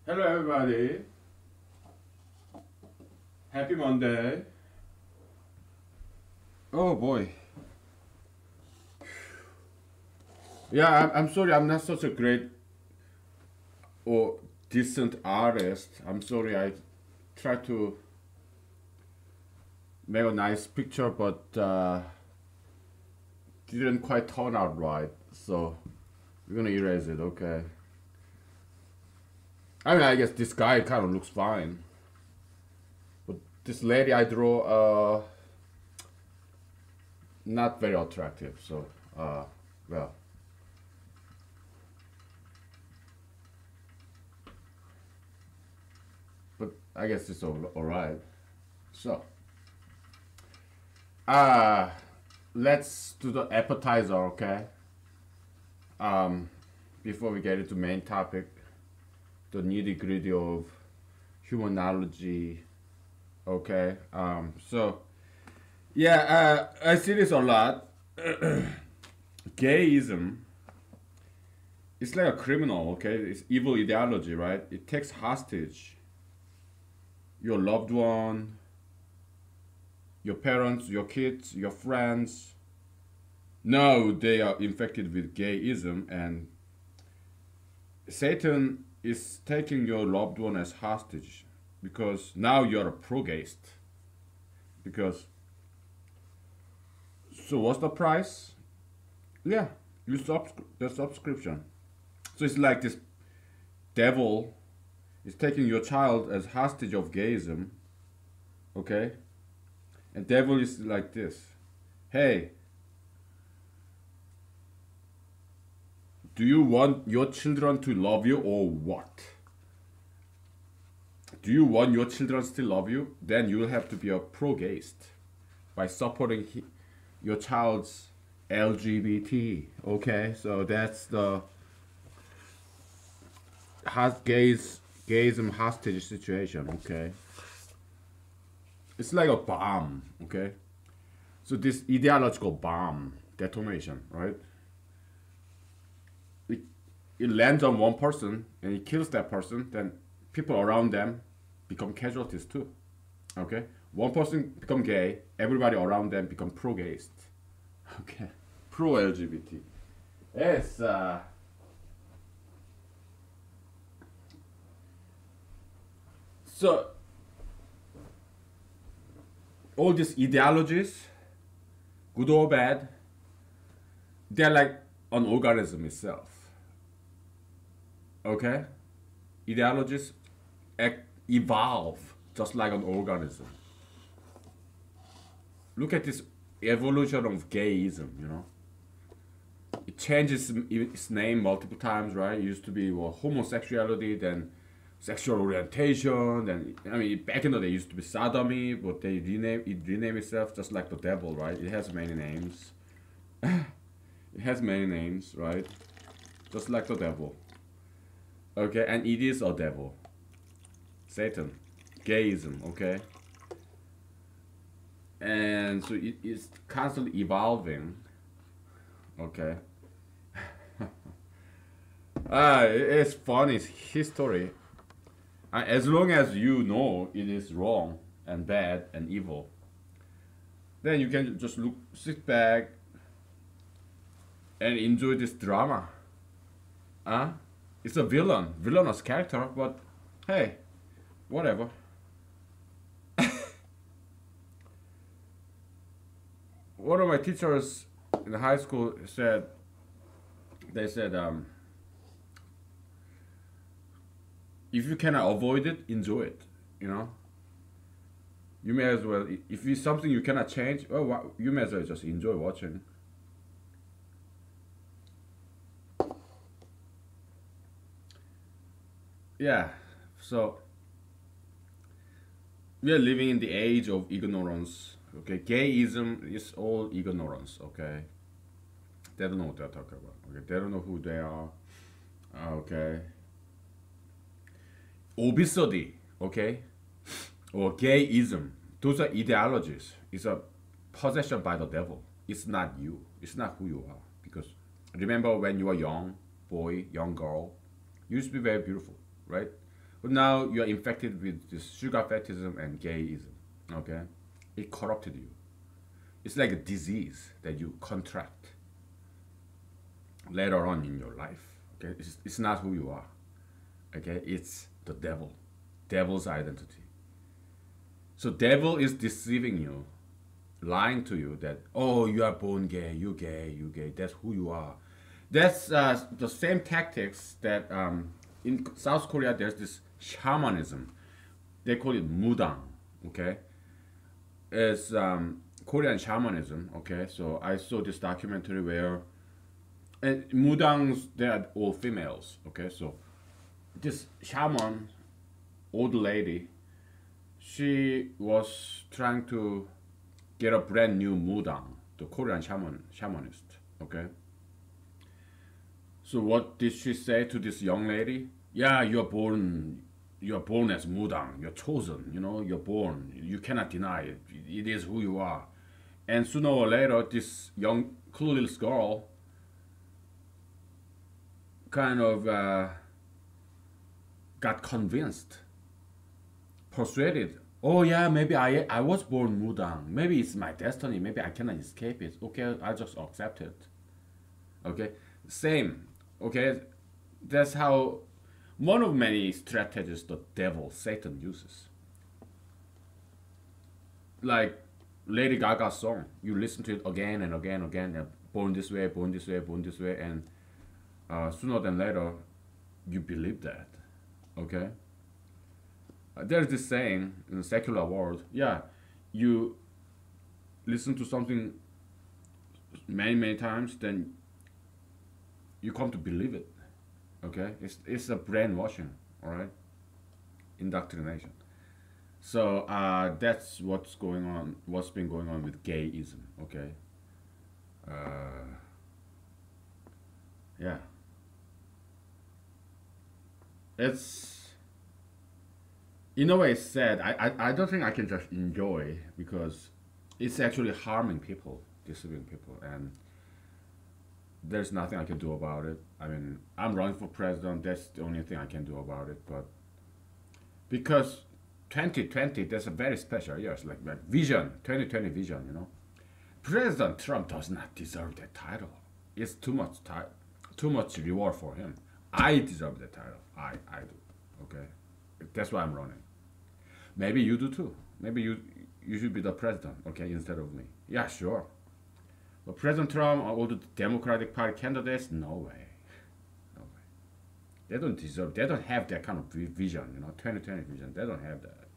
Hello, everybody. Happy Monday. Oh boy. Yeah, I'm sorry. I'm not such a great or decent artist. I'm sorry. I tried to make a nice picture, but didn't quite turn out right. So we're gonna erase it. Okay. I mean, I guess this guy kind of looks fine, but this lady I draw, not very attractive. So, well, but I guess it's all right. So, uh, let's do the appetizer, okay? Um, Before we get into main topic, the nitty gritty of humanology, okay? So, yeah, I see this a lot. Gayism is like a criminal, okay? It's evil ideology, right? It takes hostage your loved one, your parents, your kids, your friends. Now they are infected with gayism, and Satan is taking your loved one as hostage because now you're a pro-gayist. Because so what's the price? Yeah, the subscription. So it's like this devil is taking your child as hostage of gayism, okay? And devil is like this. Hey, do you want your children to love you or what? Do you want your children to still love you? Then you will have to be a pro-gayist by supporting your child's LGBT. Okay, so that's the gayism hostage situation. Okay, it's like a bomb. Okay, so this ideological bomb detonation, right? It, it lands on one person and it kills that person. Then people around them become casualties too. Okay, one person become gay, everybody around them become pro-gayist. Okay, pro-LGBT. Yes. So all these ideologies, good or bad, they're like an organism itself. Okay, ideologies evolve just like an organism. Look at this evolution of gayism. It changes its name multiple times, right? It used to be homosexuality, then sexual orientation, then I mean back in the day it used to be sodomy, but they rename itself just like the devil, right? It has many names. It has many names, right? Just like the devil. Okay, and it is a devil. Satan. Gayism, okay? And so it is constantly evolving. Okay. It's fun, it's history. As long as you know it is wrong and bad and evil, then you can just sit back and enjoy this drama. Huh? It's a villainous character, but hey, whatever. One of my teachers in high school said, they said, if you cannot avoid it, enjoy it. You know, you may as well. If it's something you cannot change, well, you may as well just enjoy watching. Yeah. So we are living in the age of ignorance. Okay, gayism is all ignorance. Okay, they don't know what they're talking about. Okay, they don't know who they are. Okay, obesity. Okay, or gayism. Those are ideologies. It's a possession by the devil. It's not you. It's not who you are. Because remember when you were young boy, young girl, you used to be very beautiful, right? But now you're infected with this sugar fetishism and gayism. Okay, it corrupted you. It's like a disease that you contract later on in your life. Okay, it's not who you are. Okay, it's the devil, devil's identity. So devil is deceiving you, lying to you that, oh, you are born gay, you gay, you gay. That's who you are. That's the same tactics that in South Korea there's this shamanism. They call it mudang. Okay, it's Korean shamanism. Okay, so I saw this documentary where and mudangs they are all females. Okay, so this shaman, old lady, she was trying to get a brand new mudang, the Korean shamanist. Okay, so what did she say to this young lady? Yeah, you're born as mudang. You're chosen. You know, you're born. You cannot deny it. It is who you are. And sooner or later, this young clueless girl kind of got convinced, persuaded. Oh yeah, maybe I was born mudang. Maybe it's my destiny. Maybe I cannot escape it. Okay, I just accept it. Okay, same. Okay, that's how one of many strategies the devil Satan uses. Like Lady Gaga's song, you listen to it again and again and again. And born this way, born this way, born this way, and sooner than later, you believe that. Okay. There's this saying in the secular world. Yeah, you listen to something many times, then you come to believe it. Okay, it's a brainwashing. All right, indoctrination. So that's what's going on. What's been going on with gayism? Okay. Uh, yeah. It's in a way sad. I don't think I can just enjoy because it's actually harming people, deceiving people, and there's nothing I can do about it. I mean, I'm running for president. That's the only thing I can do about it. But because 2020, that's a very special year. It's like vision, 2020 vision. You know, President Trump does not deserve that title. It's too much reward for him. I deserve that title. I do. Okay, that's why I'm running. Maybe you do too. Maybe you should be the president. Okay, instead of me. Yeah, sure. But President Trump or all the Democratic Party candidates, no way. No way. They don't deserve, they don't have that kind of vision, you know, 2020 vision. They don't have that.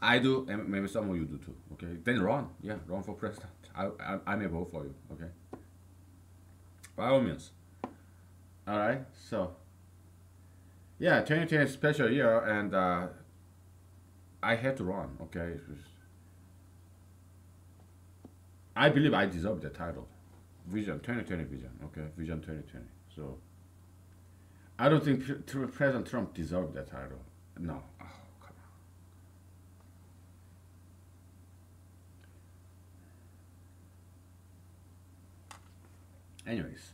I do, and maybe some of you do too, okay? Then run. Yeah, run for president. I may vote for you, okay? By all means. Alright, so. Yeah, 2020 is a special year, and I had to run, okay? I believe I deserve the title. Vision, 2020 vision, okay? Vision 2020. So, I don't think President Trump deserved that title. No. Oh, come on. Anyways.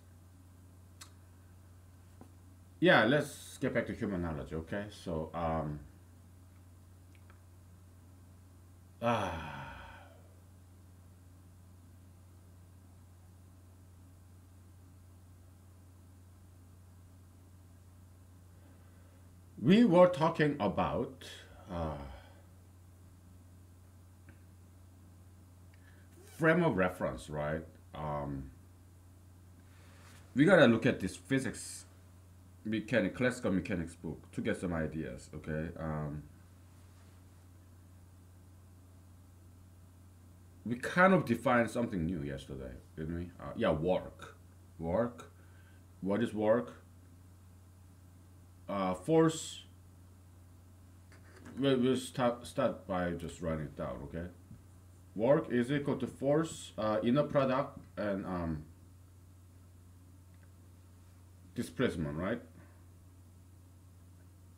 Yeah, let's get back to humanology, okay? So, ah. We were talking about frame of reference, right? We gotta look at this physics classical mechanics book to get some ideas, okay? We kind of defined something new yesterday, didn't we? Yeah, work. Work. What is work? Force. We'll start by just writing it down, okay? Work is equal to force, inner product, and displacement, right?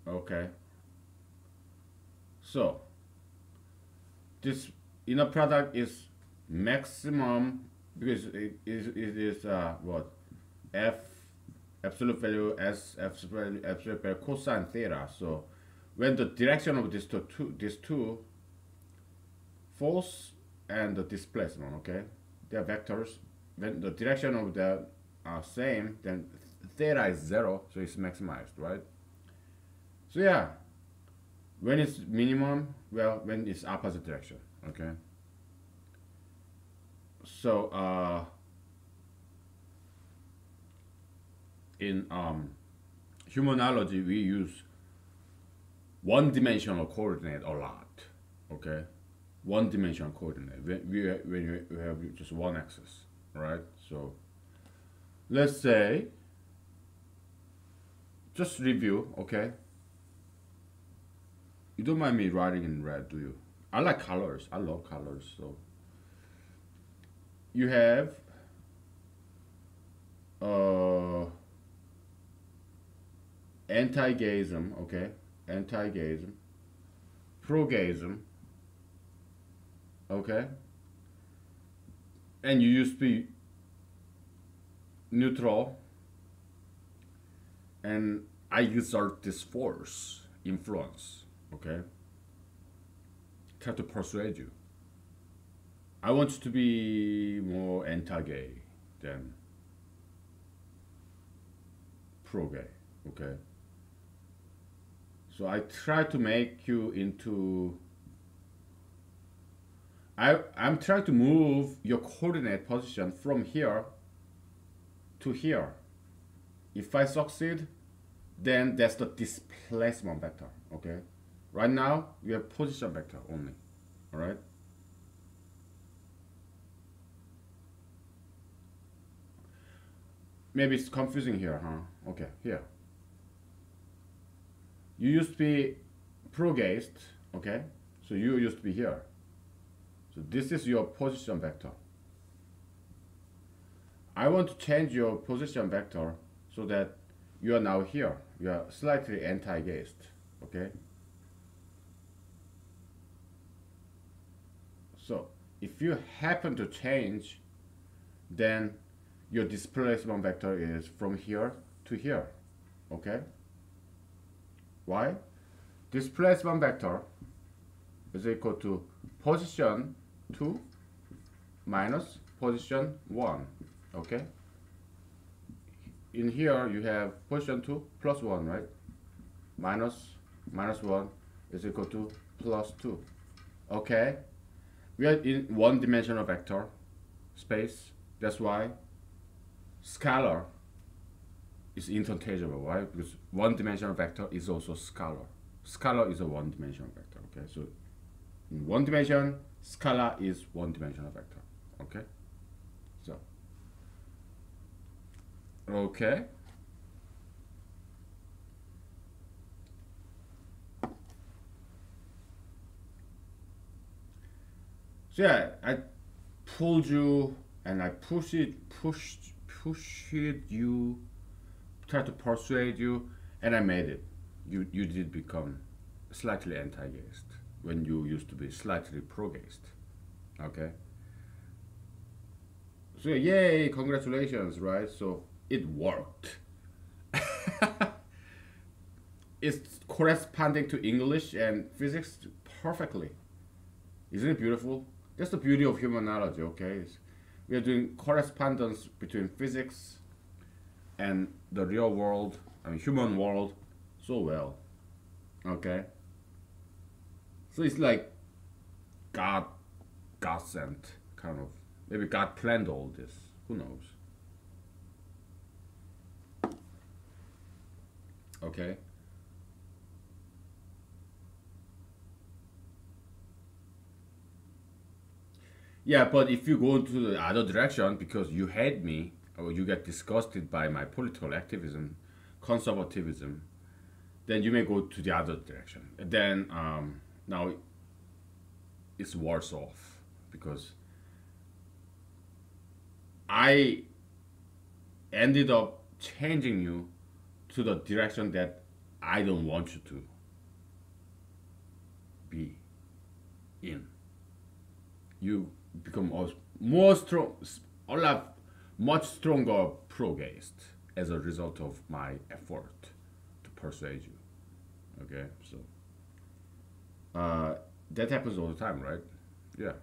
Okay. So, this inner product is maximum because it is what? F absolute value cosine theta. So when the direction of these two force and the displacement, okay, they are vectors. When the direction of the are same, then theta is zero, so it's maximized, right? So yeah, when it's minimum, well, when it's opposite direction, okay. So in humanology, we use one-dimensional coordinate a lot, okay. One-dimensional coordinate when you have just one axis, right? So let's say, just review, okay. You don't mind me writing in red, do you? I like colors. I love colors. So you have uh, anti-gayism, okay? Anti-gayism, pro-gayism, okay? And you used to be neutral, and I exert this force, influence, okay? Try to persuade you. I want you to be more anti-gay than pro-gay, okay? So I try to make you into. I'm trying to move your coordinate position from here to here. If I succeed, then that's the displacement vector, okay? Right now, we have position vector only, all right? Maybe it's confusing here, huh? Okay, here. You used to be pro-gayist, okay? So you used to be here. So this is your position vector. I want to change your position vector so that you are now here. You are slightly anti-gayist, okay? So if you happen to change, then your displacement vector is from here to here, okay? Why? Displacement vector is equal to position 2 minus position 1, okay? In here you have position 2 plus 1, right? Minus 1 is equal to plus 2, okay? We are in one-dimensional vector space. That's why scalar is interchangeable, right? Because one-dimensional vector is also scalar. Scalar is a one-dimensional vector, okay? So in one dimension, scalar is one-dimensional vector, okay? So, okay. So yeah, I pulled you and I pushed you, tried to persuade you, and I made it. You did become slightly anti-gayist when you used to be slightly pro-gayist. Okay. So yay, congratulations, right? So it worked. It's corresponding to English and physics perfectly. Isn't it beautiful? That's the beauty of humanology, okay? We are doing correspondence between physics and the real world, I mean human world, so well. Okay? So it's like God sent, kind of. Maybe God planned all this. Who knows? Okay? Yeah, but if you go to the other direction because you hate me or you get disgusted by my political activism, conservatism, then you may go to the other direction. And then now it's worse off because I ended up changing you to the direction that I don't want you to be in. You become a more strong, a lot much stronger pro-gayist, as a result of my effort to persuade you. Okay, so that happens all the time, right? Yeah.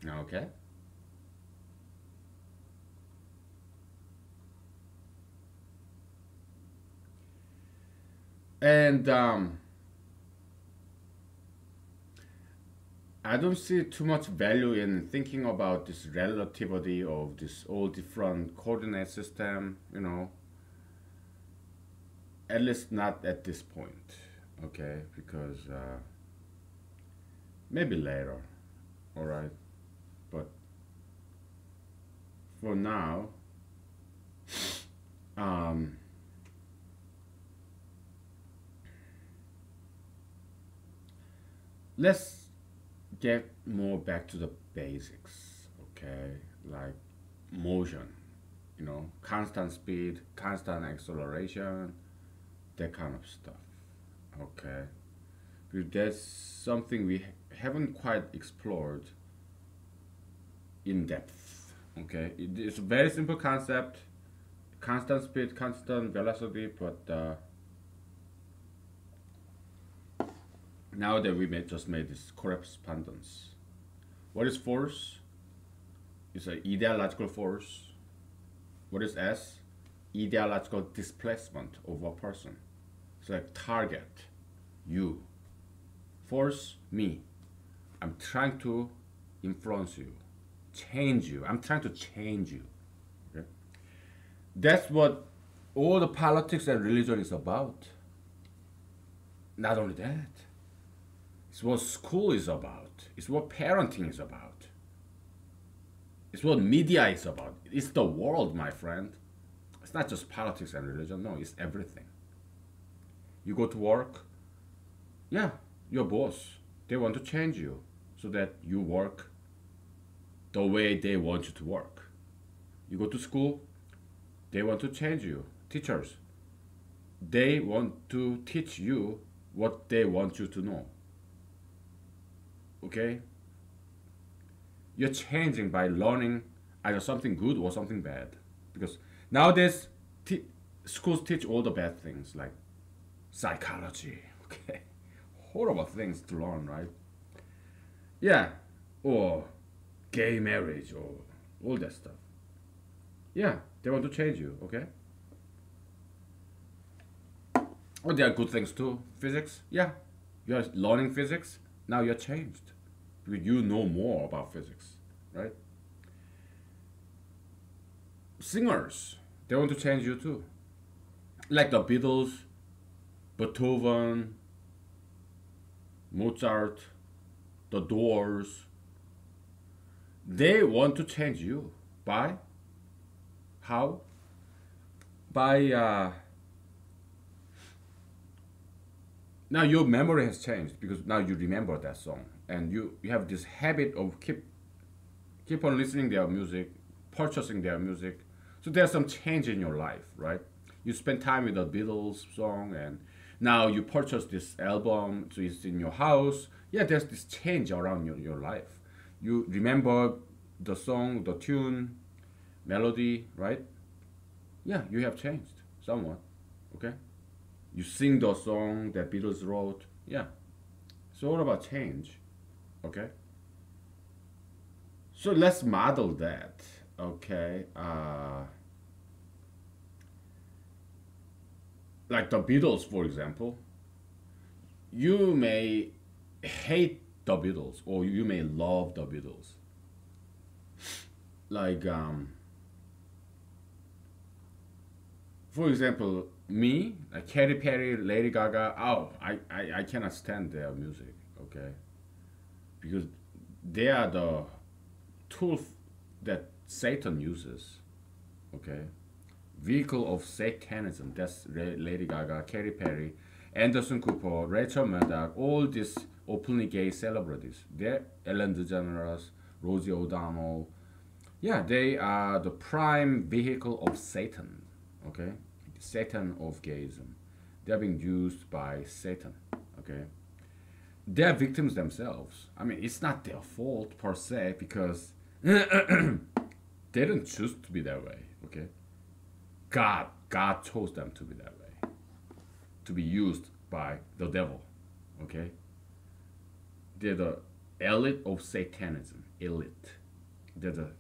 Okay. And I don't see too much value in thinking about this relativity of this all different coordinate system, at least not at this point, okay? Because maybe later, all right? But for now, um, let's get more back to the basics, okay? Like motion, constant speed, constant acceleration, that kind of stuff, okay? Because that's something we haven't quite explored in depth, okay? It's a very simple concept, constant speed, constant velocity, but now that we just made this correspondence, what is force? It's an ideological force. What is S? Ideological displacement of a person. It's like target, you. Force, me. I'm trying to influence you, change you. I'm trying to change you. Okay? That's what all the politics and religion is about. Not only that, it's what school is about. It's what parenting is about. It's what media is about. It's the world, my friend. It's not just politics and religion. No, it's everything. You go to work, yeah, your boss, they want to change you so that you work the way they want you to work. You go to school, they want to change you. Teachers, they want to teach you what they want you to know. Okay? You're changing by learning either something good or something bad. Because nowadays, schools teach all the bad things like psychology. Okay? Horrible things to learn, right? Yeah. Or gay marriage or all that stuff. Yeah, they want to change you, okay? Or there are good things too. Physics, yeah. You're learning physics, now you're changed. Because you know more about physics, right? Singers, they want to change you too. Like the Beatles, Beethoven, Mozart, the Doors. They want to change you by how? By now your memory has changed because now you remember that song and you have this habit of keep on listening their music, purchasing their music. So there's some change in your life, right? You spend time with the Beatles song and now you purchase this album, so it's in your house. Yeah, there's this change around your life. You remember the song, the tune, melody, right? Yeah, you have changed somewhat, okay? You sing the song that Beatles wrote. Yeah, it's all about change, okay? So let's model that, okay? Like the Beatles, for example, you may hate the Beatles or you may love the Beatles. Like, for example, me, like Katy Perry, Lady Gaga, oh, I cannot stand their music, okay? Because they are the tool that Satan uses, okay? Vehicle of Satanism. That's Lady Gaga, Katy Perry, Anderson Cooper, Rachel Maddow, all these openly gay celebrities. They're Ellen DeGeneres, Rosie O'Donnell. Yeah, they are the prime vehicle of Satan. Okay, Satan of gayism. They're being used by Satan. Okay, they're victims themselves. I mean, it's not their fault per se because they didn't choose to be that way. Okay, God chose them to be that way, to be used by the devil. Okay, they're the elite of Satanism. Elite. They're the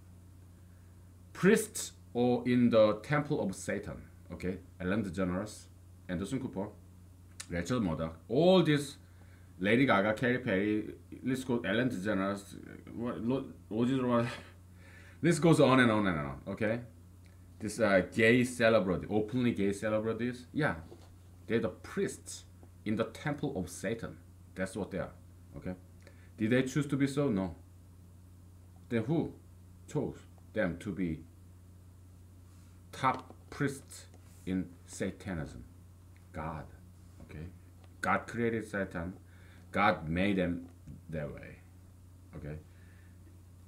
priests or in the temple of Satan. Okay, Ellen DeGeneres, Anderson Cooper, Rachel Murdoch, all these, Lady Gaga, Katy Perry, let's go, Ellen DeGeneres, this goes on and on and on. Okay, this gay celebrity, openly gay celebrities, yeah, they're the priests in the temple of Satan. That's what they are. Okay, did they choose to be so? No. Then who chose them to be top priests in Satanism? God. Okay, God created Satan. God made them that way. Okay,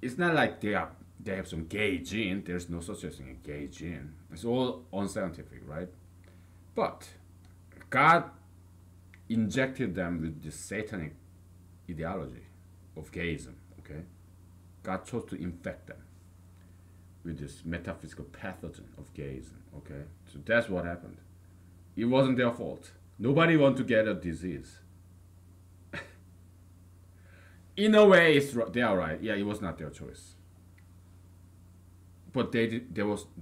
it's not like they have some gay gene. There's no such thing as gay gene. It's all unscientific, right? But God injected them with this satanic ideology of gayism. Okay, God chose to infect them with this metaphysical pathogen of gayism. Okay, so that's what happened. It wasn't their fault. Nobody want to get a disease. In a way, they are right. Yeah, it was not their choice. But they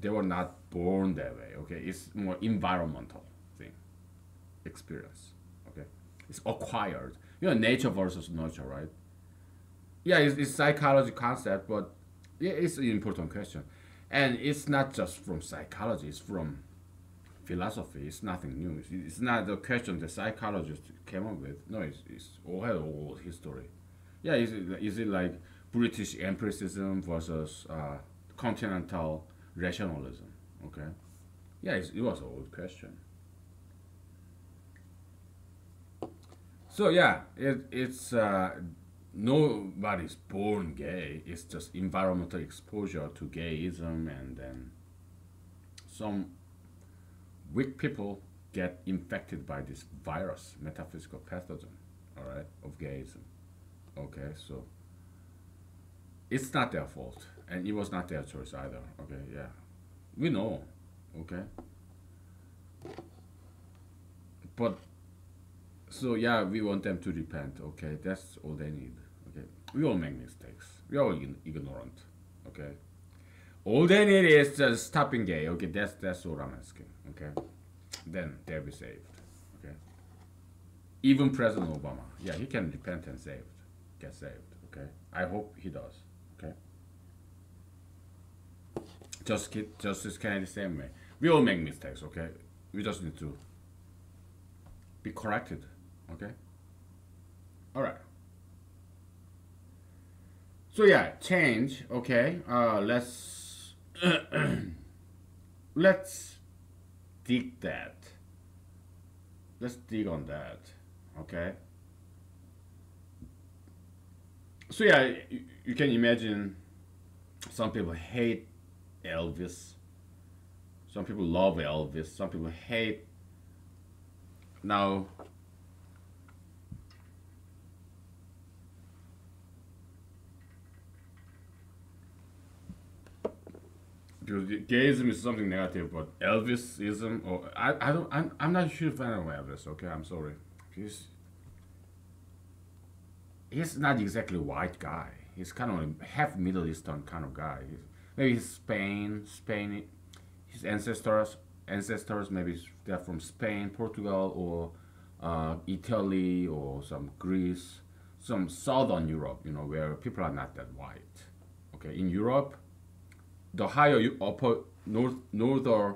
were not born that way. Okay, it's more environmental thing, experience. Okay, it's acquired. You know, nature versus nurture, right? Yeah, it's psychology concept, but yeah, it's an important question, and it's not just from psychology. It's from philosophy. It's nothing new. It's not the question the psychologists came up with. No, it's all had old history. Yeah, is it like British empiricism versus continental rationalism? Okay, yeah, it was an old question. So yeah, it's nobody's born gay. It's just environmental exposure to gayism, and then some weak people get infected by this virus, metaphysical pathogen, all right, of gayism. Okay, so it's not their fault, and it was not their choice either. Okay, yeah, we know. Okay, but so yeah, we want them to repent. Okay, that's all they need. Okay, we all make mistakes. We are all ignorant. Okay, all they need is just stopping gay. Okay, that's all I'm asking. Okay, then they'll be saved. Okay, even President Obama, yeah, he can repent and get saved. Okay, I hope he does. Okay, Justice Kennedy same way. We all make mistakes. Okay, we just need to be corrected. Okay, all right. So yeah, change. Okay, let's let's dig that. Let's dig on that. Okay. So yeah, you can imagine some people hate Elvis. Some people love Elvis. Some people hate. Now, because gayism is something negative, but Elvisism, or I don't, I'm not a huge fan of Elvis. Okay, I'm sorry. He's he's not exactly a white guy. He's kind of a half Middle Eastern kind of guy. Maybe he's Spain. His ancestors maybe they're from Spain, Portugal, or Italy, or some Greece, some Southern Europe. You know, where people are not that white. Okay, in Europe, the higher you northern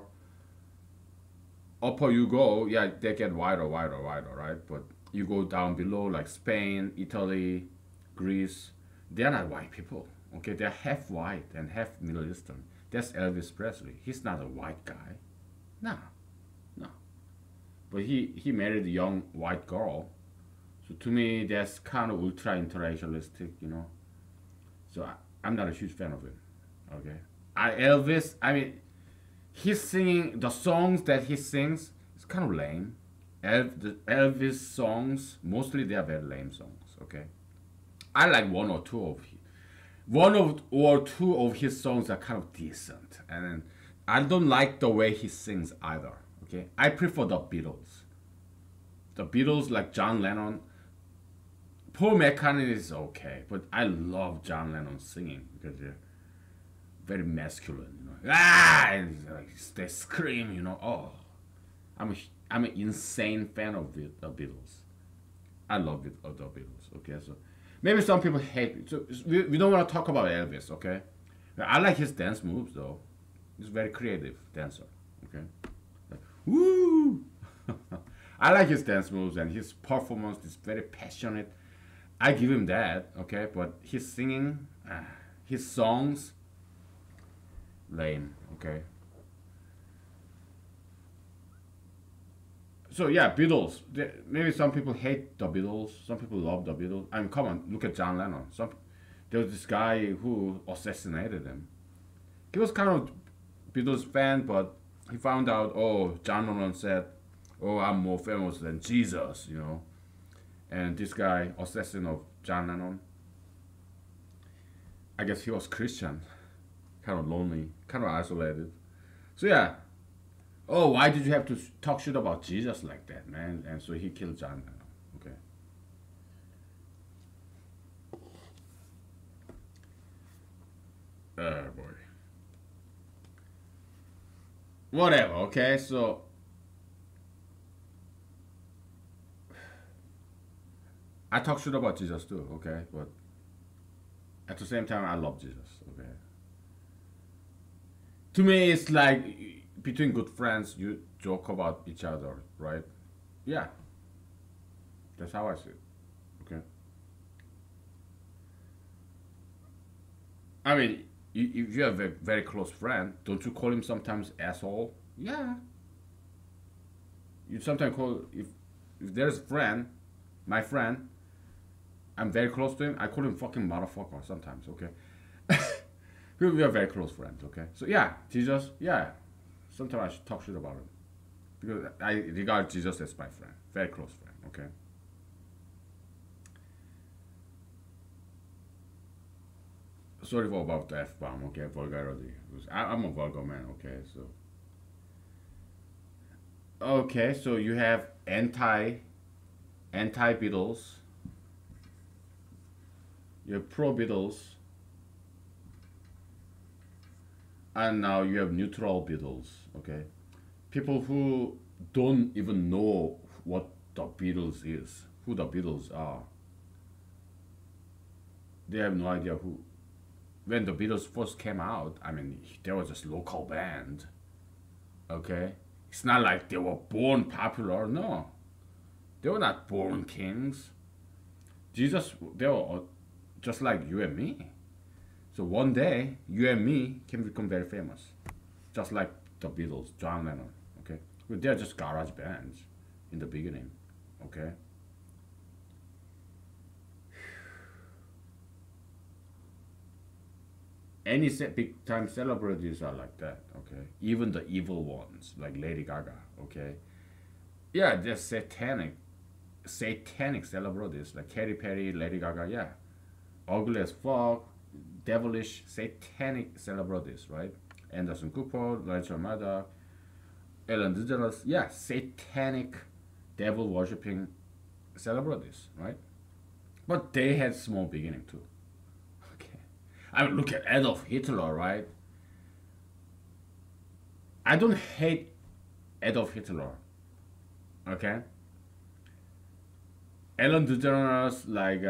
upper you go, yeah, they get wider, right? But you go down below, like Spain, Italy, Greece, they're not white people. Okay, they're half white and half Middle Eastern. That's Elvis Presley. He's not a white guy. No, no. But he married a young white girl. So to me, that's kind of ultra interracialistic, you know. So I'm not a huge fan of him. Okay. Elvis, I mean, he's singing the songs that he sings. It's kind of lame. The Elvis songs, mostly they are very lame songs. Okay, I like one of or two of his songs are kind of decent, and then I don't like the way he sings either. Okay, I prefer the Beatles. The Beatles, like John Lennon. Paul McCartney is okay, but I love John Lennon singing because they're very masculine, you know. Ah, and like, they scream, you know. Oh, I'm a, I'm an insane fan of the Beatles. I love it, of the Beatles. Okay, so maybe some people hate it. So we don't want to talk about Elvis. Okay, I like his dance moves though. He's a very creative dancer. Okay, like, woo. I like his dance moves and his performance is very passionate. I give him that. Okay, but his singing, his songs, lame. Okay. So yeah, Beatles. Maybe some people hate the Beatles. Some people love the Beatles. I mean, come on, look at John Lennon. There was this guy who assassinated him. He was kind of Beatles fan, but he found out. Oh, John Lennon said, "Oh, I'm more famous than Jesus," you know. And this guy, assassin of John Lennon, I guess he was Christian, kind of lonely, kind of isolated. So yeah, oh, why did you have to talk shit about Jesus like that, man? And so he killed John. Okay. Oh boy. Whatever. Okay. So I talk shit about Jesus too. Okay, but at the same time, I love Jesus. Okay. To me, it's like between good friends, you joke about each other, right? Yeah, that's how I see it. Okay. I mean, if you have a very close friend, don't you call him sometimes asshole? Yeah. You sometimes call if there's a friend, my friend, I'm very close to him. I call him fucking motherfucker sometimes. Okay. We are very close friends. Okay. So yeah, Jesus. Yeah. Sometimes I should talk shit about him because I regard Jesus as my friend, very close friend. Okay. Sorry for about the f bomb. Okay, vulgarity. I'm a vulgar man. Okay, so so you have anti Beatles, you have pro Beatles, and now you have neutral Beatles. Okay, people who don't even know what the Beatles is, who the Beatles are. They have no idea who. When the Beatles first came out, I mean, they were just local band. Okay, it's not like they were born popular. No, they were not born kings. Jesus, they were just like you and me. So one day, you and me can become very famous, just like the Beatles, John Lennon. Okay, but they're just garage bands in the beginning. Okay. Any big time celebrities are like that. Okay, even the evil ones like Lady Gaga. Okay, yeah, they're satanic celebrities like Katy Perry, Lady Gaga. Yeah, ugly as fuck, devilish, satanic celebrities, right? Anderson Cooper, Rachel Maddow, Ellen DeGeneres. Yeah, satanic, devil worshipping celebrities, right? But they had small beginning too. Okay, I mean, look at Adolf Hitler, right? I don't hate Adolf Hitler. Okay, Ellen DeGeneres, like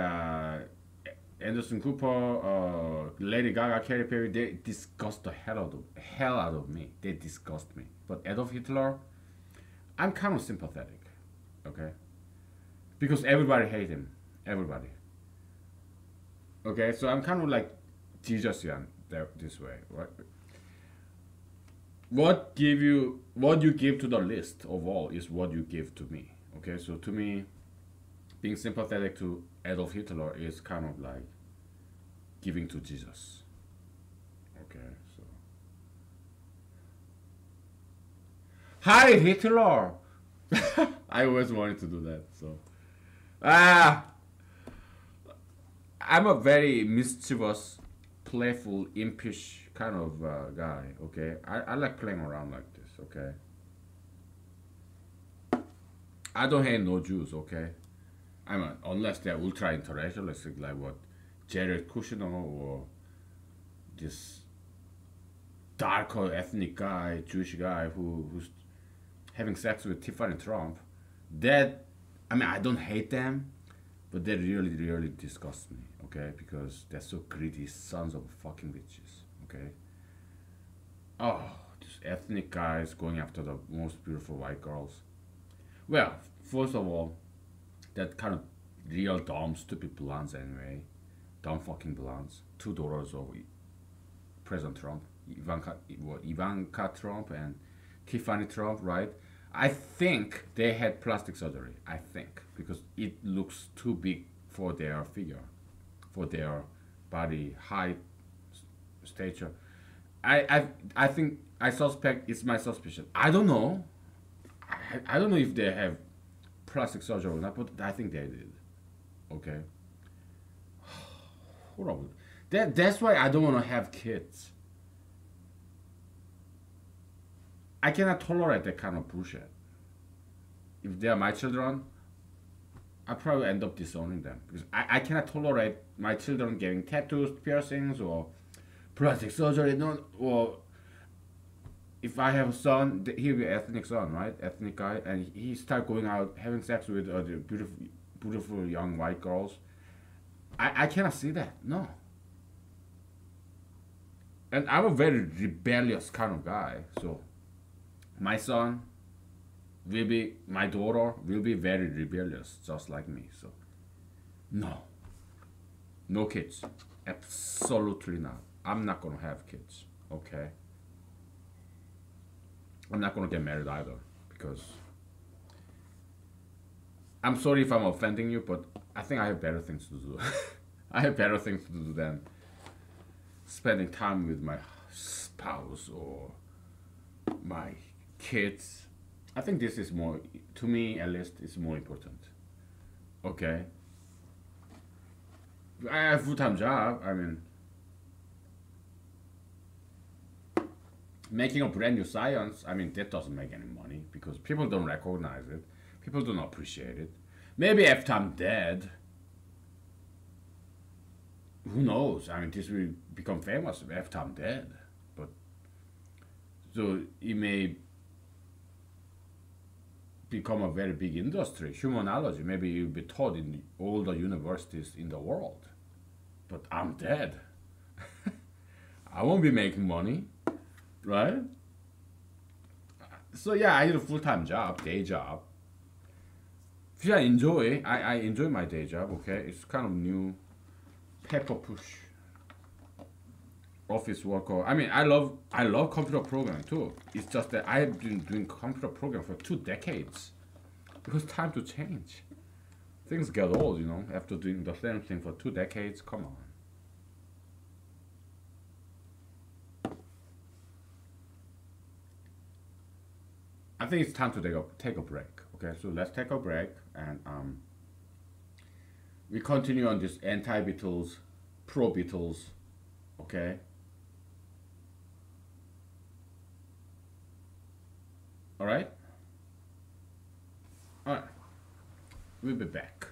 Anderson Cooper, Lady Gaga, Katy Perry, they disgust the hell out of me. They disgust me. But Adolf Hitler, I'm kind of sympathetic. Okay, because everybody hate him. Everybody. Okay, so I'm kind of like Jesus-ian this way, right? What you give to the list of all is what you give to me. Okay, so to me, being sympathetic to Adolf Hitler is kind of like giving to Jesus. Okay, so hi Hitler. I always wanted to do that. So ah, I'm a very mischievous, playful, impish kind of guy. Okay, I like playing around like this. Okay, I don't hate no Jews. Okay, I mean unless they're ultra internationalistic like what Jared Kushner or this darker ethnic guy, Jewish guy who's having sex with Tiffany Trump. That I mean I don't hate them, but they really disgust me. Okay, because they're so greedy sons of fucking bitches. Okay. Oh, these ethnic guys going after the most beautiful white girls. Well, first of all, that kind of real dumb, stupid blondes anyway. Dumb fucking blondes. Two daughters of President Trump, Ivanka Trump and Tiffany Trump, right? I think they had plastic surgery. I think because it looks too big for their figure, for their body height, stature. I think I suspect it's my suspicion. I don't know. I don't know if they have plastic surgery or not, but I think they did. Okay. Horrible. That's why I don't want to have kids. I cannot tolerate that kind of bullshit. If they are my children, I probably end up disowning them because I cannot tolerate my children getting tattoos, piercings, or plastic surgery. No, or if I have a son, he'll be ethnic son, right? Ethnic guy, and he start going out having sex with the beautiful young white girls. I cannot see that. No. And I'm a very rebellious kind of guy, so my son will be, my daughter will be very rebellious, just like me. So, no, no kids, absolutely not. I'm not gonna have kids. Okay, I'm not gonna get married either because I'm sorry if I'm offending you, but I think I have better things to do. I have better things to do than spending time with my spouse or my kids. I think this is more, to me at least, it's more important. Okay. I have a full-time job. I mean, making a brand new science, I mean, that doesn't make any money because people don't recognize it. People don't appreciate it. Maybe after I'm dead, who knows? I mean, this will become famous after I'm dead. But so it may become a very big industry. Humanology, maybe it will be taught in all the universities in the world. But I'm dead. I won't be making money, right? So yeah, I need a full-time job, day job. Which I enjoy my day job. Okay, it's kind of new, pepper push, office worker. I mean, I love computer programming too. It's just that I've been doing computer programming for 2 decades. Because time to change. Things get old, you know, after doing the same thing for 2 decades. Come on. I think it's time to take a break. Okay, so let's take a break and we continue on this anti-Beatles, pro-Beatles. Okay. All right. All right. We'll be back.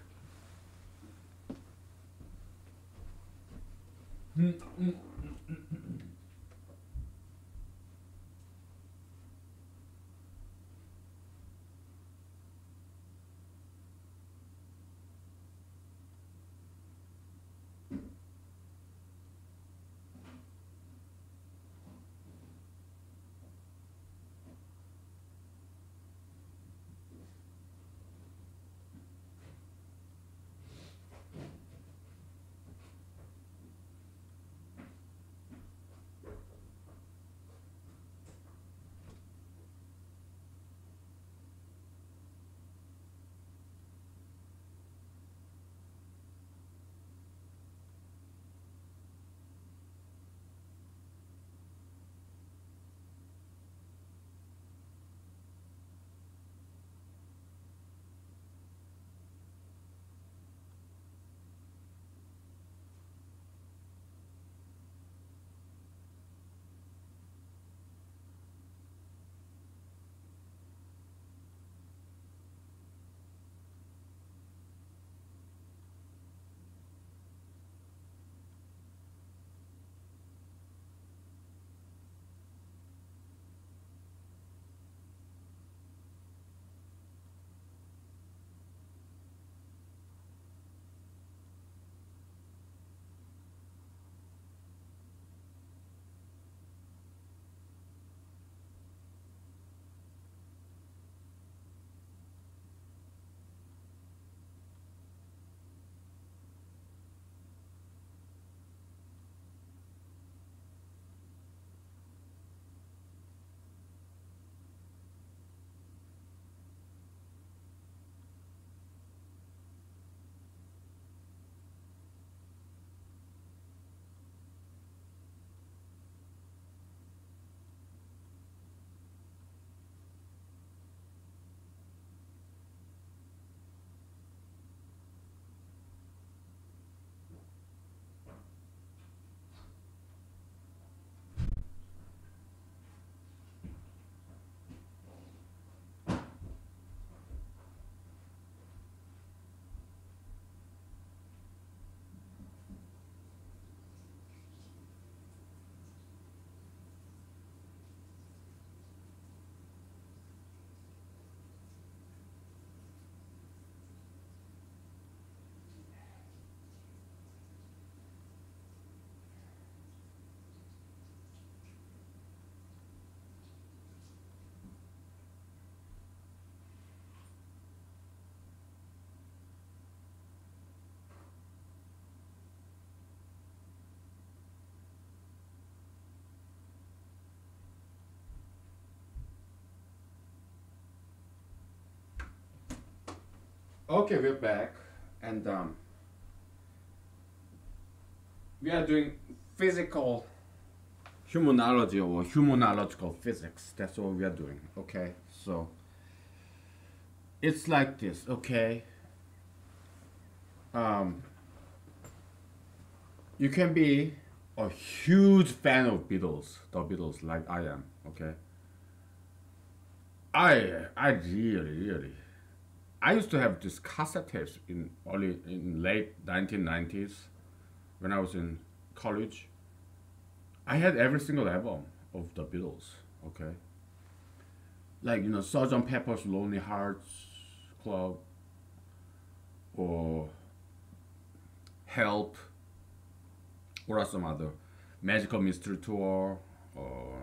Okay, we're back, and we are doing physical humanology or humanological physics. That's what we are doing. Okay, so it's like this. Okay, um, you can be a huge fan of Beatles, the Beatles, like I am. Okay, I really I used to have this cassette tapes in late 1990s when I was in college. I had every single album of the Beatles. Okay, like Sgt. Pepper's Lonely Hearts Club or Help or some other Magical Mystery Tour or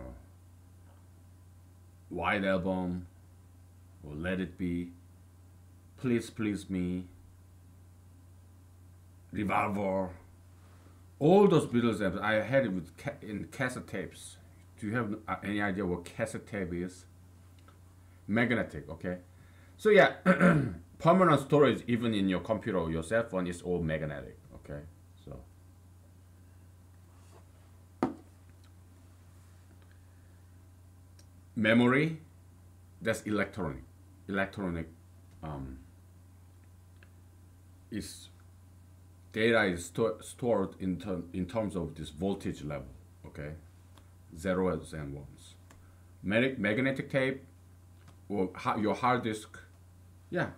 White Album or Let It Be, Please Please Me, Revolver. All those Beatles albums I had it with in cassette tapes. Do you have any idea what cassette tape is? Magnetic, okay. So yeah, permanent storage even in your computer or your cell phone is all magnetic, okay. So memory, that's electronic. Electronic is data is stored in terms of this voltage level, okay, zeros and ones. Magnetic tape or your hard disk, yeah,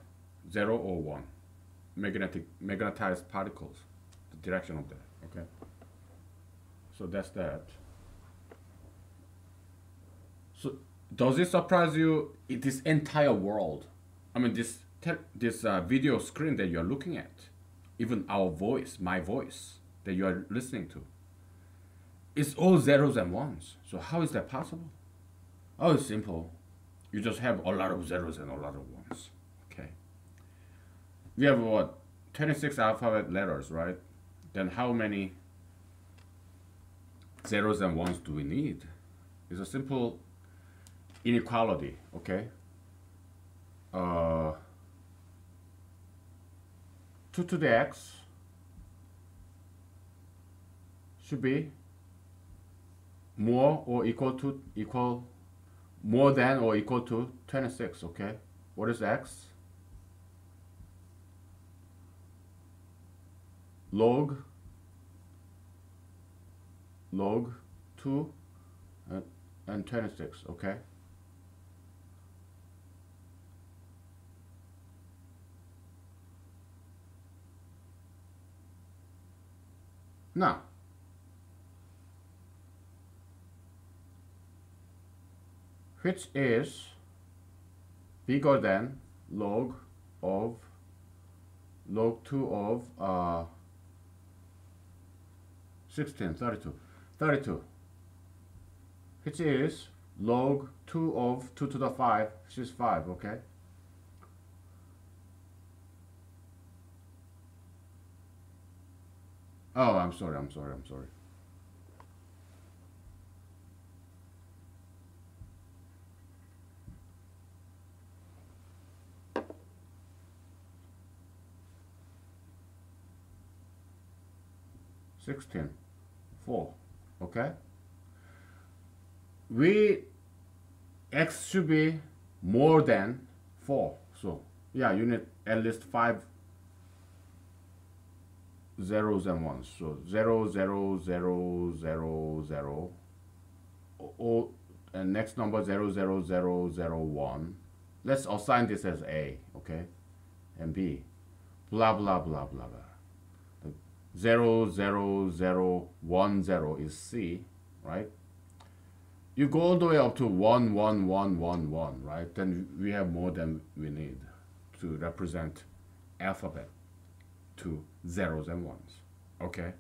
0 or 1. Magnetized particles, the direction of that. Okay. So that's that. So does it surprise you? This entire world, I mean, this video screen that you're looking at, even our voice, my voice that you are listening to, it's all zeros and ones. So how is that possible? Oh, it's simple. You just have a lot of zeros and a lot of ones. Okay. We have what? 26 alphabet letters, right? Then how many zeros and ones do we need? It's a simple inequality, okay? 2 to the x should be more than or equal to 26, okay? What is x? Log 2 and 26, okay? Now, which is bigger than log 2 of 16, 32, which is log 2 of 2 to the 5, which is 5, okay? Oh, I'm sorry. 16, 4, okay? X should be more than 4, so yeah, you need at least 5 zeros and ones, so 0, 0, 0, 0, 0, and next number 0, 0, 0, 0, 1. Let's assign this as A, okay, and B, blah blah blah blah blah. 0, 0, 0, 1, 0 is C, right? You go all the way up to 1, 1, 1, 1, 1, right? Then we have more than we need to represent alphabet to zeros and ones, okay?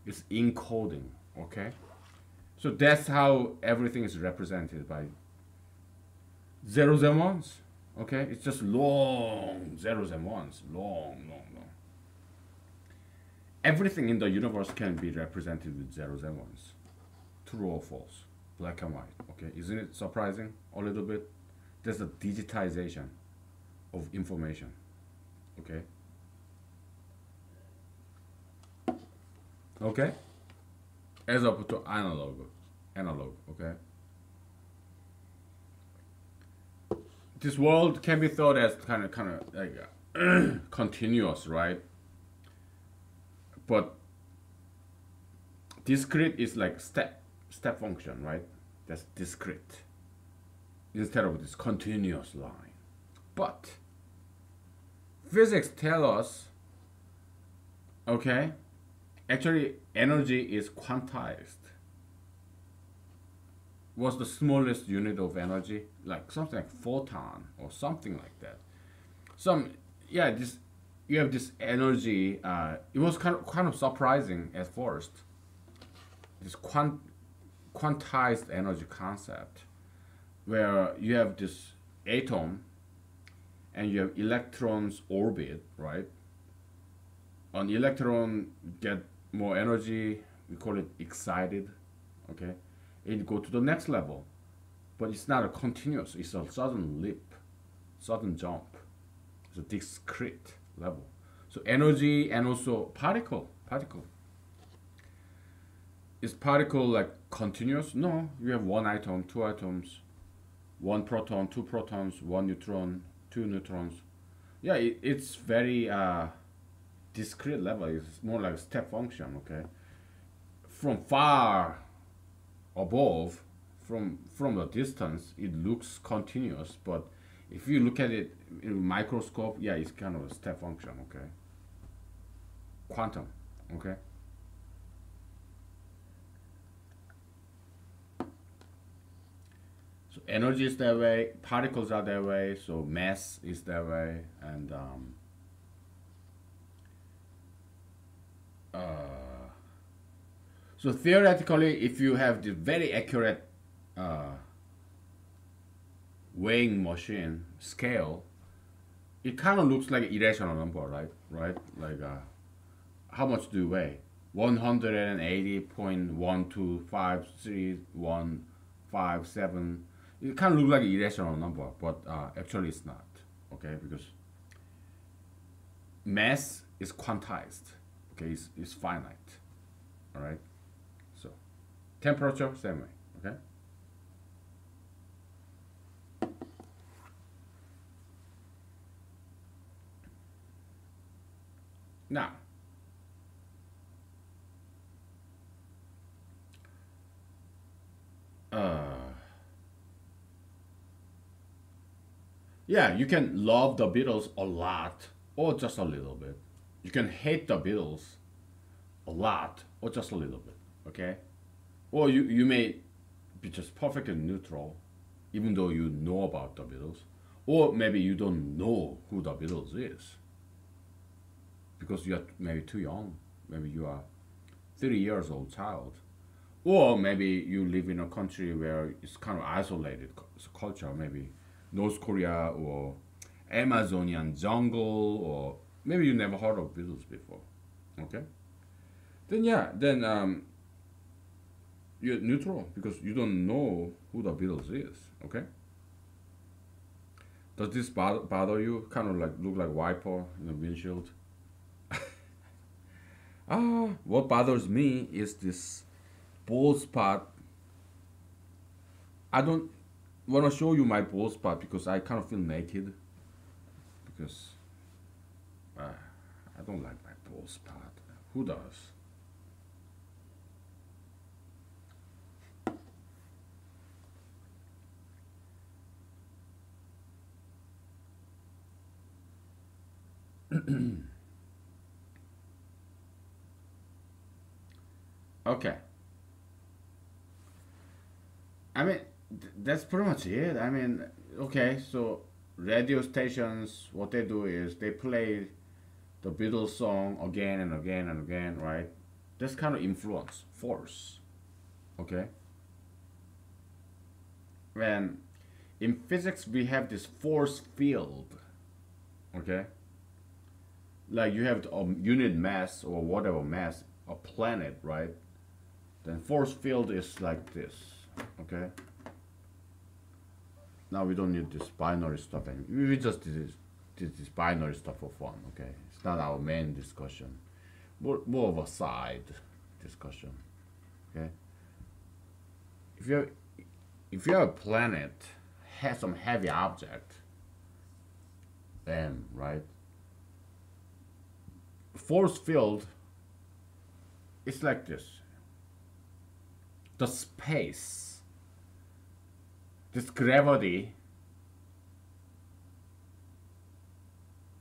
It's encoding, okay? So that's how everything is represented by zeros and ones, okay? It's just long zeros and ones, long. Everything in the universe can be represented with zeros and ones, true or false, black and white, okay? Isn't it surprising a little bit? There's a digitization of information. Okay. Okay. As opposed to analog. Analog. Okay. This world can be thought as kind of like continuous, right? But discrete is like step function, right? That's discrete instead of this continuous line. But physics tell us, okay, actually energy is quantized. What's the smallest unit of energy? Like something like photon or something like that. Some yeah, this you have this energy. It was kind of surprising at first. This quantized energy concept, where you have this atom and you have electrons orbit, right? An electron get more energy, we call it excited, okay? It go to the next level, but it's not a continuous, it's a sudden leap, sudden jump. It's a discrete level. So energy and also particle. Is particle like continuous? No, you have one atom, two atoms, one proton, two protons, one neutron, two neutrons. Yeah, it's very discrete level. It's more like a step function. Okay, from far above, from the distance, it looks continuous, but if you look at it in a microscope, yeah, it's kind of a step function. Okay, quantum. Okay. So energy is that way, particles are that way, so mass is that way, and so theoretically, if you have the very accurate uh, weighing machine scale, it kind of looks like an irrational number, right? Right? Like how much do you weigh? 180.1253157. It kind of looks like an irrational number, but actually it's not. Okay, because mass is quantized. Okay, it's finite. All right. So temperature same way. Okay. Now, yeah, you can love the Beatles a lot or just a little bit. You can hate the Beatles a lot or just a little bit. Okay, or you may be just perfectly neutral, even though you know about the Beatles, or maybe you don't know who the Beatles is because you are maybe too young. Maybe you are 30 years old child, or maybe you live in a country where it's kind of isolated culture, maybe North Korea or Amazonian jungle, or maybe you never heard of Beatles before. Okay, then yeah, then you're neutral because you don't know who the Beatles is. Okay, does this bother you? Kind of like look like wiper in the windshield. What bothers me is this bald spot. I don't want to show you my bald spot because I kind of feel naked. Because I don't like my bald spot. Who does? Okay. I mean, that's pretty much it. I mean, okay, so radio stations, what they do is they play the Beatles song again and again and again, right? That's kind of influence, force, okay? When in physics we have this force field, okay? Like you have a unit mass or whatever mass, a planet, right? Then force field is like this, okay? Now we don't need this binary stuff anymore. We just did this. this binary stuff for fun. Okay, it's not our main discussion. More of a side discussion. Okay, if you if you have a planet has some heavy object, then right, force field. It's like this. The space, this gravity,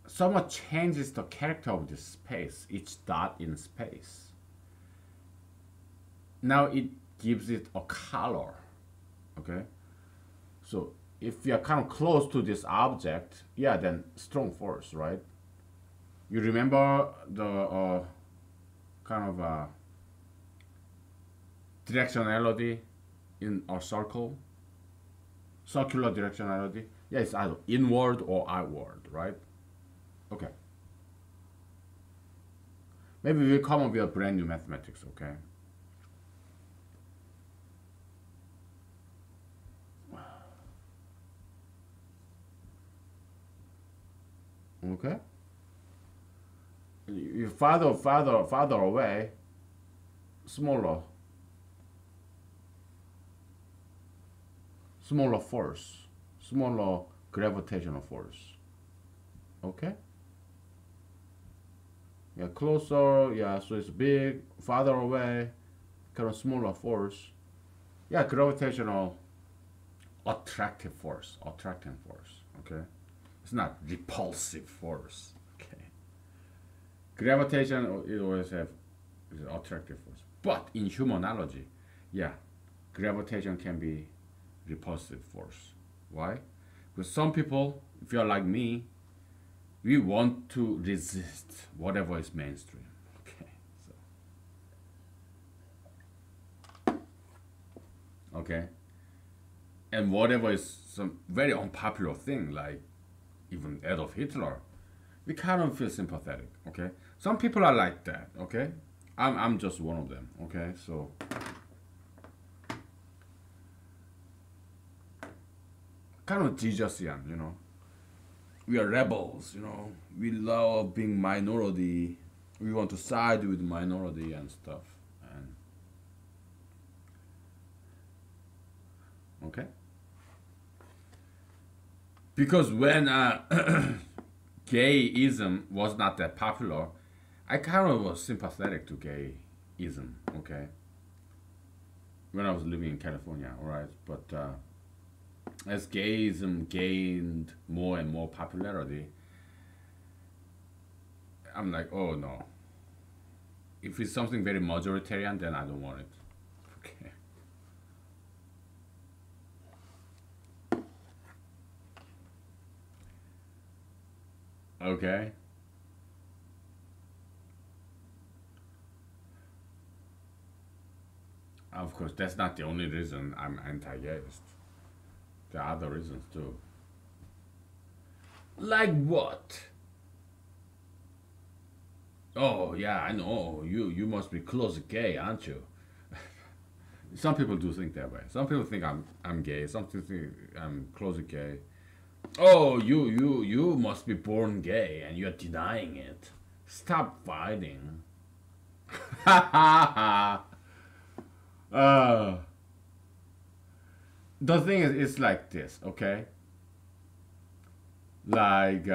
somewhat changes the character of this space, each dot in space. Now it gives it a color. Okay? So if you are kind of close to this object, yeah, then strong force, right? You remember the kind of directionality in a circle? Circular directionality? Yeah, it's either inward or outward, right? Okay. Maybe we'll come up with a brand new mathematics, okay? Okay? You farther away, smaller force, smaller gravitational force. Okay? Yeah, closer, yeah, so it's big, farther away, kind of smaller force. Yeah, gravitational attractive force, okay? It's not repulsive force, okay? Gravitation, it always have is attractive force. But in humanology, yeah, gravitation can be repulsive force. Why? Because some people, if you're like me, we want to resist whatever is mainstream. Okay, so okay, and whatever is some very unpopular thing, like even Adolf Hitler, we kind of feel sympathetic. Okay, some people are like that. Okay, I'm just one of them. Okay, so kind of Jesusian, you know. We are rebels, you know. We love being minority. We want to side with minority and stuff. And okay, because when gayism was not that popular, I kind of was sympathetic to gayism. Okay, when I was living in California, all right, but. As gayism gained more and more popularity, I'm like, oh no. If it's something very majoritarian, then I don't want it. Okay. Okay. Of course, that's not the only reason I'm anti-gayist. There are other reasons too. Like what? Oh yeah, I know. You must be close gay, aren't you? Some people do think that way. Some people think I'm gay. Some people think I'm close gay. Oh, you must be born gay and you're denying it. Stop fighting. uh, the thing is, it's like this, okay? Like,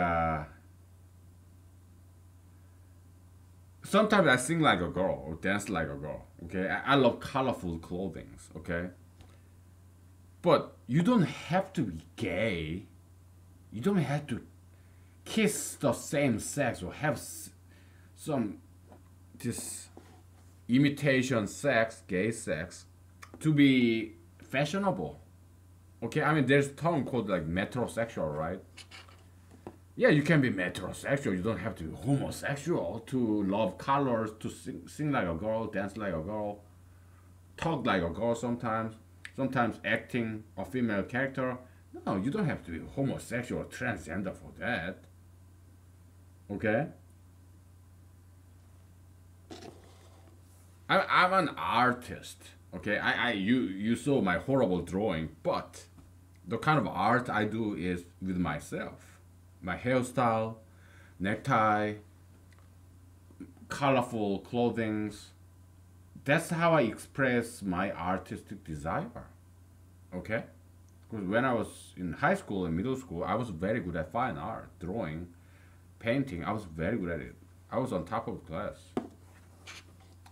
sometimes I sing like a girl or dance like a girl, okay? I love colorful clothing, okay? But you don't have to be gay. You don't have to kiss the same sex or have some this imitation sex, gay sex, to be fashionable. Okay, I mean, there's a term called like metrosexual, right? Yeah, you can be metrosexual. You don't have to be homosexual to love colors, to sing like a girl, dance like a girl, talk like a girl sometimes, sometimes acting a female character. No, you don't have to be homosexual or transgender for that. Okay? I'm an artist. Okay, you saw my horrible drawing, but the kind of art I do is with myself. my hairstyle, necktie, colorful clothings. That's how I express my artistic desire. Okay? Because when I was in high school and middle school, I was very good at fine art, drawing, painting. I was very good at it. I was on top of class.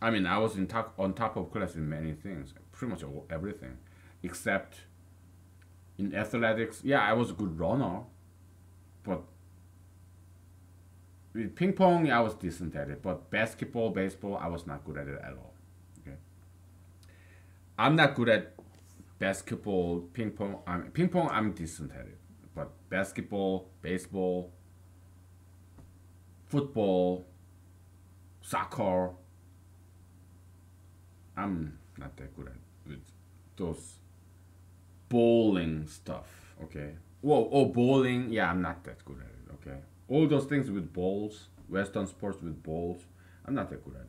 I mean, I was on top of class in many things, pretty much everything, except in athletics. Yeah, I was a good runner, but with ping pong, I was decent at it. But basketball, baseball, I was not good at it at all. Okay, I'm not good at basketball, ping pong. Ping pong, I'm decent at it, but basketball, baseball, football, soccer, I'm not that good at with those bowling stuff. Okay. Whoa, oh, bowling. Yeah, I'm not that good at it. Okay. All those things with balls, Western sports with balls, I'm not that good at it.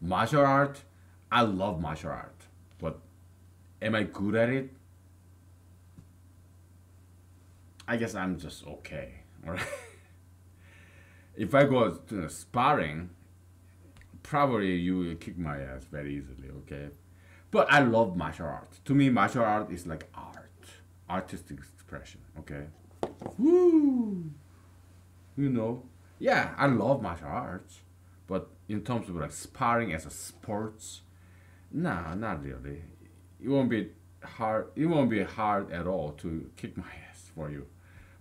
Martial art, I love martial art, but am I good at it? I guess I'm just okay. All right. If I go to sparring, probably you will kick my ass very easily. Okay. But I love martial art. To me, martial art is like art, artistic expression. Okay. Woo! You know, yeah, I love martial arts, but in terms of like sparring as a sports, nah, not really. It won't be hard. It won't be hard at all to kick my ass for you,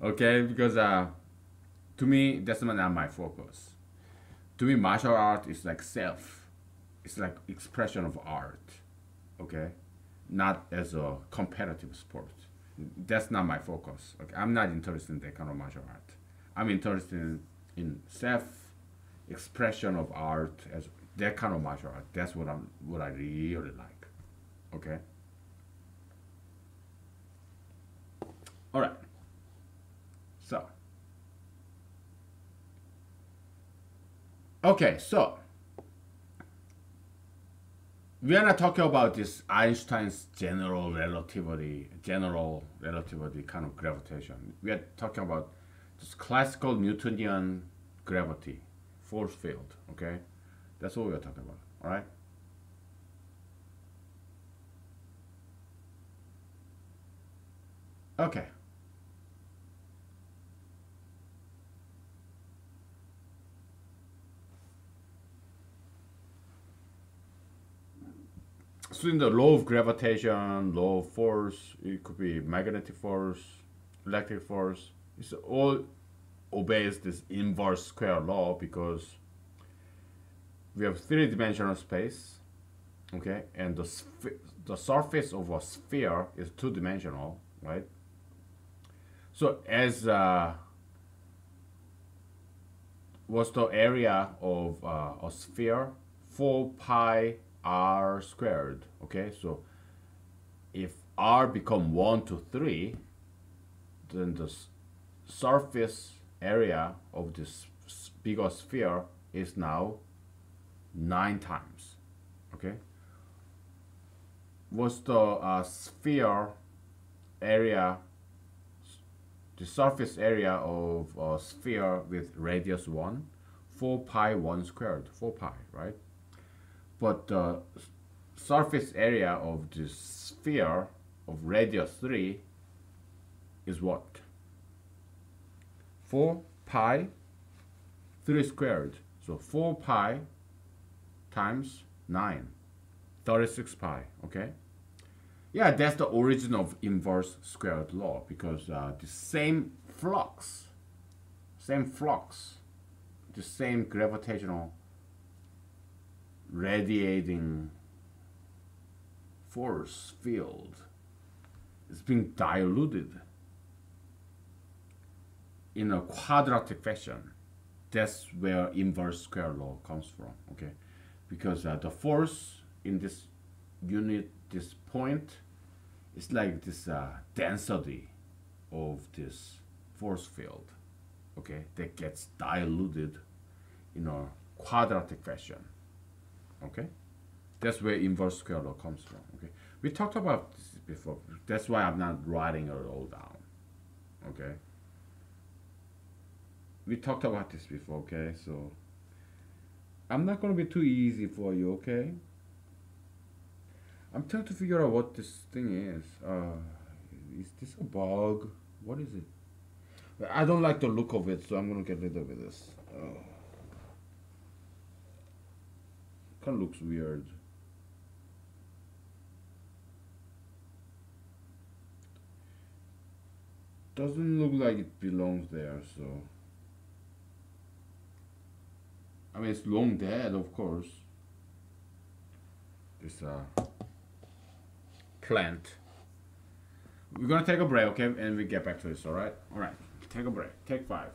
okay? Because to me, that's not my focus. To me, martial art is like self. It's like expression of art, okay? Not as a competitive sport. That's not my focus. Okay, I'm not interested in that kind of martial art. I'm interested in self expression of art as that kind of martial art. That's what I really like. Okay. All right. So. Okay, so we are not talking about this Einstein's general relativity kind of gravitation. We are talking about this classical Newtonian gravity, force field. Okay, that's what we are talking about. All right. Okay. So in the law of gravitation, law of force, it could be magnetic force, electric force. It's all obeys this inverse square law because we have three-dimensional space, okay, and the surface of a sphere is two-dimensional, right? So as what's the area of a sphere? 4 pi r squared. Okay, so if r become 1 to 3, then the surface area of this bigger sphere is now 9 times. Okay, what's the sphere area, the surface area of a sphere with radius 1? 4 pi 1 squared, 4 pi, right? But the surface area of this sphere of radius 3 is what? 4 pi 3 squared. So 4 pi times 9, 36 pi, okay? Yeah, that's the origin of inverse squared law because the same flux, the same gravitational radiating force field is being diluted in a quadratic fashion. That's where inverse square law comes from, okay? Because the force in this unit, this point, is like this density of this force field, okay? That gets diluted in a quadratic fashion. Okay, that's where inverse square law comes from. Okay, we talked about this before. That's why I'm not writing it all down. Okay. We talked about this before, okay? So I'm not gonna be too easy for you, okay? I'm trying to figure out what this thing is. Is this a bug? What is it? I don't like the look of it, so I'm gonna get rid of this. Kind of looks weird. Doesn't look like it belongs there, so. I mean, it's long dead, of course. This plant. We're gonna take a break, okay? And we get back to this, alright? Alright, take a break. Take 5.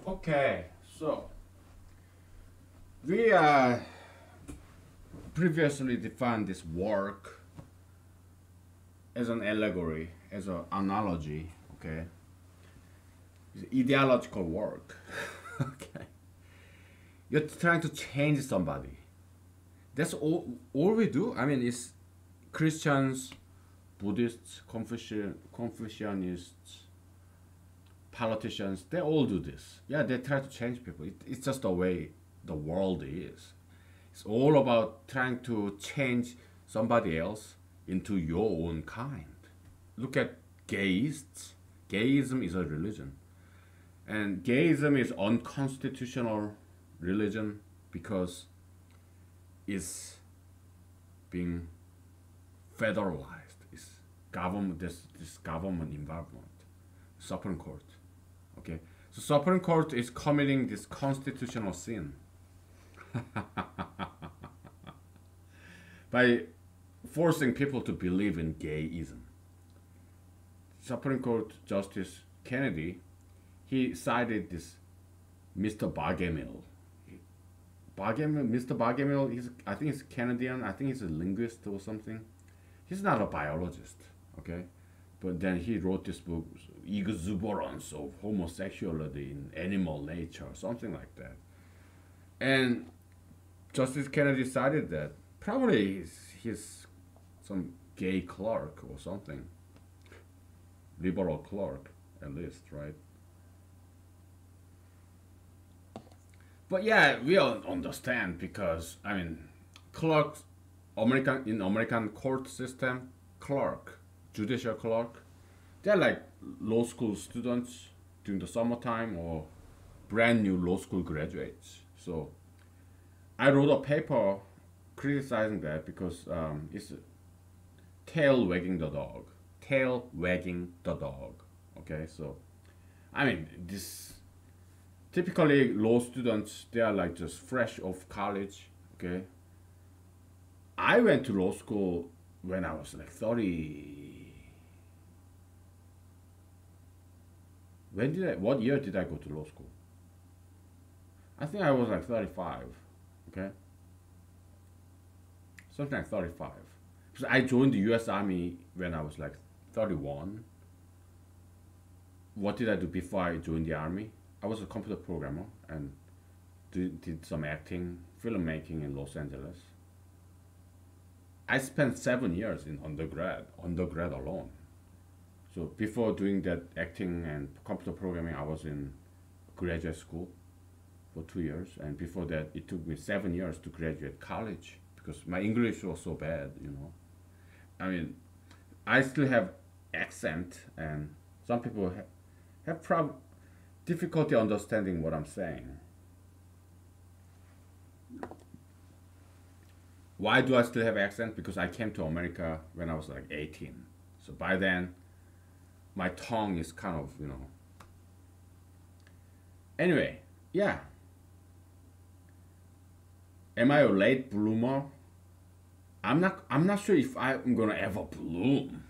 Okay, so we previously defined this work as an allegory, as an analogy, okay? It's ideological work, okay? You're trying to change somebody. That's all we do. I mean, it's Christians, Buddhists, Confucianists, politicians, they all do this. Yeah, they try to change people. It's just the way the world is. It's all about trying to change somebody else into your own kind. Look at gayists. Gayism is a religion. And gayism is unconstitutional religion because it's being federalized. It's government, this government involvement. Supreme Court. Okay? So Supreme Court is committing this constitutional sin by forcing people to believe in gayism. Supreme Court Justice Kennedy, he cited this Mr. Bargamel. Mr. Bargamel, I think he's Canadian. I think he's a linguist or something. He's not a biologist, okay? But then he wrote this book, Exuberance of Homosexuality in Animal Nature, something like that. And Justice Kennedy cited that probably he's some gay clerk or something, liberal clerk at least, right? But yeah, we all understand because I mean, clerks, American court system, clerk, judicial clerk, they're like law school students during the summertime or brand new law school graduates. So I wrote a paper criticizing that because it's tail wagging the dog. Tail wagging the dog. Okay, so I mean this typically law students, they are like just fresh off college. Okay, I went to law school when I was like 30. What year did I go to law school? I think I was like 35. Okay, something like 35. So I joined the US Army when I was like 31. What did I do before I joined the Army? I was a computer programmer and did some acting, filmmaking in Los Angeles. I spent 7 years in undergrad alone. So before doing that acting and computer programming, I was in graduate school for 2 years. And before that, it took me 7 years to graduate college because my English was so bad, you know. I mean, I still have accent and some people have difficulty understanding what I'm saying. Why do I still have accent? Because I came to America when I was like 18. So by then, my tongue is kind of, you know. Anyway, yeah. Am I a late bloomer? I'm not sure if I'm gonna ever bloom.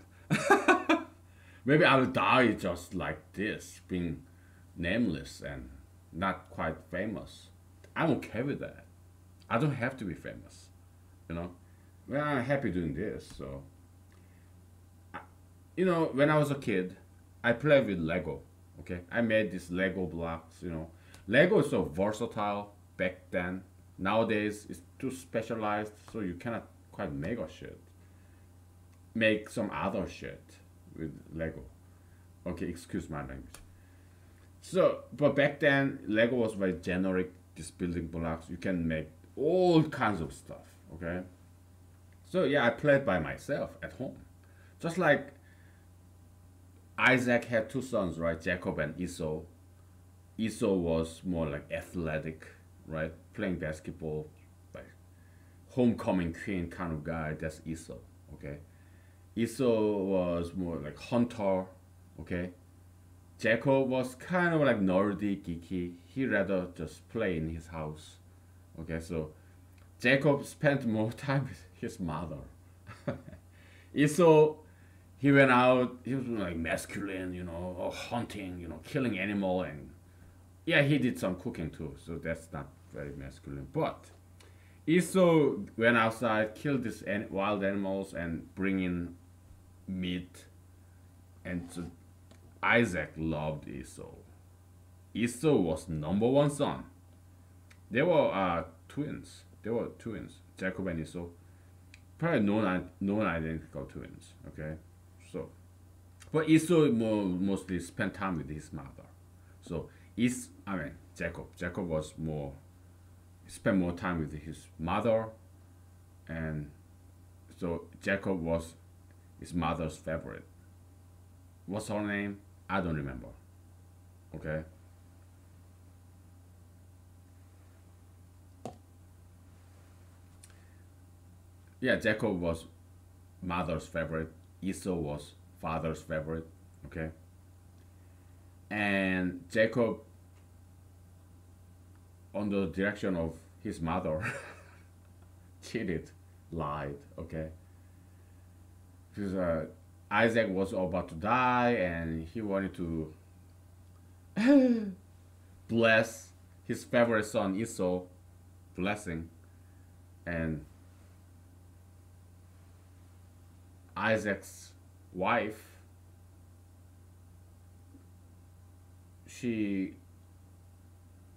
Maybe I'll die just like this, being nameless and not quite famous. I'm okay with that. I don't have to be famous, you know. Well, I'm happy doing this. So, you know, when I was a kid, I played with Lego. Okay, I made these Lego blocks. You know, Lego is so versatile back then. Nowadays, it's too specialized, so you cannot quite make a shit. Make some other shit with Lego. Okay, excuse my language. So, but back then, Lego was very generic. These building blocks, you can make all kinds of stuff. Okay. So yeah, I played by myself at home, just like Isaac had two sons, right? Jacob and Esau. Esau was more like athletic, right? Playing basketball, like homecoming queen kind of guy. That's Esau. Okay. Esau was more like hunter. Okay. Jacob was kind of like nerdy, geeky. He rather just play in his house. Okay, so Jacob spent more time with his mother. Esau, he went out. He was like masculine, you know, or hunting, you know, killing animal, and yeah, he did some cooking too. So that's not very masculine. But Esau went outside, killed these wild animals, and bring in meat, and so Isaac loved Esau. Esau was number one son. They were twins. They were twins, Jacob and Esau. Probably non-identical twins. Okay, so but Esau mostly spent time with his mother. So Jacob was more spent more time with his mother, and so Jacob was his mother's favorite. What's her name? I don't remember. Okay. Yeah, Jacob was mother's favorite. Esau was father's favorite. Okay. And Jacob, under the direction of his mother, cheated, lied. Okay. Because Isaac was about to die, and he wanted to bless his favorite son Esau, blessing, and Isaac's wife, she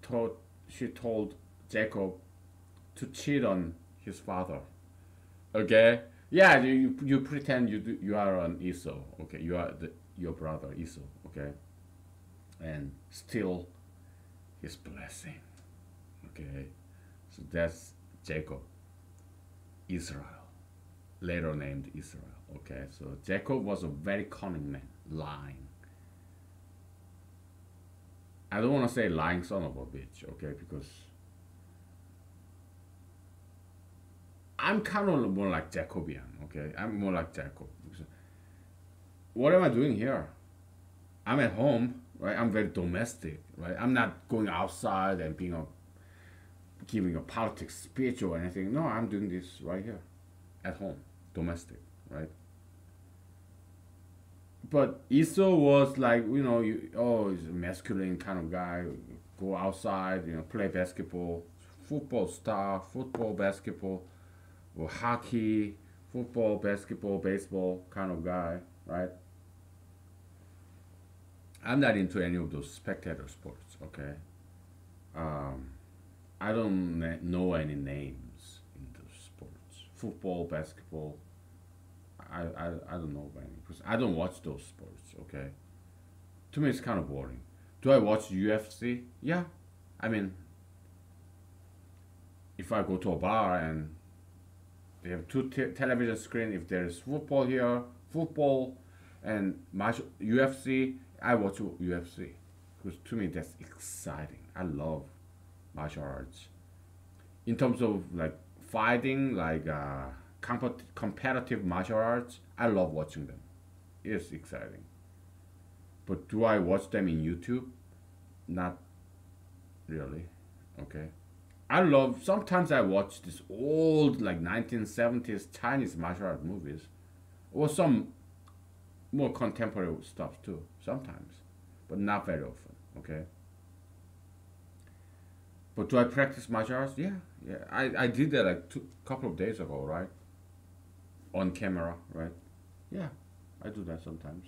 told she told Jacob to cheat on his father. Okay, yeah, you pretend you are on Esau. Okay, you are your brother Esau. Okay, and steal his blessing. Okay, so that's Jacob, Israel, later named Israel. Okay, so Jacob was a very cunning man, lying. I don't want to say lying son of a bitch, okay, because I'm kind of more like Jacobian, okay? I'm more like Jacob. What am I doing here? I'm at home, right? I'm very domestic, right? I'm not going outside and giving a politics speech or anything. No, I'm doing this right here, at home, domestic, right? But Esau was like, he's a masculine kind of guy. Go outside, play basketball, football star, football, basketball, or hockey, football, basketball, baseball kind of guy, right? I'm not into any of those spectator sports, okay? Um, I don't know any names in those sports. Football, basketball, I don't know any because I don't watch those sports, okay? To me, it's kind of boring. Do I watch UFC? Yeah. I mean, if I go to a bar and they have two television screen, if there's football here, football, and match UFC, I watch UFC because to me that's exciting. I love martial arts. In terms of like fighting, like competitive martial arts, I love watching them. It's exciting. But do I watch them in YouTube? Not really. Okay. I love sometimes I watch this old like 1970s Chinese martial art movies or some more contemporary stuff too sometimes, but not very often. Okay. But do I practice martial arts? Yeah, yeah. I did that like couple of days ago, right? On camera, right? Yeah, I do that sometimes.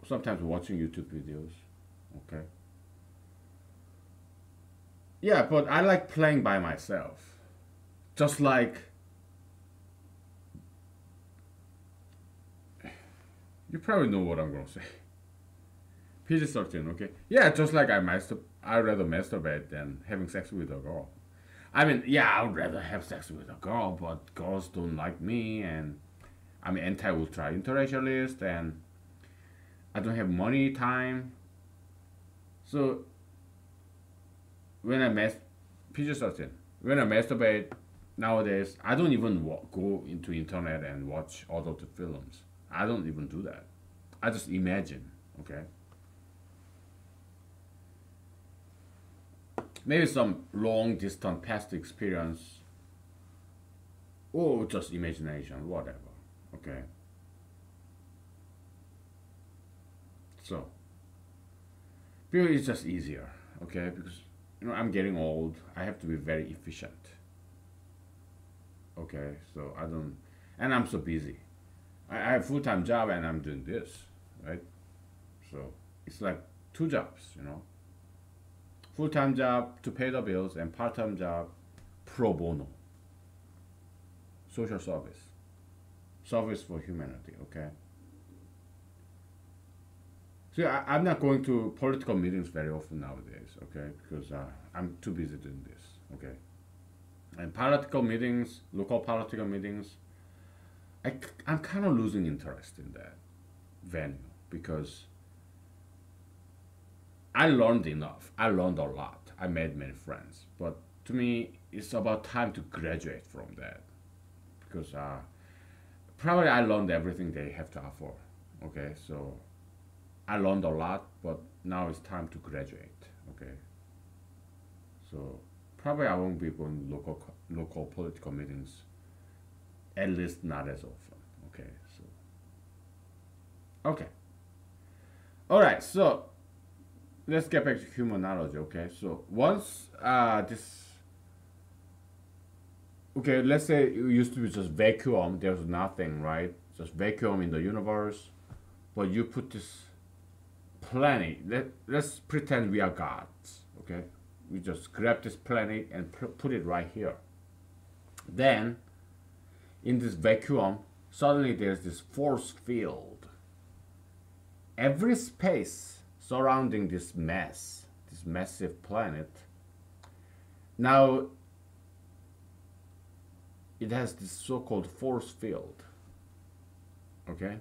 Sometimes watching YouTube videos. Okay. Yeah, but I like playing by myself. Just like you probably know what I'm gonna say. PG-13, okay? Yeah, just like I'd rather masturbate than having sex with a girl. I mean, yeah, I would rather have sex with a girl, but girls don't like me, and I'm anti-ultra interracialist, and I don't have money, time. So when I mas PG-13, when I masturbate nowadays, I don't even go into internet and watch adult films. I don't even do that. I just imagine, okay? Maybe some long distant past experience or just imagination, whatever, okay? So, because it's just easier, okay? Because I'm getting old. I have to be very efficient. Okay, so I don't, and I'm so busy. I have full time job and I'm doing this, right? So it's like two jobs. Full time job to pay the bills and part time job pro bono, social service, service for humanity. Okay. See, I'm not going to political meetings very often nowadays, okay? Because I'm too busy doing this, okay? And political meetings, local political meetings, I'm kind of losing interest in that venue because I learned enough. I learned a lot. I made many friends. But to me, it's about time to graduate from that because probably I learned everything they have to offer, okay? So I learned a lot, but now it's time to graduate. Okay, so probably I won't be going local political meetings, at least not as often. Okay, so okay, all right. So let's get back to humanology. Okay, so once this. Okay, let's say it used to be just vacuum. There's nothing, right? Just vacuum in the universe, but you put this planet. Let's pretend we are gods. Okay, we just grab this planet and put it right here. Then in this vacuum suddenly there's this force field. Every space surrounding this massive planet, now it has this so-called force field. Okay,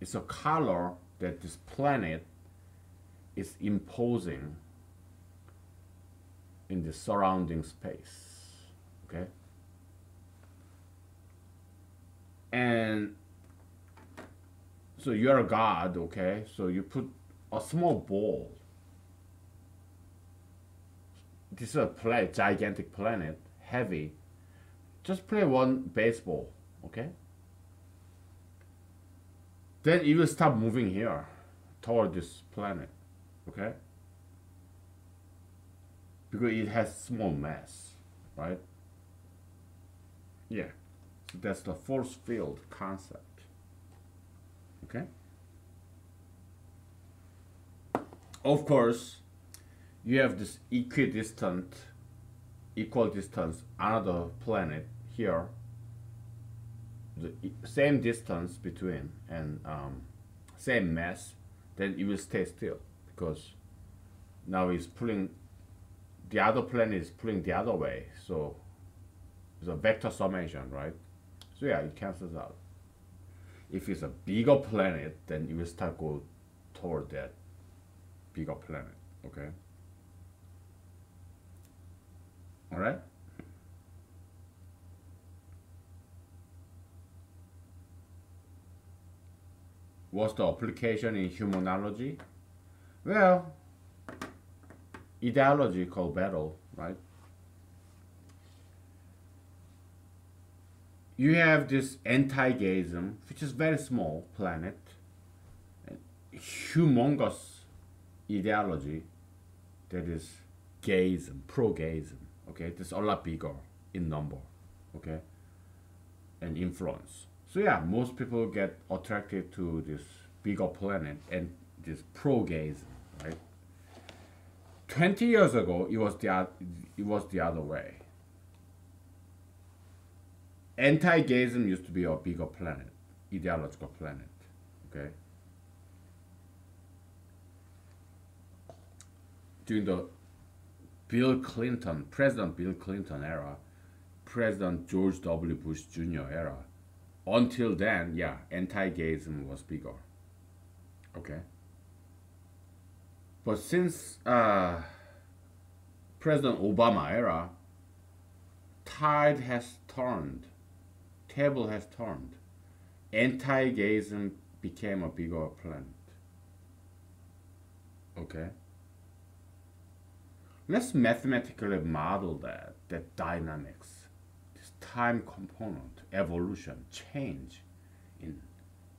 it's a color that this planet is imposing in the surrounding space. Okay, and so you're a god. Okay, so you put a small ball. This is a gigantic planet, heavy. Just play one baseball. Okay, then it will stop moving here toward this planet. Okay, because it has small mass, right? Yeah, so that's the force field concept. Okay, of course you have this equal distance another planet here, the same distance between and same mass, then it will stay still because now it's pulling, the other planet is pulling the other way, so it's a vector summation, right? So yeah, it cancels out. If it's a bigger planet, then it will start go toward that bigger planet. Okay, all right. What's the application in humanology? Well, ideological battle, right? You have this anti-gayism, which is very small planet, and humongous ideology that is gayism, pro-gayism. Okay, this is a lot bigger in number. Okay, and influence. So yeah, most people get attracted to this bigger planet and this pro-gayism, right? 20 years ago, it was the other way. Anti-gayism used to be a bigger planet, ideological planet. Okay. During the President Bill Clinton era, President George W. Bush Jr. era, until then, yeah, anti-gayism was bigger. Okay. But since President Obama era, tide has turned, table has turned. Anti-gayism became a bigger planet. Okay. Let's mathematically model that dynamics, this time component, evolution, change in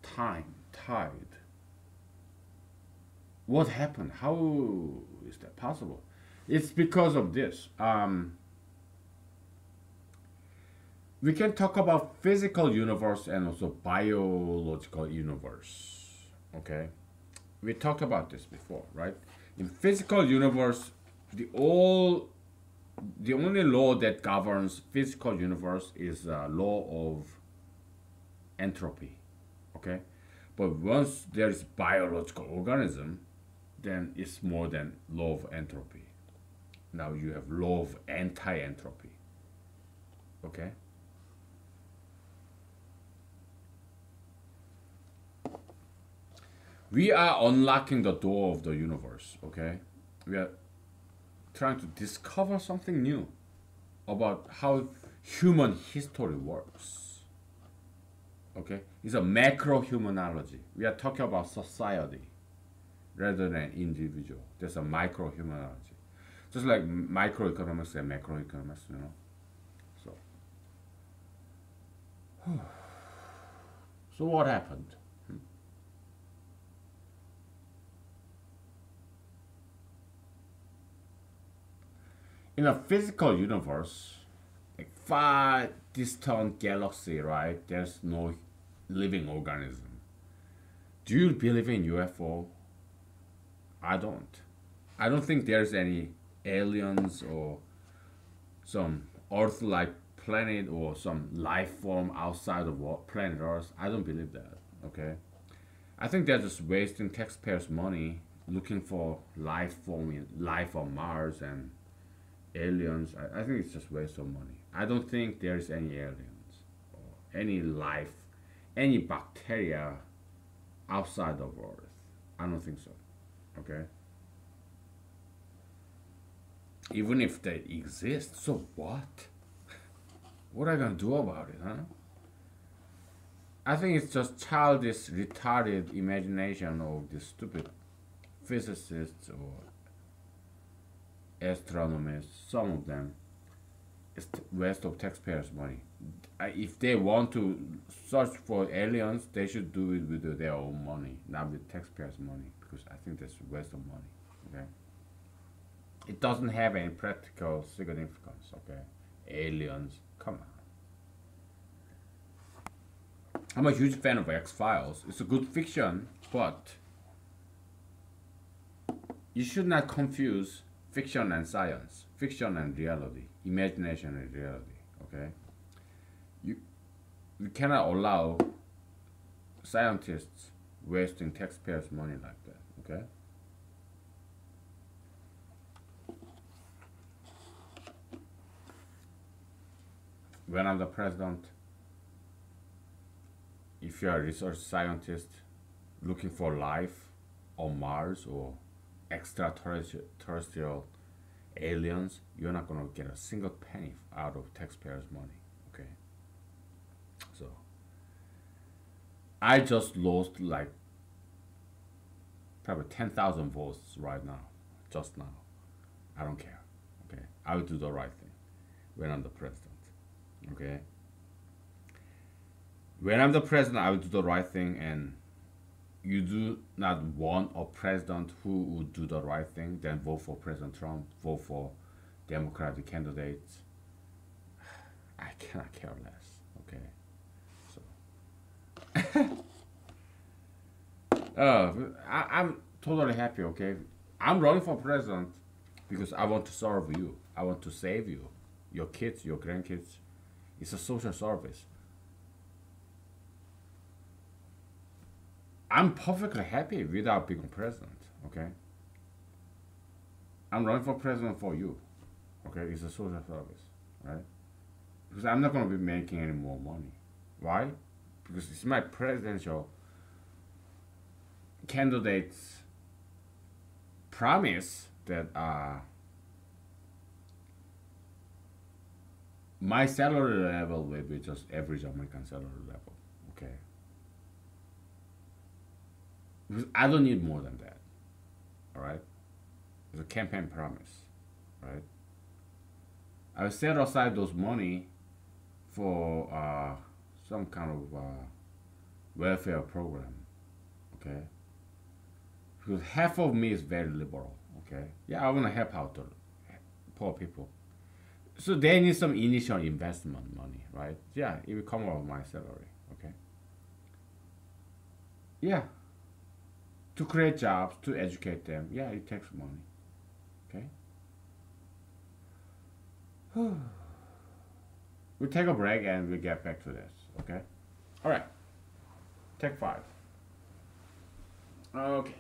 time, tide. What happened? How is that possible? It's because of this. We can talk about physical universe and also biological universe. Okay, we talked about this before, right? In physical universe, the only law that governs physical universe is law of entropy. Okay, But once there is biological organism, then it's more than law of entropy. Now you have law of anti-entropy. Okay? We are unlocking the door of the universe, okay? We are trying to discover something new about how human history works. Okay? It's a macro humanology. We are talking about society rather than individual. There's a micro humanology. Just like microeconomics and macroeconomics, you know. So, so what happened? In a physical universe, like far distant galaxy, right? There's no living organism. Do you believe in UFO? I don't. I don't think there's any aliens or some Earth-like planet or some life form outside of planet Earth. I don't believe that. Okay. I think they're just wasting taxpayers' money looking for life form in life on Mars and aliens. I think it's just waste of money. I don't think there's any aliens or any life, any bacteria outside of Earth. I don't think so. Okay. Even if they exist, so what? What are I gonna do about it, huh? I think it's just childish, retarded imagination of the stupid physicists or astronomers. Some of them, it's waste of taxpayers' money. If they want to search for aliens, they should do it with their own money, not with taxpayers' money, because I think that's a waste of money. Okay. It doesn't have any practical significance. Okay. Aliens, come on. I'm a huge fan of X-Files. It's a good fiction, but you should not confuse fiction and science, fiction and reality, imagination and reality. Okay, you cannot allow scientists wasting taxpayers' money like that. Okay. When I'm the president, if you're a research scientist looking for life on Mars or extraterrestrial aliens, you're not gonna get a single penny out of taxpayers' money. Okay. So I just lost like probably 10,000 votes right now, just now. I don't care. Okay. I will do the right thing when I'm the president. Okay. When I'm the president, I will do the right thing, and you do not want a president who would do the right thing, then vote for President Trump, vote for Democratic candidates. I cannot care less. Okay. So, I'm totally happy. Okay, I'm running for president because I want to serve you. I want to save you, your kids, your grandkids. It's a social service. I'm perfectly happy without being president. Okay. I'm running for president for you. Okay, it's a social service, right? Because I'm not going to be making any more money. Why? Because it's my presidential candidate's promise that my salary level will be just average American salary level. Okay. Because I don't need more than that. All right. It's a campaign promise, right? I will set aside those money for some kind of welfare program, okay? Because half of me is very liberal, okay? Yeah, I want to help out the poor people. So they need some initial investment money, right? Yeah, it will come out of my salary, okay? Yeah, to create jobs, to educate them, yeah, it takes money, okay? We'll take a break and we'll get back to this, okay? All right, take 5. Okay.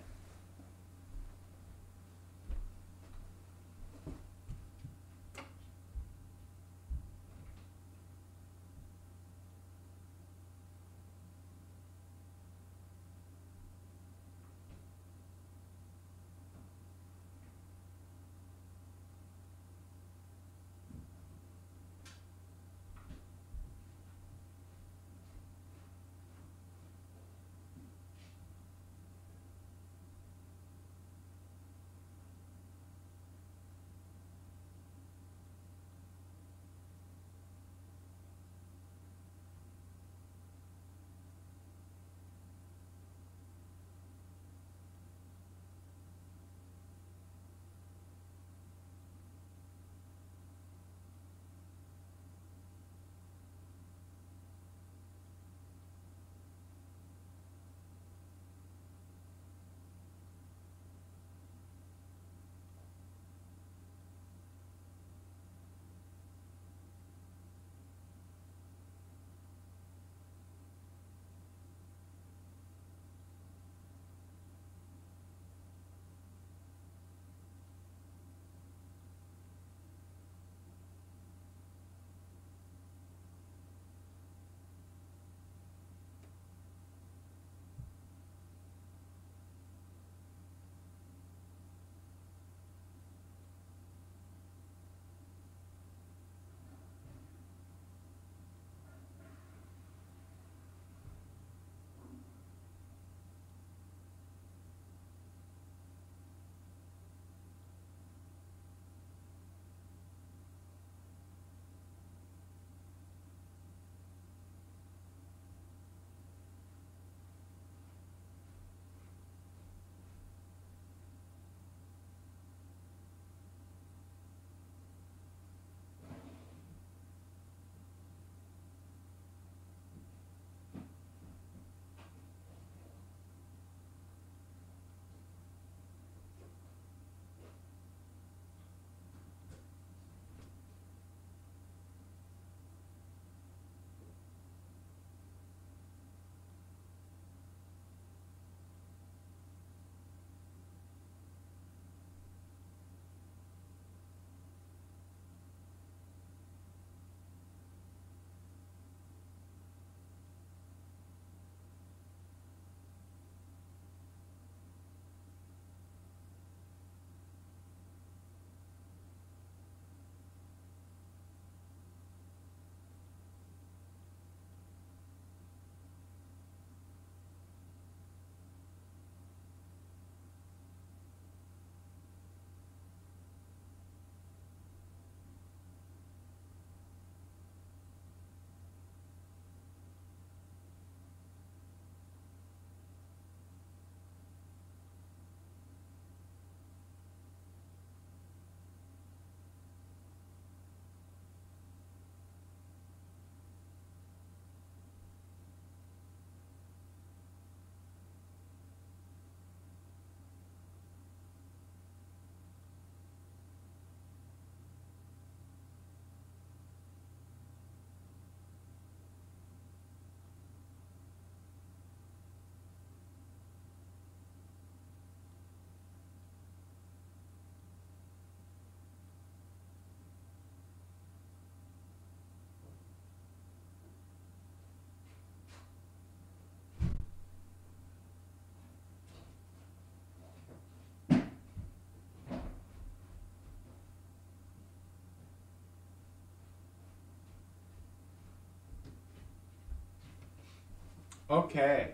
Okay.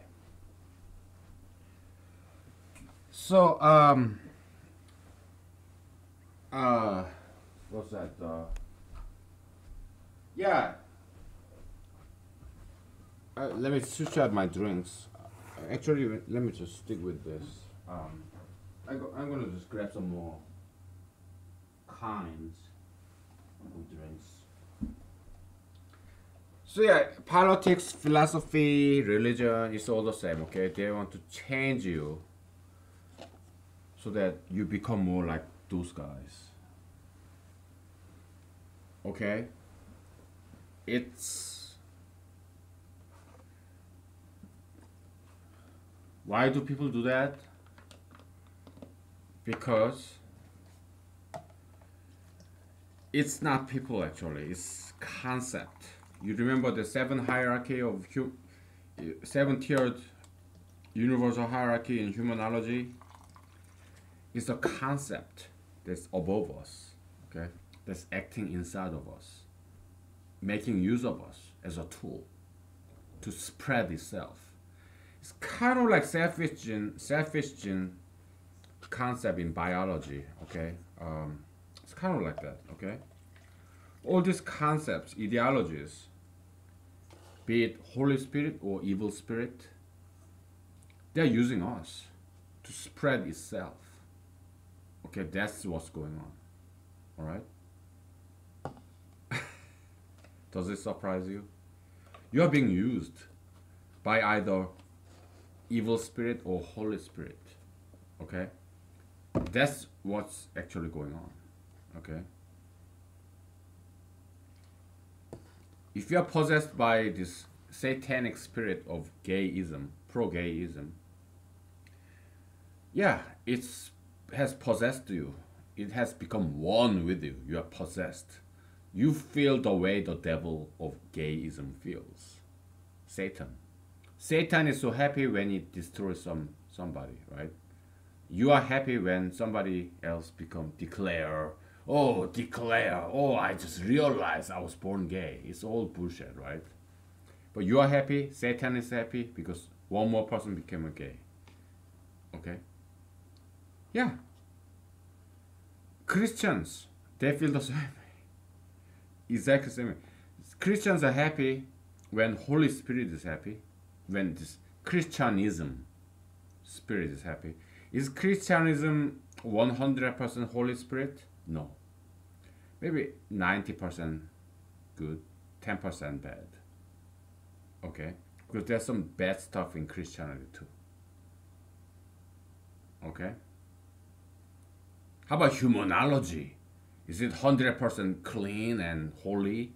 So uh what's that? Yeah. Let me switch out my drinks. Actually, let me just stick with this. I'm gonna just grab some more kinds of drinks. So yeah, politics, philosophy, religion, it's all the same. Okay, they want to change you so that you become more like those guys. Okay, it's Why do people do that? Because it's not people actually, it's concept. You remember the seven tiered universal hierarchy in humanology? It's a concept that's above us, okay? That's acting inside of us, making use of us as a tool to spread itself. It's kind of like selfish gene concept in biology, okay? It's kind of like that, okay? All these concepts, ideologies, be it Holy Spirit or evil spirit, they're using us to spread itself. Okay, that's what's going on. All right? Does it surprise you? You are being used by either evil spirit or Holy Spirit. Okay? That's what's actually going on. Okay? If you are possessed by this satanic spirit of gayism, pro-gayism, yeah, it has possessed you. It has become one with you. You are possessed. You feel the way the devil of gayism feels. Satan. Satan is so happy when it destroys somebody, right? You are happy when somebody else declare, oh, I just realized I was born gay. It's all bullshit, right? But you are happy, Satan is happy because one more person became a gay. Okay? Yeah. Christians, they feel the same way. Exactly the same way. Christians are happy when Holy Spirit is happy, when this Christianism spirit is happy. Is Christianism 100% Holy Spirit? No. Maybe 90% good, 10% bad. Okay? Because there's some bad stuff in Christianity too. Okay? How about humanology? Is it 100% clean and holy?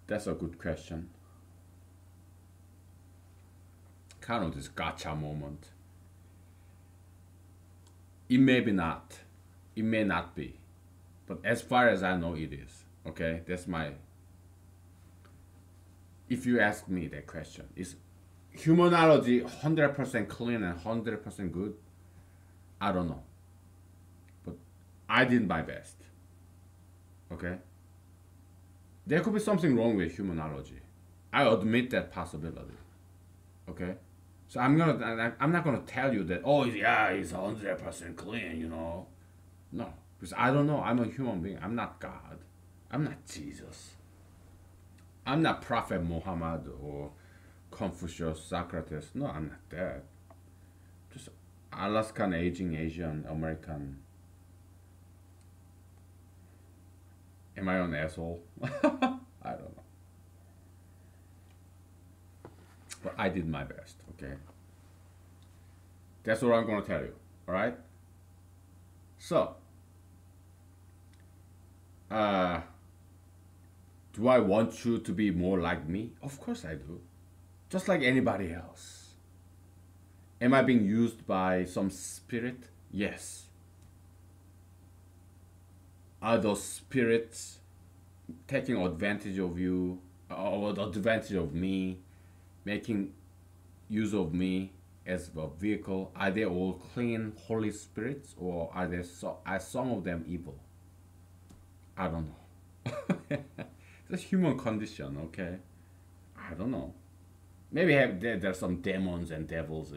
That's a good question. Kind of this gotcha moment. It may be not. It may not be. But as far as I know, it is. Okay? That's my... If you ask me that question, is humanology 100% clean and 100% good? I don't know. But I did my best. Okay? There could be something wrong with humanology. I admit that possibility. Okay? So I'm not gonna tell you that, oh yeah, it's 100% clean, you know. No. Because I don't know. I'm a human being. I'm not God. I'm not Jesus. I'm not Prophet Muhammad or Confucius, Socrates. No, I'm not that. Just Alaskan aging Asian American. Am I an asshole? I don't know. But I did my best, okay? That's what I'm going to tell you, alright? So, do I want you to be more like me? Of course I do. Just like anybody else. Am I being used by some spirit? Yes. Are those spirits taking advantage of you, or advantage of me, making use of me as a vehicle? Are they all clean, holy spirits, or are some of them evil? I don't know. It's a human condition, okay? I don't know. Maybe there's some demons and devils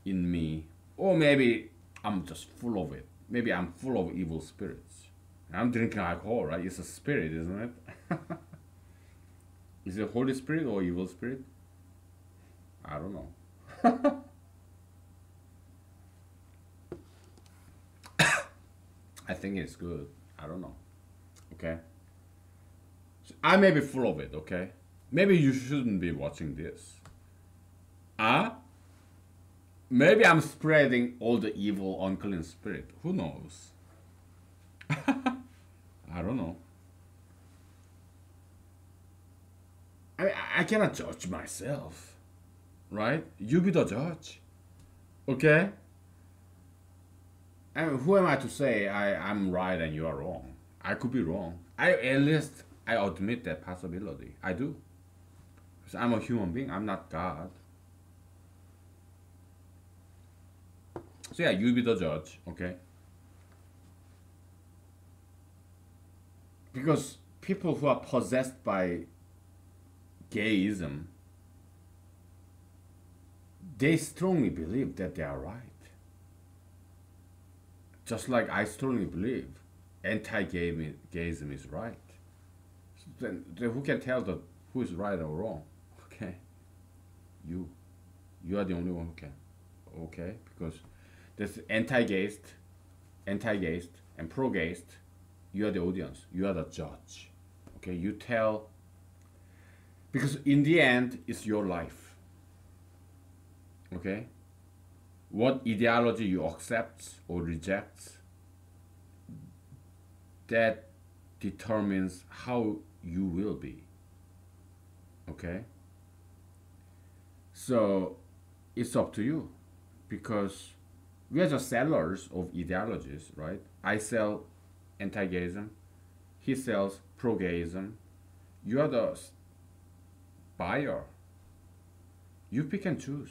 in me, or maybe I'm just full of it. Maybe I'm full of evil spirits. I'm drinking alcohol, right? It's a spirit, isn't it? Is it Holy Spirit or evil spirit? I don't know. I think it's good. I don't know. Okay? So I may be full of it, okay? Maybe you shouldn't be watching this. Maybe I'm spreading all the evil, unclean spirit. Who knows? I don't know. I cannot judge myself, right? You be the judge, okay? And who am I to say I'm right and you are wrong? I could be wrong. At least I admit that possibility. I do. Because I'm a human being. I'm not God. So yeah, you be the judge, okay? Because people who are possessed by gayism, they strongly believe that they are right. Just like I strongly believe anti-gayism is right. So then who can tell that who is right or wrong? Okay, you. You are the only one who can. Okay, because there's anti-gayist, and pro-gayist. You are the audience. You are the judge. Okay, you tell because in the end, it's your life. Okay, what ideology you accept or reject, that determines how you will be. Okay, so it's up to you because we are just sellers of ideologies, right? I sell anti-gayism, he sells pro-gayism. You are the buyer. You pick and choose.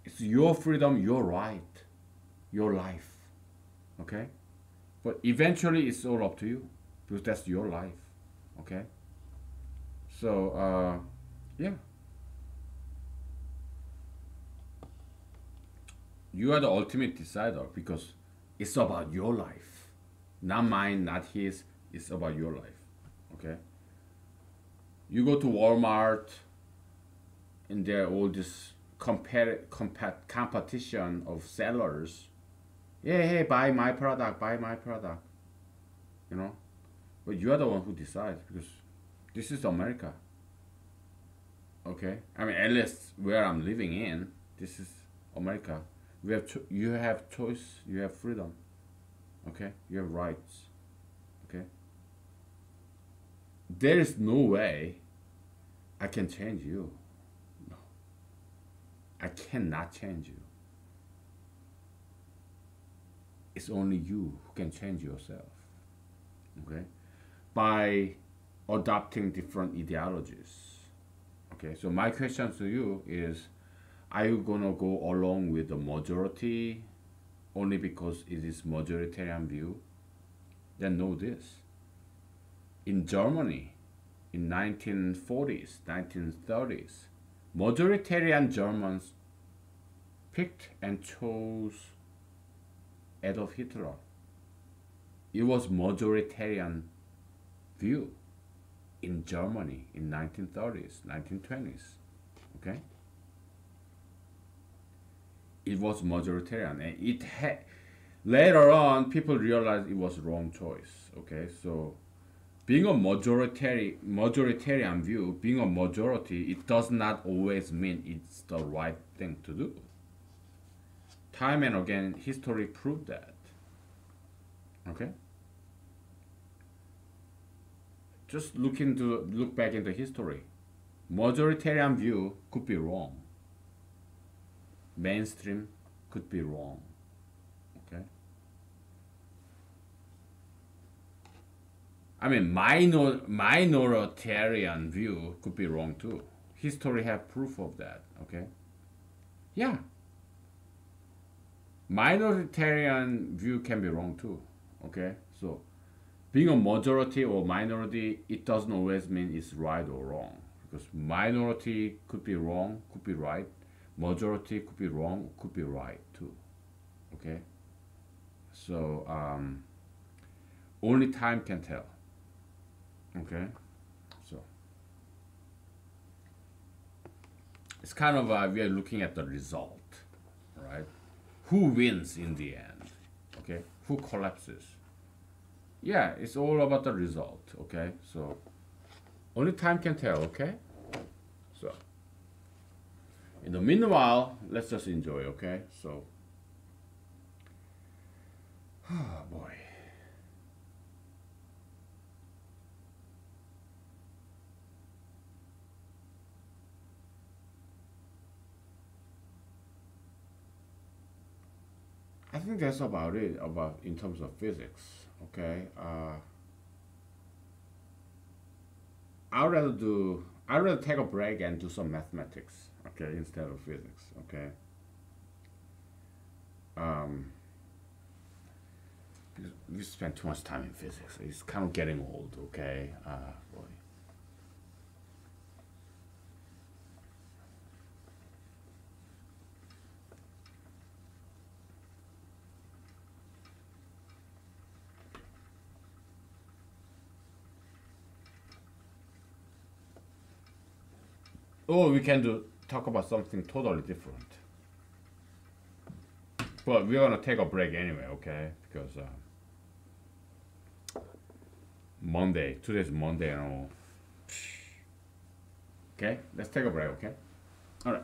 It's your freedom, your right, your life. Okay? But eventually it's all up to you because that's your life. Okay? So, yeah. You are the ultimate decider because it's about your life. Not mine, not his. It's about your life. Okay? You go to Walmart and there are all this competition of sellers. Yeah, hey, buy my product, buy my product. You know? But you are the one who decides because this is America. Okay? I mean, at least where I'm living in, this is America. You have choice, you have freedom. Okay? You have rights. Okay? There is no way I can change you. No. I cannot change you. It's only you who can change yourself. Okay? By adopting different ideologies. Okay, so my question to you is, are you gonna go along with the majority only because it is majoritarian view? Then know this. In Germany, in 1940s, 1930s, majoritarian Germans picked and chose Adolf Hitler. It was majoritarian view in Germany in 1930s, 1920s. Okay? It was majoritarian, and it had later on people realized it was wrong choice. Okay, so being a majoritarian view, being a majority, it does not always mean it's the right thing to do. Time and again, history proved that. Okay. Just look back into history. Majoritarian view could be wrong. Mainstream could be wrong. Okay. I mean, minoritarian view could be wrong too. History have proof of that. Okay. Yeah. Minoritarian view can be wrong too. Okay. So being a majority or minority, it doesn't always mean it's right or wrong. Because minority could be wrong, could be right. Majority could be wrong, could be right too. Okay? So, only time can tell. Okay? So, it's kind of, we are looking at the result, right? Who wins in the end? Okay? Who collapses? Yeah, it's all about the result, okay? So, only time can tell, okay? So, in the meanwhile, let's just enjoy, okay? So, oh boy. I think that's about it about in terms of physics. Okay. I'd rather take a break and do some mathematics. Okay, instead of physics. Okay. Um, because we spend too much time in physics. It's kind of getting old. Okay. Boy. Or we can do talk about something totally different. But we're gonna take a break anyway. Okay, because Monday. Today's Monday and all. Okay, let's take a break. Okay. All right.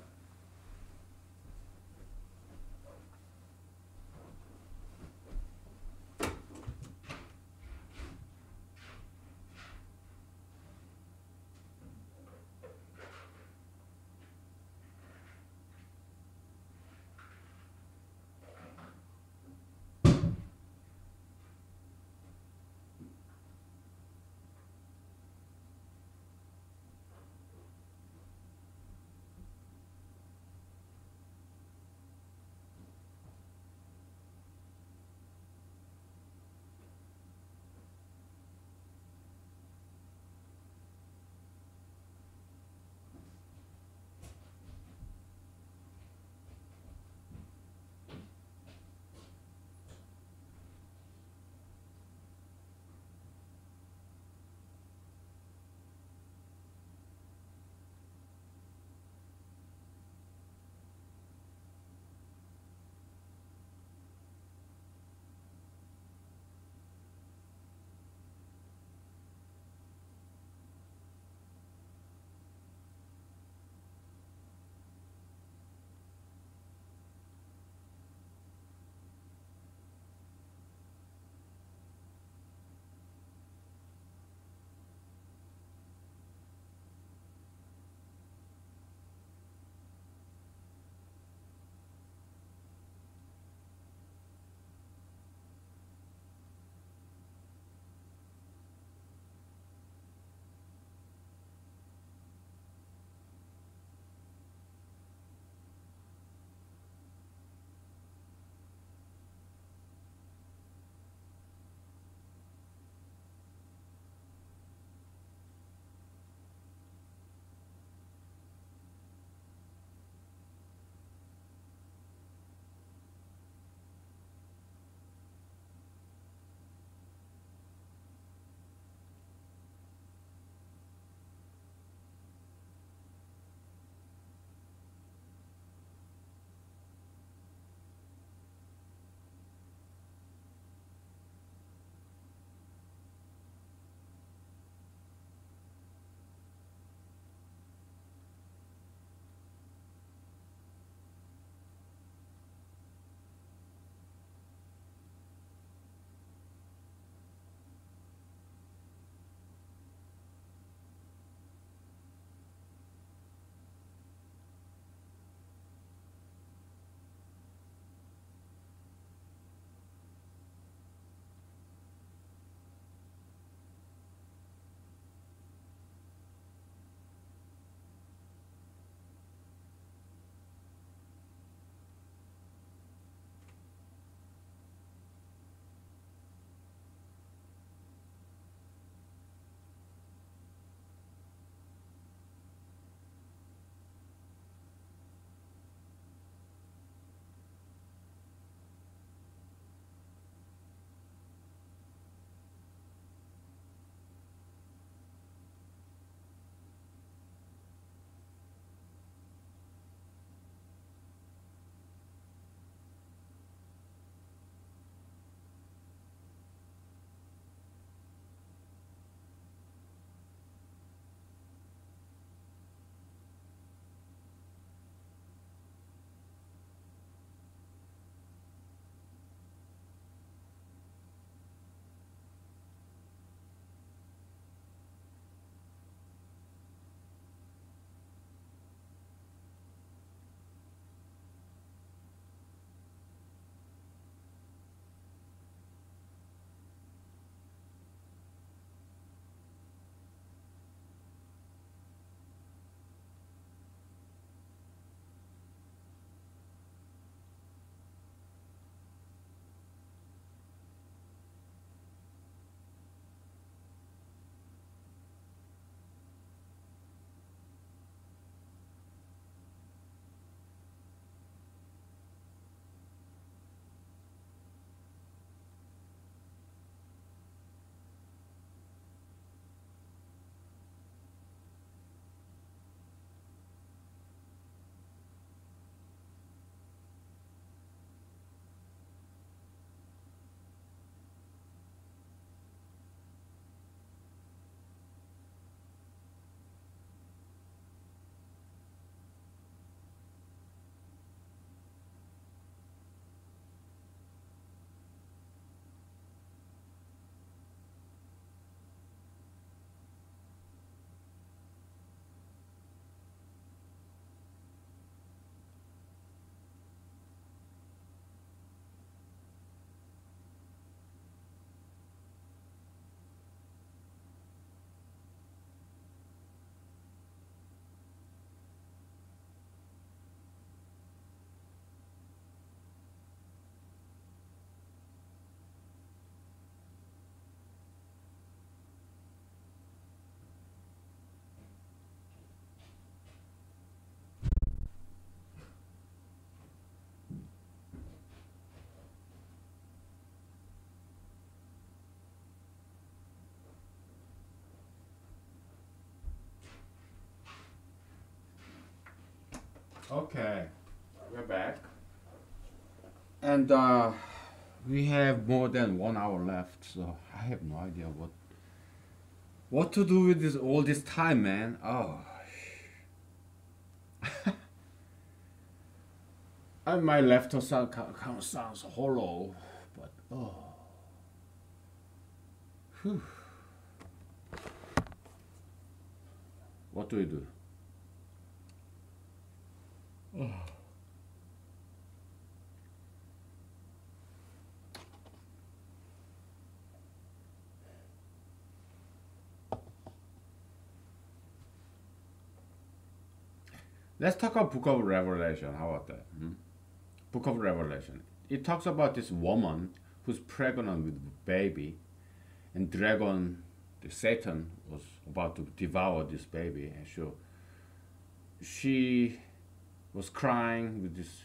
Okay, we're back. And we have more than 1 hour left, so I have no idea what to do with this all this time, man. Oh, and my left sound kind of sounds hollow, but oh, whew. What do we do? Let's talk about Book of Revelation. How about that? Hmm? Book of Revelation. It talks about this woman who's pregnant with a baby, and dragon, the Satan, was about to devour this baby, and so she was crying with this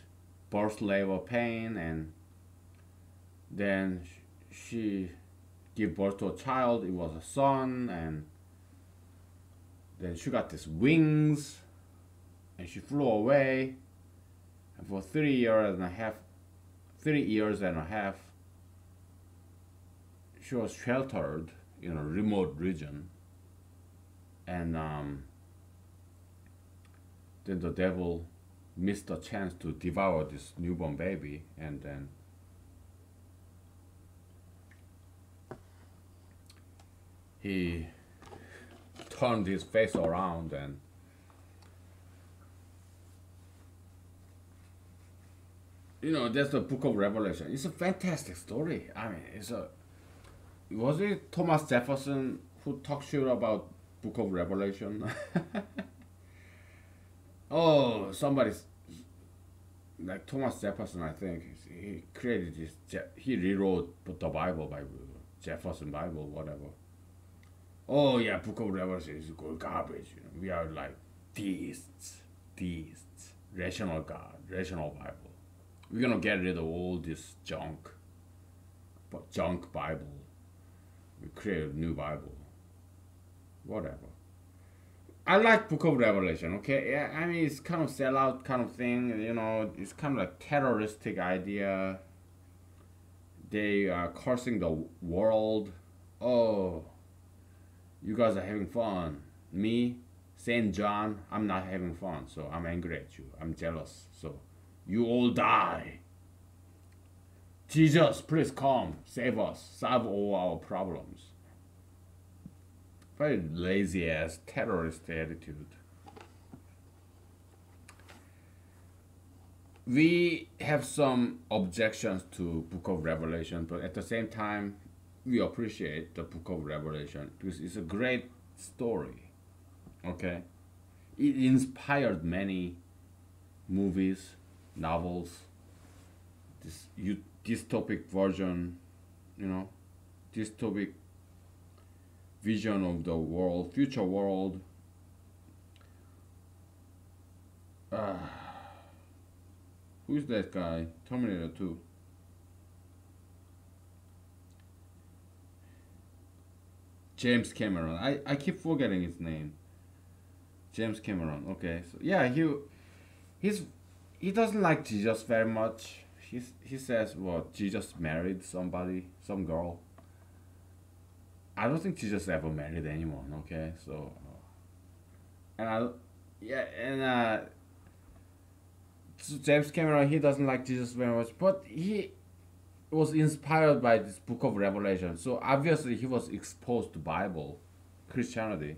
birth labor pain, and then she gave birth to a child. It was a son, and then she got these wings, and she flew away. And for 3 years and a half, she was sheltered in a remote region, and then the devil missed the chance to devour this newborn baby, and then he turned his face around, and that's the Book of Revelation. It's a fantastic story. I mean, was it Thomas Jefferson who talked shit about Book of Revelation? Oh, somebody's like Thomas Jefferson, I think. He created this. He rewrote the Bible, Jefferson Bible, whatever. Oh yeah, Book of Revelation is garbage. We are like theists, rational God, rational Bible. We're gonna get rid of all this junk Bible. We create a new Bible, whatever. I like Book of Revelation. Okay, yeah, I mean it's kind of sellout kind of thing. It's kind of like terroristic idea. They are cursing the world. Oh, you guys are having fun. Me, Saint John, I'm not having fun. So I'm angry at you. I'm jealous. So you all die. Jesus, please come, save us, solve all our problems. Very lazy ass terrorist attitude. We have some objections to Book of Revelation, but at the same time, we appreciate the Book of Revelation because it's a great story. Okay, it inspired many movies, novels. This dystopic version, dystopic vision of the world, future world. Uh, who's that guy? Terminator 2. James Cameron. I keep forgetting his name. James Cameron. Okay, so yeah, he doesn't like Jesus very much. He says, well, Jesus married somebody, some girl. I don't think Jesus ever married anyone. Okay, so and yeah, and so James Cameron, he doesn't like Jesus very much, but he was inspired by this Book of Revelation. So obviously he was exposed to Bible, Christianity.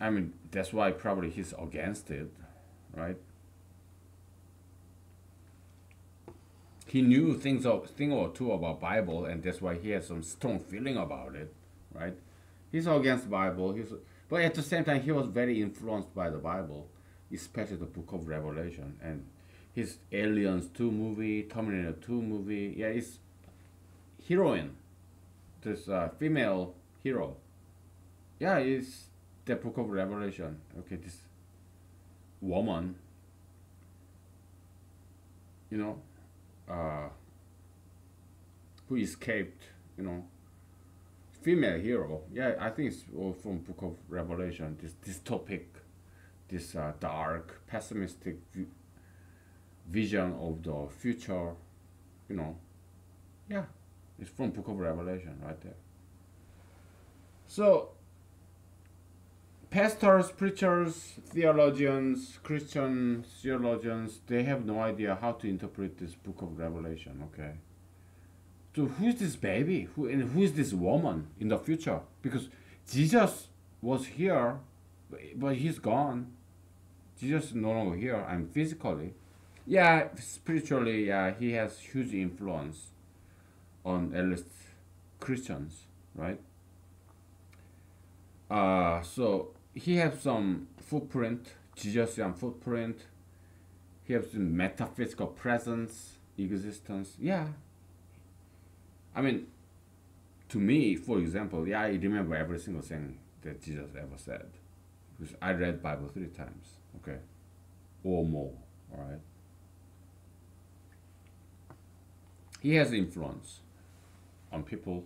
I mean, that's why probably he's against it, right? He knew thing or two about Bible, and that's why he has some strong feeling about it, right? He's against Bible. But at the same time, he was very influenced by the Bible, especially the Book of Revelation and his Aliens 2 movie, Terminator 2 movie. Yeah, it's heroine, this female hero. Yeah, it's the Book of Revelation. Okay, this woman, you know, who escaped, female hero. Yeah, I think it's all from Book of Revelation. This this dark, pessimistic vision of the future, you know, yeah, it's from Book of Revelation right there. So pastors, preachers, theologians, Christian theologians, they have no idea how to interpret this Book of Revelation, okay? So who's this baby? Who's this woman in the future? Because Jesus was here, but he's gone. Jesus is no longer here, and physically. Yeah, spiritually, yeah, he has huge influence on at least Christians, right? So he has some footprint, Jesusian footprint. He has some metaphysical presence, existence. Yeah. I mean, to me, for example, yeah, I remember every single thing that Jesus ever said. Because I read Bible 3 times, okay? Or more, all right? He has influence on people,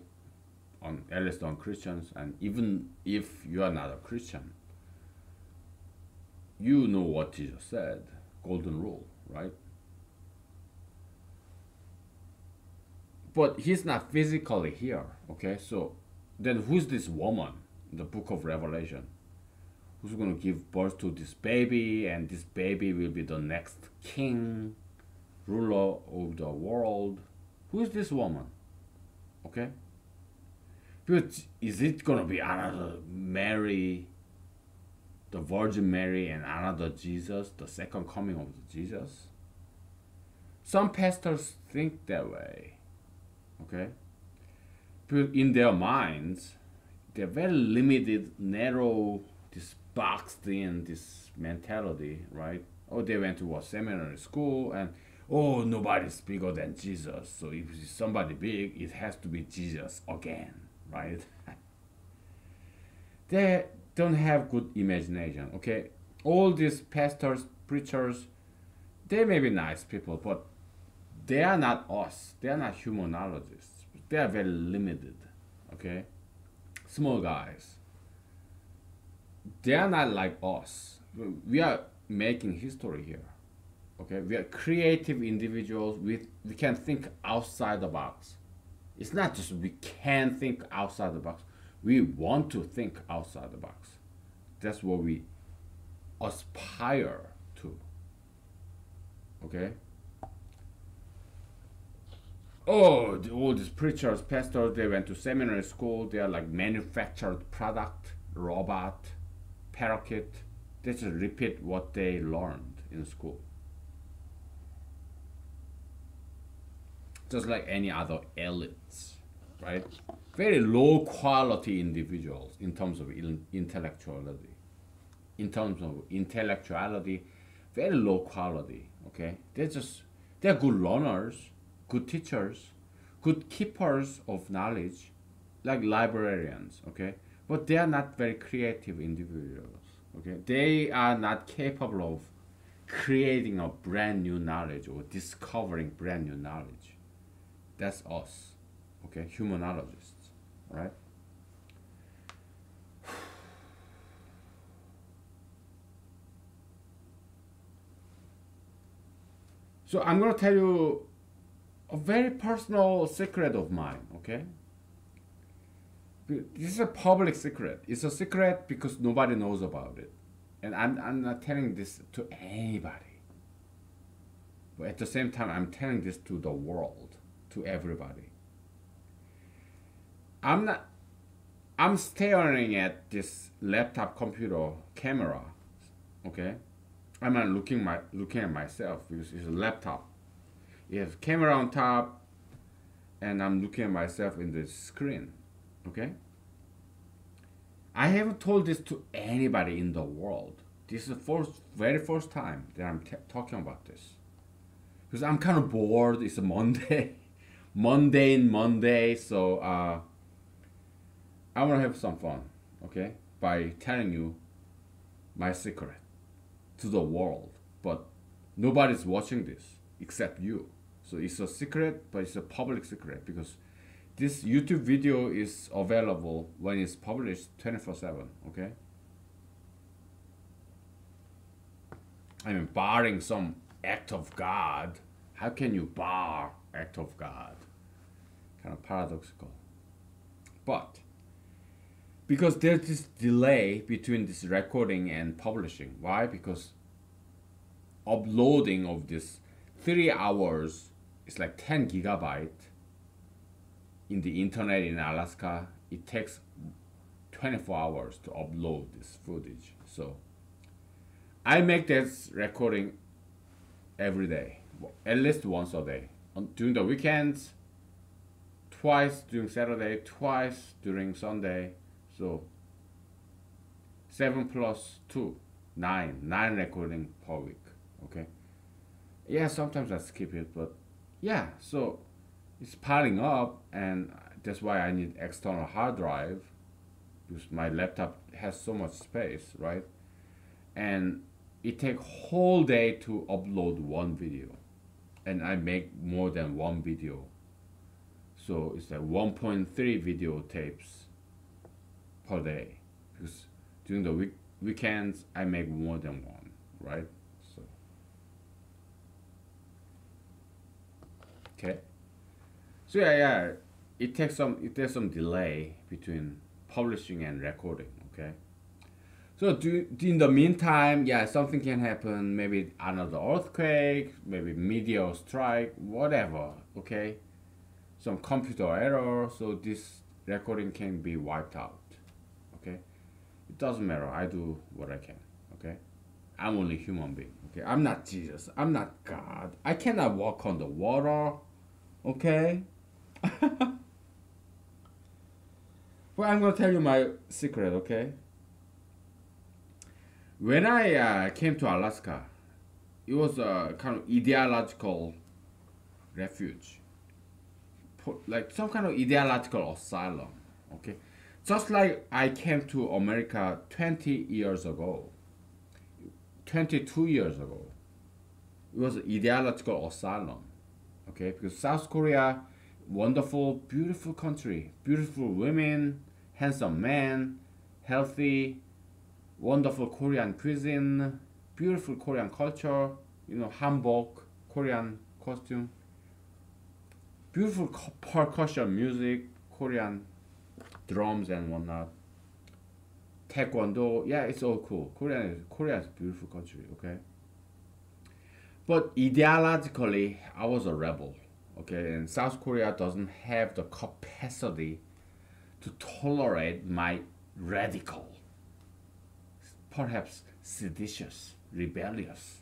on at least on Christians, and even if you are not a Christian, you know what Jesus said, golden rule, right? But he's not physically here, okay? So then who's this woman in the Book of Revelation? Who's going to give birth to this baby, and this baby will be the next king, ruler of the world? Who is this woman? Okay? Because is it going to be another Mary, the Virgin Mary, and another Jesus, the second coming of Jesus? Some pastors think that way. Okay? But in their minds, they're very limited, narrow, this boxed in, this mentality, right? Oh, they went to a seminary school, and oh, nobody's bigger than Jesus. So if somebody big, it has to be Jesus again, right? They don't have good imagination, okay? All these pastors, preachers, they may be nice people, but they are not us. They are not humanologists. They are very limited, okay? Small guys. They are not like us. We are making history here, okay? We are creative individuals. We can think outside the box. It's not just we can think outside the box. We want to think outside the box. That's what we aspire to, okay? Oh, all these preachers, pastors, they went to seminary school. They are like manufactured product, robot, parakeet. They just repeat what they learned in school. Just like any other elites, right? Very low quality individuals in terms of intellectuality. In terms of intellectuality, very low quality, okay? They're good learners, good teachers, good keepers of knowledge, like librarians, okay? But they are not very creative individuals, okay? They are not capable of creating a brand new knowledge or discovering brand new knowledge. That's us, okay? Humanologists, right? So I'm going to tell you a very personal secret of mine, okay? This is a public secret. It's a secret because nobody knows about it. And I'm not telling this to anybody. But at the same time, I'm telling this to the world, to everybody. I'm staring at this laptop computer camera, okay? I'm not looking at myself because it's a laptop. It has camera on top, and I'm looking at myself in the screen, okay? I haven't told this to anybody in the world. This is the very first time that I'm talking about this. Because I'm kind of bored. It's a Monday, mundane Monday, so I want to have some fun, okay? By telling you my secret to the world. But nobody's watching this except you. So it's a secret, but it's a public secret because this YouTube video is available when it's published 24/7, okay? I mean, barring some act of God, how can you bar act of God? Kind of paradoxical. But because there's this delay between this recording and publishing. Why? Because uploading of this 3 hours is like 10 gigabyte in the internet in Alaska. It takes 24 hours to upload this footage. So I make this recording every day, at least once a day. During the weekends, twice during Saturday, twice during Sunday. So 7 plus 2, 9 recording per week. Okay. Yeah, sometimes I skip it, but yeah, so it's piling up, and that's why I need external hard drive, because my laptop has so much space, right? And it takes whole day to upload one video, and I make more than one video, so it's like 1.3 video tapes per day, because during the weekends I make more than one, right? So okay, so yeah, there's some delay between publishing and recording. Okay, so in the meantime, yeah, something can happen. Maybe another earthquake, maybe meteor strike, whatever. Okay, some computer error, so this recording can be wiped out. Okay, it doesn't matter. I do what I can. Okay, I'm only human being. Okay, I'm not Jesus. I'm not God. I cannot walk on the water. Okay. Well, I'm gonna tell you my secret. Okay. When I came to Alaska, it was a kind of ideological refuge, like some kind of ideological asylum. Okay, just like I came to America 20 years ago, 22 years ago. It was an ideological asylum. Okay, because South Korea, wonderful, beautiful country, beautiful women, handsome men, healthy, wonderful Korean cuisine, beautiful Korean culture, hanbok, Korean costume, beautiful percussion music, Korean drums and whatnot, taekwondo. Yeah, it's all cool. Korea is a beautiful country. Okay, but ideologically, I was a rebel. Okay, and South Korea doesn't have the capacity to tolerate my radical, perhaps seditious, rebellious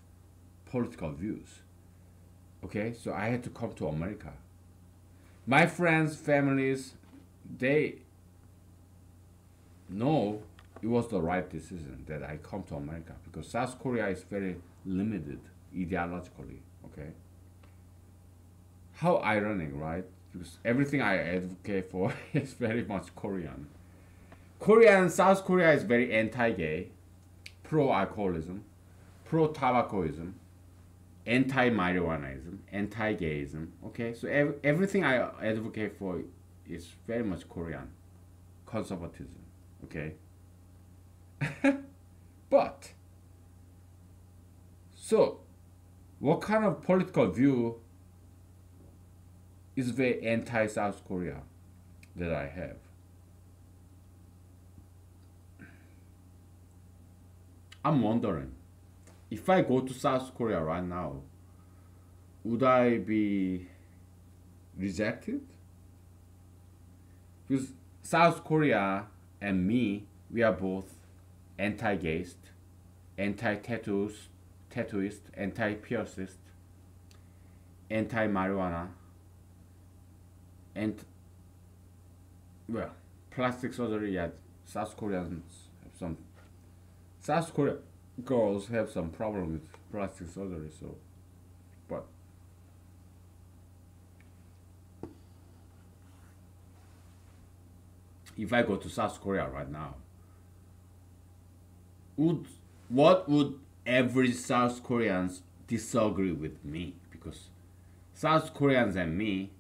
political views. Okay, so I had to come to America. My friends, families, they know it was the right decision that I come to America, because South Korea is very limited ideologically. Okay, how ironic, right? Because everything I advocate for is very much Korean. South Korea is very anti-gay, pro-alcoholism, pro-tobaccoism, anti-marijuanaism, anti-gayism. Okay, so everything I advocate for is very much Korean conservatism. Okay, but so what kind of political view is very anti-South Korea that I have? I'm wondering, if I go to South Korea right now, would I be rejected? Because South Korea and me, we are both anti-gayist, anti-tattooist, anti-piercist, anti-marijuana, and well, plastic surgery. Yeah, South Koreans have some. South Korea girls have some problem with plastic surgery. So, but if I go to South Korea right now, what would average South Koreans disagree with me? Because South Koreans and me,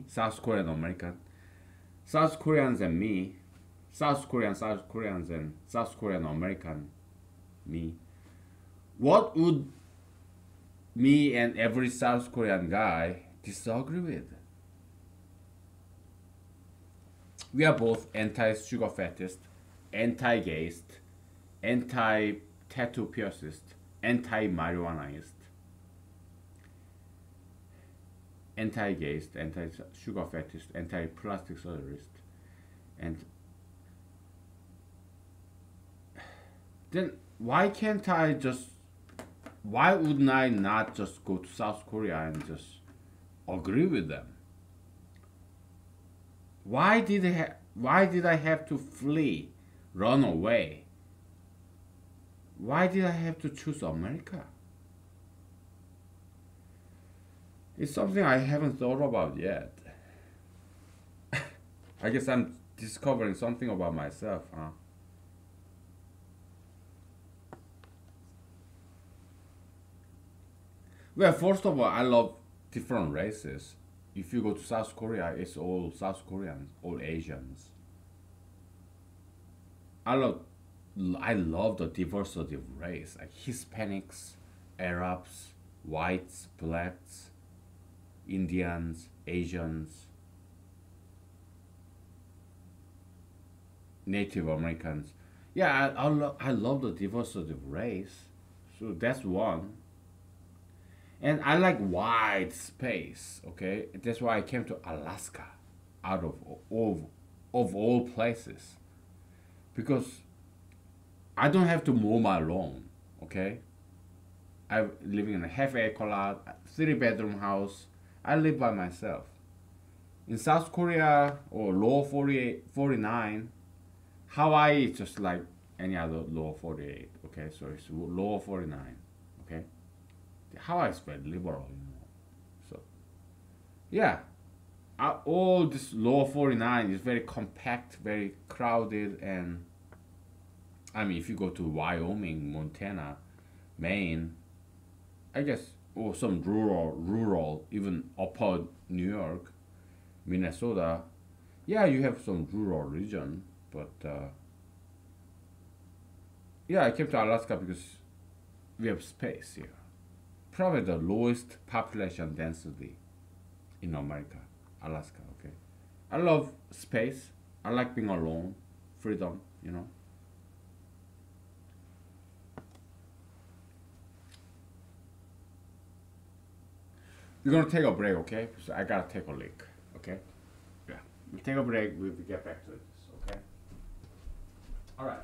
South Korean American, South Koreans and me, South Koreans and South Korean American, me, What would me and every South Korean guy disagree with? We are both anti-sugar fatist, anti-gayist, anti-tattoo piercist, anti-marijuanaist, anti-gayist, anti-sugar fatist, anti-plastic surgerist, and then why can't I just? Why wouldn't I not just go to South Korea and just agree with them? Why did I have to flee, run away? Why did I have to choose America? It's something I haven't thought about yet. I guess I'm discovering something about myself, huh? Well, first of all, I love different races. If you go to South Korea, it's all South Koreans, all Asians. I love, I love the diversity of race, like Hispanics, Arabs, whites, blacks, Indians, Asians, Native Americans. Yeah, I love the diversity of race. So that's one. And I like wide space, okay? That's why I came to Alaska out of all places. Because I don't have to mow my lawn, okay? I'm living in a half acre lot, 3 bedroom house. I live by myself. In South Korea or lower 48, 49, Hawaii is just like any other lower 48, okay? So it's lower 49, okay? Hawaii is very liberal, you know. So, yeah, all this lower 49 is very compact, very crowded, and I mean, if you go to Wyoming, Montana, Maine, I guess, or some rural, even upper New York, Minnesota, yeah, you have some rural region, but yeah, I came to Alaska because we have space here. Probably the lowest population density in America, Alaska. Okay, I love space. I like being alone, freedom. You know. We're gonna take a break, okay? So I gotta take a leak, okay? Yeah. We take a break. We get back to this, okay? All right.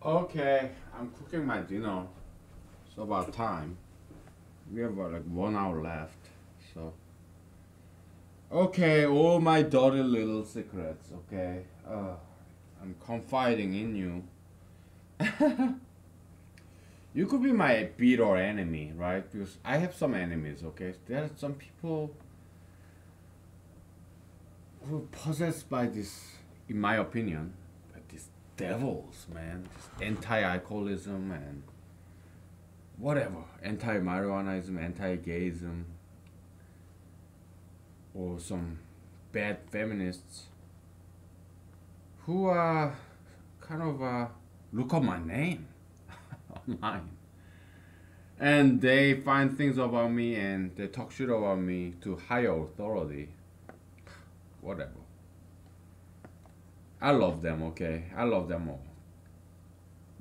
Okay, I'm cooking my dinner. It's about time. We have like 1 hour left. So, okay, all my dirty little secrets. Okay, I'm confiding in you. You could be my bitter enemy, right? Because I have some enemies. Okay, there are some people who are possessed by this, in my opinion, by these devils, man. This anti-alcoholism and whatever, anti-marijuanaism, anti-gayism, or some bad feminists who kind of look up my name online, and they find things about me and they talk shit about me to higher authority. Whatever. I love them. Okay, I love them all.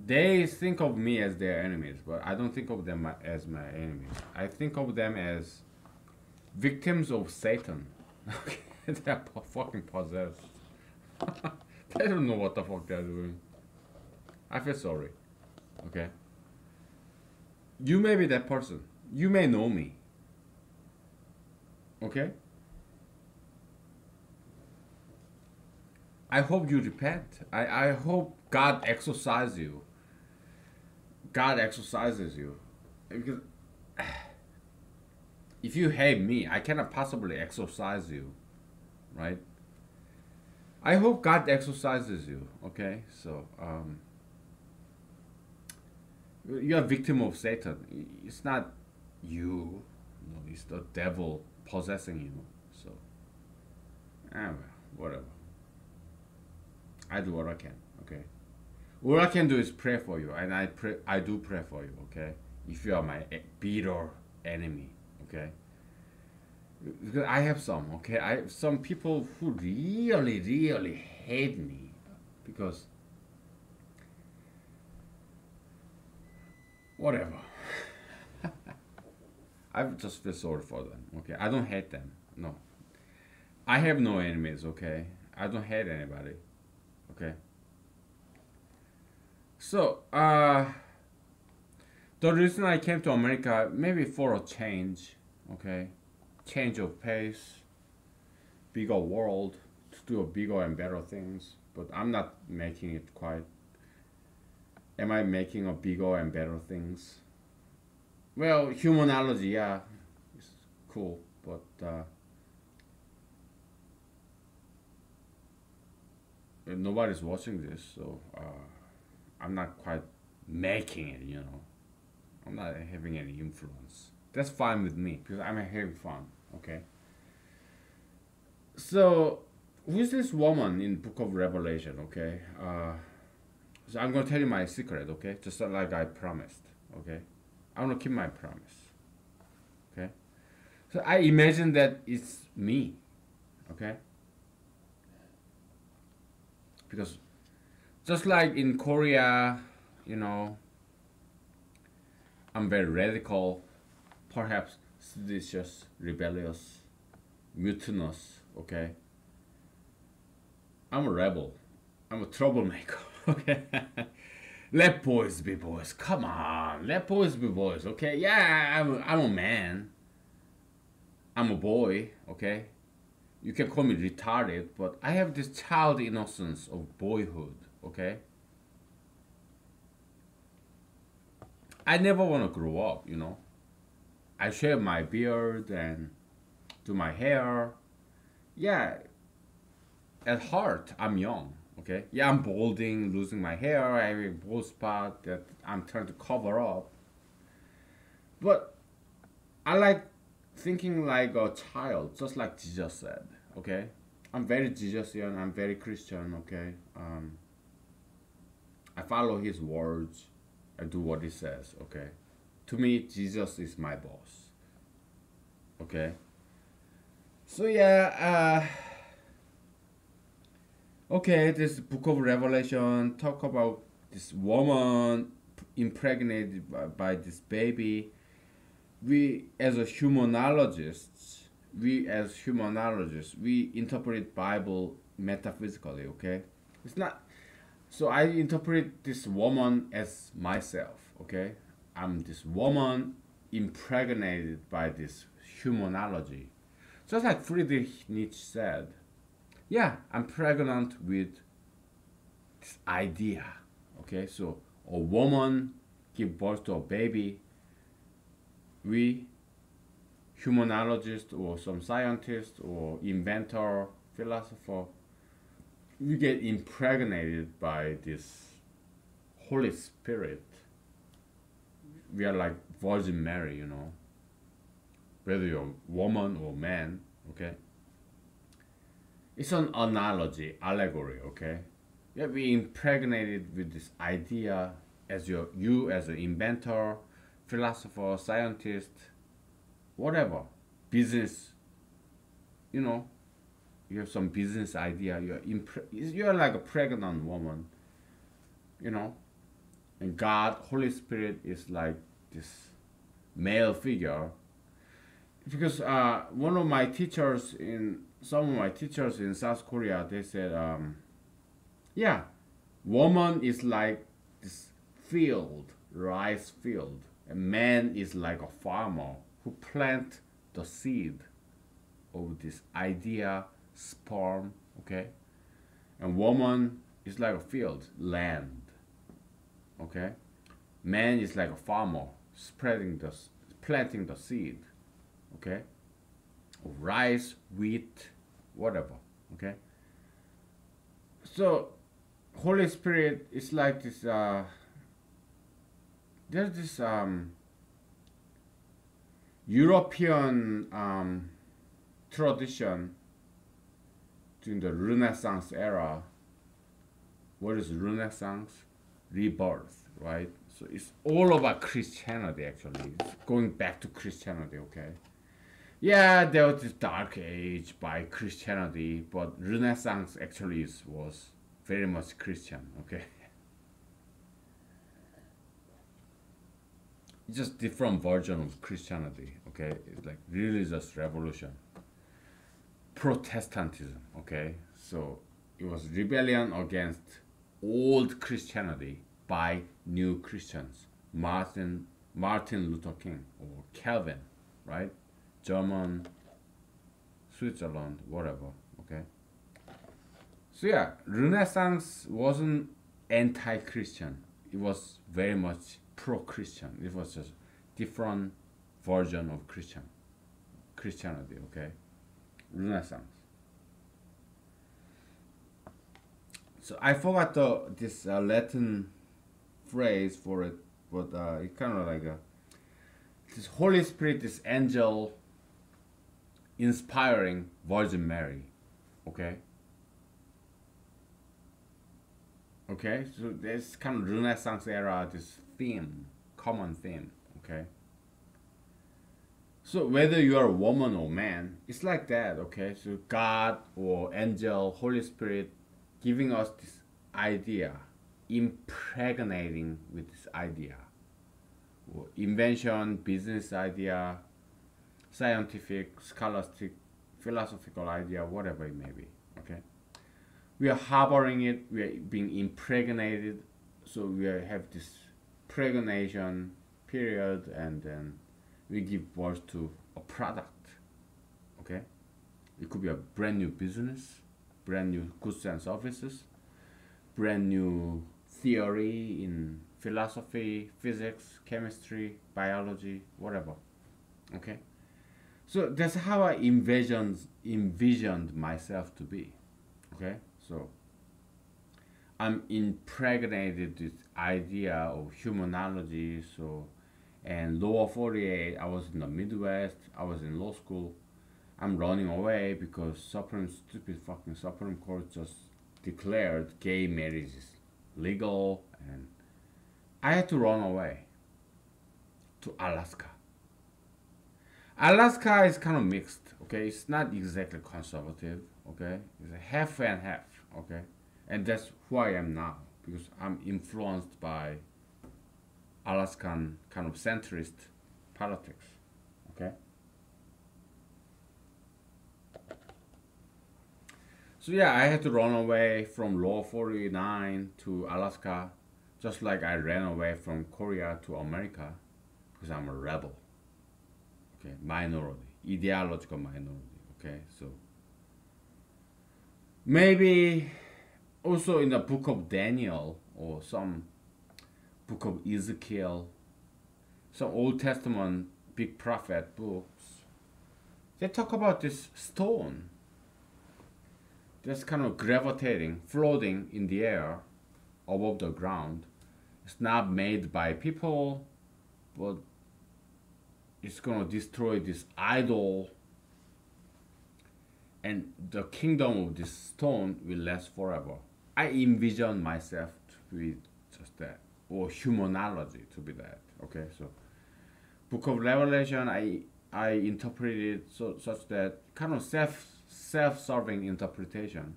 They think of me as their enemies, but I don't think of them as my enemies. I think of them as victims of Satan. Okay, they're fucking possessed. They don't know what the fuck they're doing. I feel sorry. Okay. You may be that person. You may know me. Okay? I hope you repent. I hope God exorcises you. God exorcises you. Because if you hate me, I cannot possibly exorcise you. Right? I hope God exorcises you. Okay? So, you're a victim of Satan. It's not you. No, it's the devil possessing you. So, well, whatever. I do what I can. Okay. All I can do is pray for you, and I pray. I do pray for you. Okay. If you are my bitter enemy. Okay. Because I have some. Okay. I have some people who really, really hate me because whatever. I just feel sorry for them. Okay, I don't hate them. No, I have no enemies. Okay, I don't hate anybody. Okay, so the reason I came to America maybe for a change. Okay, change of pace, bigger world, to do a bigger and better things. But I'm not making it quite. Am I making a bigger and better things? Well, humanology, yeah, it's cool, but nobody's watching this, so I'm not quite making it. I'm not having any influence. That's fine with me because I'm having fun. Okay. So, who's this woman in Book of Revelation? Okay. So I'm gonna tell you my secret. Okay, just like I promised. Okay. I want to keep my promise. Okay. So I imagine that it's me. Okay. Because just like in Korea, you know, I'm very radical, perhaps seditious, rebellious, mutinous. Okay. I'm a rebel. I'm a troublemaker. Okay. Let boys be boys. Come on. Let boys be boys. Okay. Yeah, I'm a man. I'm a boy. Okay. You can call me retarded, but I have this child innocence of boyhood. Okay. I never want to grow up. I shave my beard and do my hair. Yeah, at heart, I'm young. Okay. Yeah, I'm balding, losing my hair. I have a bald spot that I'm trying to cover up. But I like thinking like a child, just like Jesus said. Okay. I'm very Jesusian. I'm very Christian. Okay. I follow his words. I do what he says. Okay. To me, Jesus is my boss. Okay. So yeah. Okay, this book of Revelation talk about this woman impregnated by this baby. We as humanologists, we interpret Bible metaphysically. Okay, it's not. So I interpret this woman as myself, okay? I'm this woman impregnated by this humanology. Just like Friedrich Nietzsche said, yeah, I'm pregnant with this idea, okay? So a woman give birth to a baby, we humanologist or some scientist or inventor, philosopher, we get impregnated by this Holy Spirit. We are like Virgin Mary, you know, whether you're woman or man, okay? It's an analogy, allegory, okay? Yeah, we impregnated with this idea as you as an inventor, philosopher, scientist, whatever, business, you know, you have some business idea, you're like a pregnant woman, you know, and God, Holy Spirit is like this male figure. Because one of my teachers in some of my teachers in South Korea, they said, yeah, woman is like this field, rice field, and man is like a farmer who plant the seed of this idea, sperm, okay, and woman is like a field, land, okay, man is like a farmer spreading the planting the seed, okay, of rice, wheat, whatever, okay. So Holy Spirit is like this. There's this European tradition during the Renaissance era. What is Renaissance? Rebirth, right? So it's all about Christianity actually. It's going back to Christianity, okay? Yeah, there was this dark age by Christianity, but Renaissance actually was very much Christian, okay? It's just different version of Christianity, okay? It's like religious revolution. Protestantism, okay? So it was rebellion against old Christianity by new Christians. Martin Luther King or Calvin, right? German, Switzerland, whatever, okay? So yeah, Renaissance wasn't anti-Christian. It was very much pro-Christian. It was just different version of Christianity, okay? Renaissance. So I forgot this Latin phrase for it, but it kind of like this Holy Spirit, this angel inspiring Virgin Mary, okay? Okay, so there's kind of Renaissance era, this theme, common theme, okay? So whether you are a woman or man, it's like that, okay? So God or angel, Holy Spirit giving us this idea, impregnating with this idea. Or invention, business idea, scientific, scholastic, philosophical idea, whatever it may be, okay? We are harboring it, we are being impregnated, so we have this pregnation period, and then we give birth to a product, okay? It could be a brand new business, brand new goods and services, brand new theory in philosophy, physics, chemistry, biology, whatever, okay? So that's how I envisioned myself to be, okay? So I'm impregnated with idea of humanology. So, and lower 48, I was in the Midwest, I was in law school. I'm running away because stupid fucking Supreme Court just declared gay marriage is legal, and I had to run away to Alaska. Alaska is kind of mixed, okay? It's not exactly conservative, okay? It's a half and half, okay? And that's who I am now, because I'm influenced by Alaskan kind of centrist politics, okay? So yeah, I had to run away from Law 49 to Alaska, just like I ran away from Korea to America, because I'm a rebel. Okay, minority, ideological minority. Okay, so maybe also in the book of Daniel or some book of Ezekiel, some Old Testament big prophet books, they talk about this stone that's kind of gravitating, floating in the air above the ground. It's not made by people, but it's gonna destroy this idol, and the kingdom of this stone will last forever. I envision myself to be just that, or humanology to be that. Okay, so Book of Revelation, I interpreted such that kind of self-serving interpretation.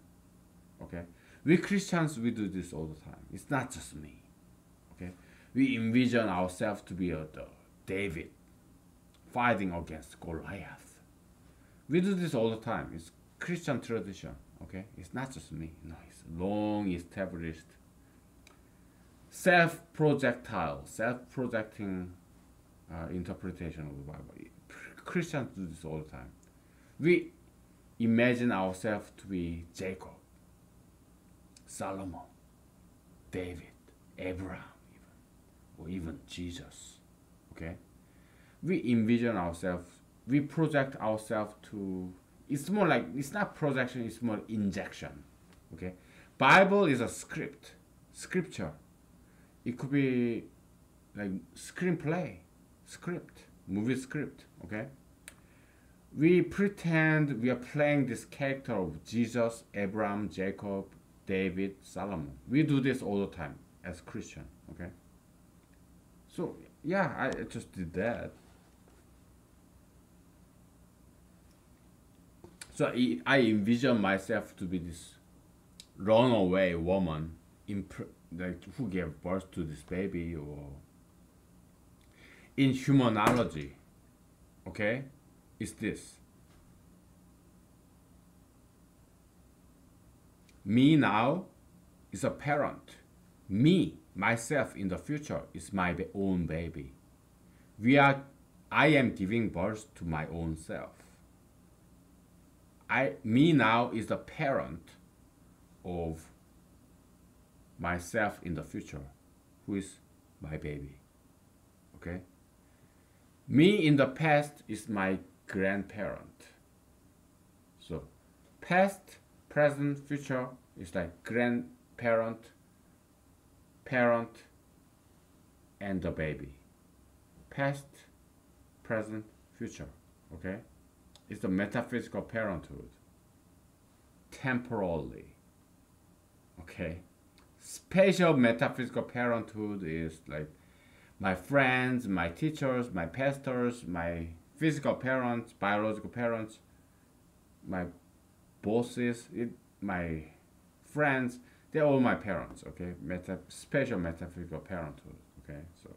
Okay, we Christians, we do this all the time. It's not just me. Okay, we envision ourselves to be the David fighting against Goliath. We do this all the time. It's Christian tradition. Okay, it's not just me. No, it's long established self-projecting interpretation of the Bible. Christians do this all the time. We imagine ourselves to be Jacob, Solomon, David, Abraham, even, or even Jesus. Okay, we envision ourselves. We project ourselves to. It's more like, it's not projection. It's more injection. Okay, Bible is a scripture. It could be like screenplay, script, movie script. Okay, we pretend we are playing this character of Jesus, Abraham, Jacob, David, Solomon. We do this all the time as Christian. Okay, so yeah, I just did that. So I envision myself to be this runaway woman, like who gave birth to this baby, or in humanology. Okay, is this me now is a parent. Me, myself in the future is my own baby. I am giving birth to my own self. Me now is the parent of myself in the future, who is my baby. Okay? Me in the past is my grandparent. So, past, present, future is like grandparent, parent, and the baby. Past, present, future. Okay? It's the metaphysical parenthood. Temporally. Okay? Spatial metaphysical parenthood is like my friends, my teachers, my pastors, my physical parents, biological parents, my bosses, my friends, they're all my parents. Okay? Spatial metaphysical parenthood. Okay? So.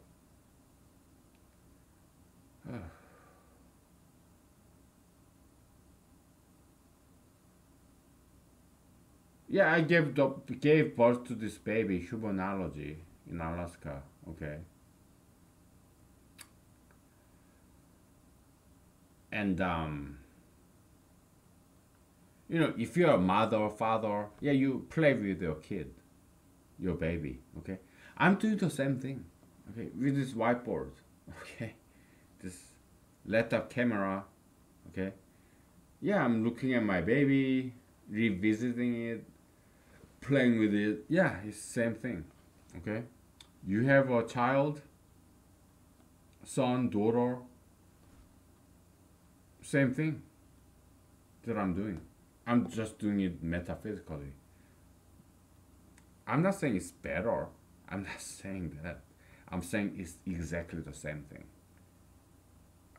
Yeah, I gave birth to this baby, humanology, in Alaska. Okay, and if you're a mother or father, yeah, you play with your kid, your baby. Okay, I'm doing the same thing. Okay, with this whiteboard. Okay, this laptop camera. Okay, yeah, I'm looking at my baby, revisiting it, playing with it. Yeah, it's the same thing. Okay, you have a child, son, daughter, same thing that I'm doing. I'm just doing it metaphysically. I'm not saying it's better. I'm not saying that. I'm saying it's exactly the same thing.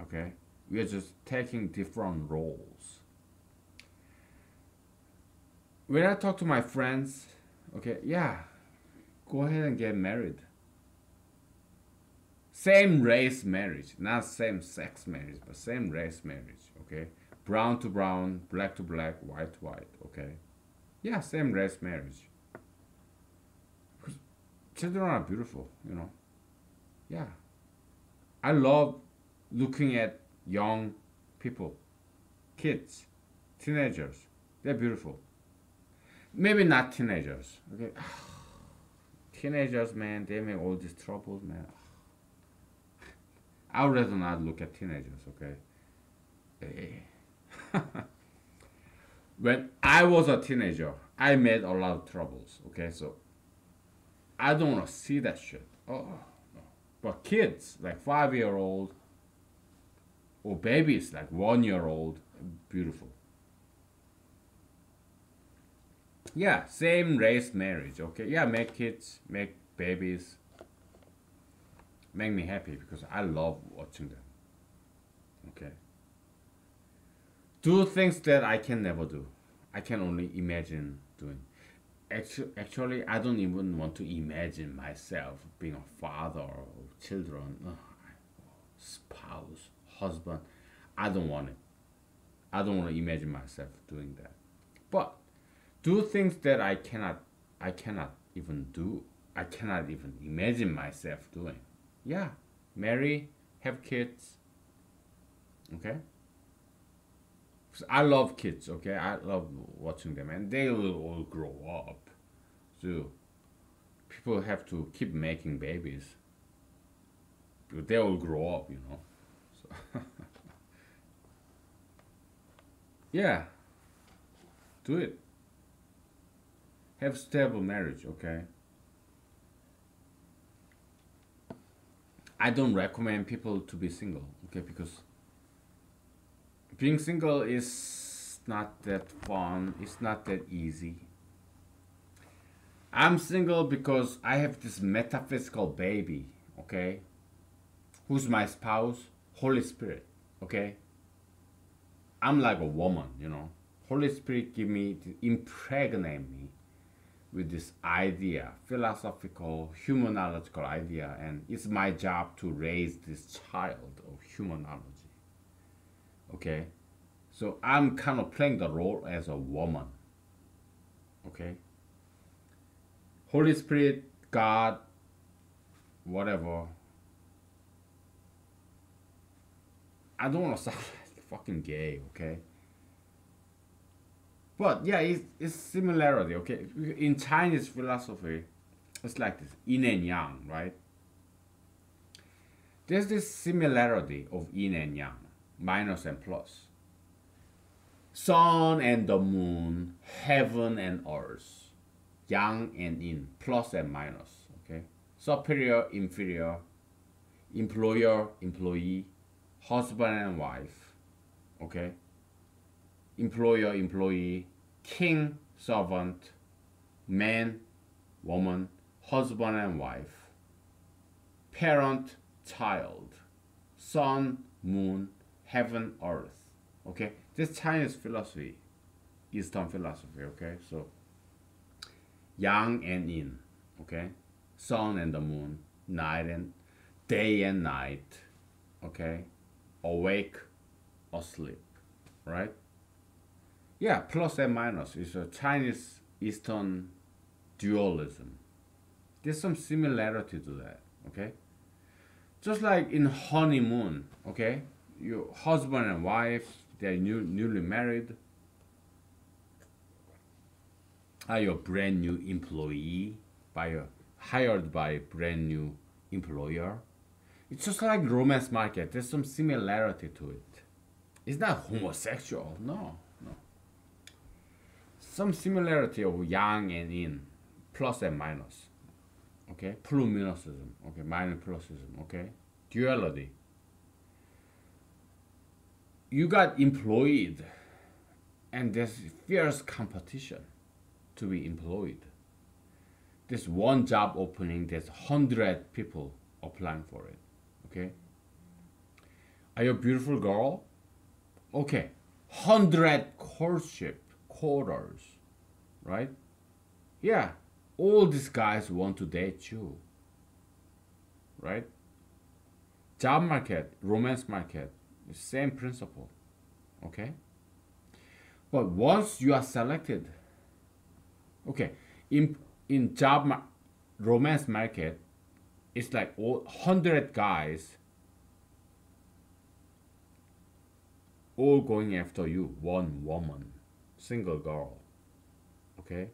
Okay, we are just taking different roles. When I talk to my friends, okay, yeah, go ahead and get married. Same race marriage, not same sex marriage, but same race marriage, okay? Brown to brown, black to black, white to white, okay? Yeah, same race marriage. Because children are beautiful, you know. Yeah. I love looking at young people, kids, teenagers. They're beautiful. Maybe not teenagers. Okay. Teenagers, man, they make all these troubles, man. I would rather not look at teenagers, okay? When I was a teenager, I made a lot of troubles, okay? So I don't want to see that shit. Oh, no. But kids, like 5 year old, or babies, like 1 year old, beautiful. Yeah, same race marriage, okay? Yeah, make kids, make babies, make me happy because I love watching them, okay? Do things that I can never do. I can only imagine doing. Actually, I don't even want to imagine myself being a father of children, spouse, husband. I don't want it. I don't want to imagine myself doing that. But do things that I cannot even do. I cannot even imagine myself doing. Yeah, marry, have kids. Okay. 'Cause I love kids. Okay, I love watching them, and they will all grow up. So people have to keep making babies. Because they will grow up, you know. So yeah, do it. Have stable marriage. Okay. I don't recommend people to be single. Okay, because being single is not that fun. It's not that easy. I'm single because I have this metaphysical baby, okay? Who's my spouse? Holy Spirit, okay? I'm like a woman, you know. Holy Spirit give me, impregnate me with this idea, philosophical, humanological idea, and it's my job to raise this child of humanology, okay? So I'm kind of playing the role as a woman, okay? Holy Spirit, God, whatever. I don't want to sound like fucking gay, okay? But yeah, it's similarity, okay? In Chinese philosophy, it's like this yin and yang, right? There's this similarity of yin and yang, minus and plus. Sun and the moon, heaven and earth, yang and yin, plus and minus, okay? Superior, inferior, employer, employee, husband and wife, okay? Employer, employee, king, servant, man, woman, husband and wife, parent, child, sun, moon, heaven, earth. Okay, this Chinese philosophy, Eastern philosophy. Okay, so yang and yin. Okay, sun and the moon, night and day and night. Okay, awake, asleep. Right? Yeah, plus and minus is a Chinese Eastern dualism. There's some similarity to that, okay? Just like in honeymoon, okay? Your husband and wife, they're newly married, are your brand new employee, hired by a brand new employer. It's just like romance market. There's some similarity to it. It's not homosexual, no, no. Some similarity of yang and yin, plus and minus, okay? Pluminosism, okay? Minus plusism, okay? Duality. You got employed, and there's fierce competition to be employed. There's one job opening, there's 100 people applying for it, okay? Are you a beautiful girl? Okay, 100 courtship quotas, right? Yeah, all these guys want to date you, right? Job market, romance market, same principle, okay? But once you are selected, Okay, in in romance market, it's like 100 guys all going after you, one woman, single girl. Okay,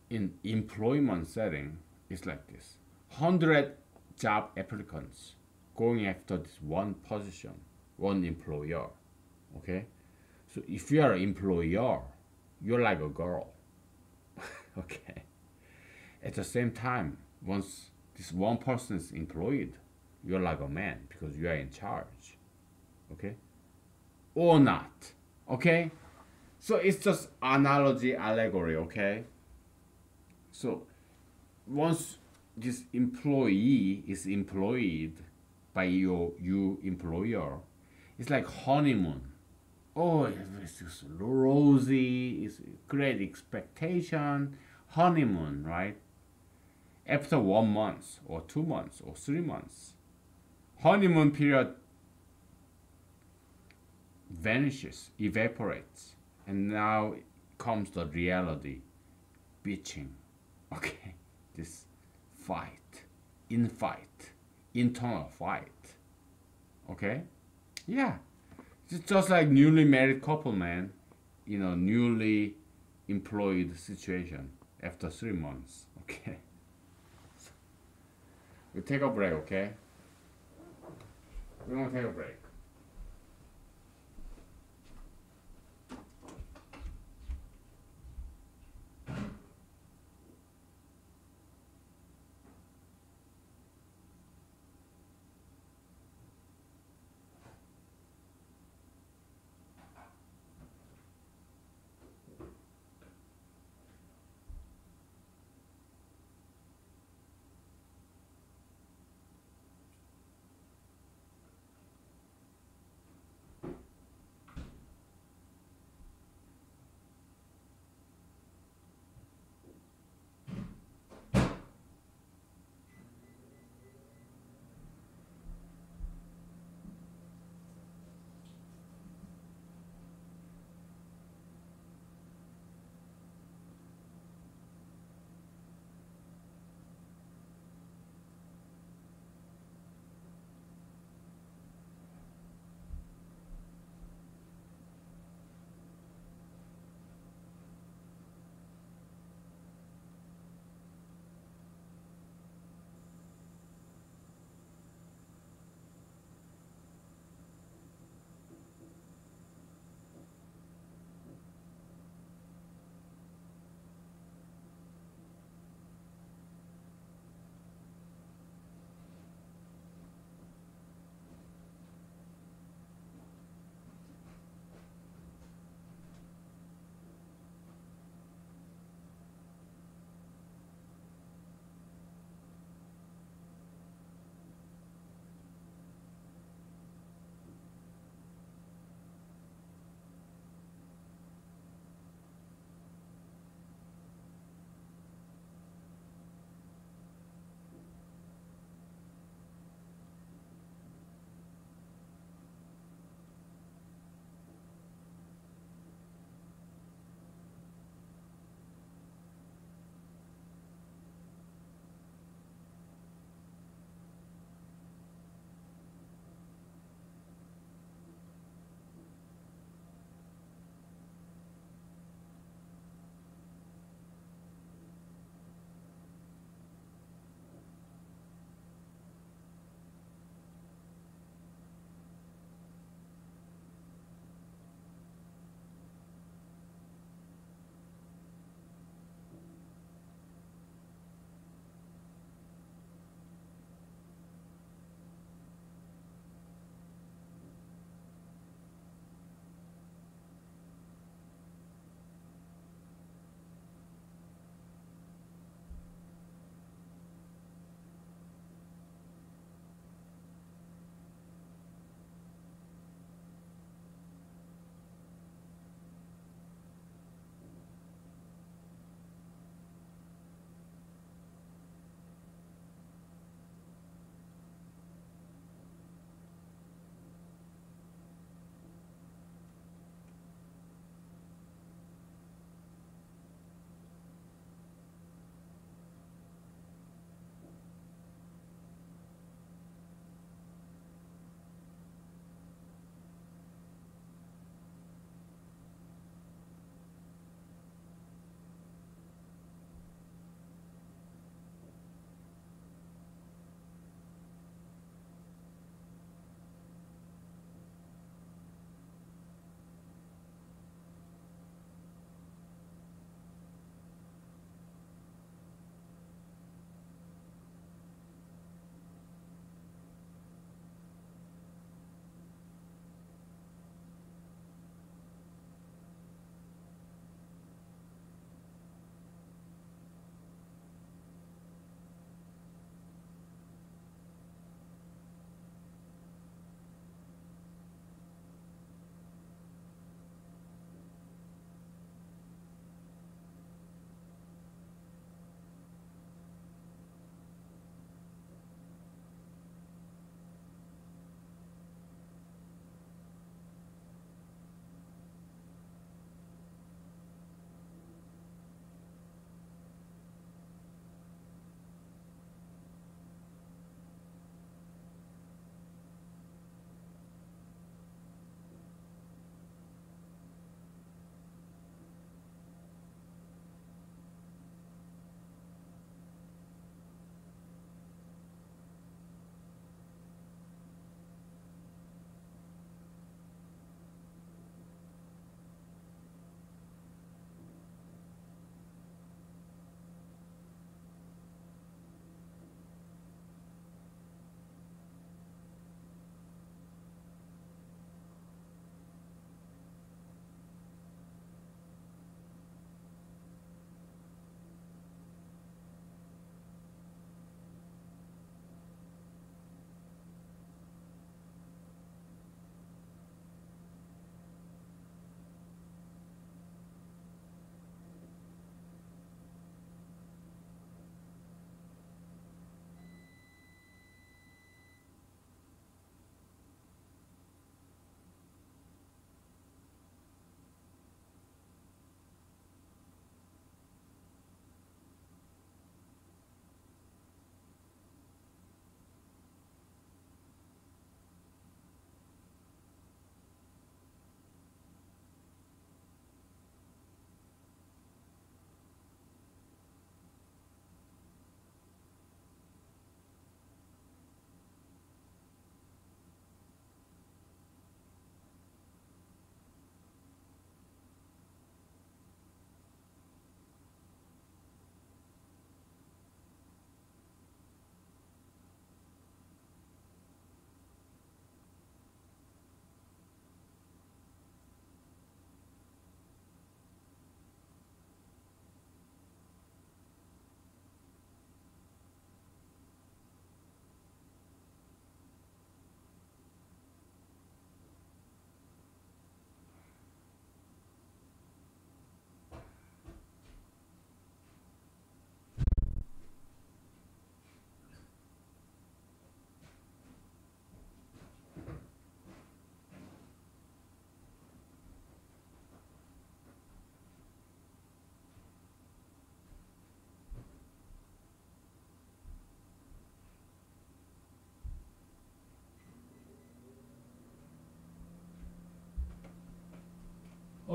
in employment setting, it's like this: 100 job applicants going after this one position, one employer. Okay, so if you are an employer, you're like a girl. Okay. At the same time, once this one person is employed, you're like a man because you are in charge. Okay? Or not. Okay? So it's just analogy, allegory, okay? So once this employee is employed by you employer, it's like honeymoon. Oh, it's just rosy, it's great expectation, honeymoon, right? After 1 month or 2 months or 3 months, honeymoon period vanishes, evaporates, and now comes the reality, bitching. Okay, this fight, internal fight. Okay, yeah, it's just like newly married couple, man. Newly employed situation after 3 months. Okay, we take a break. Okay, we're gonna take a break.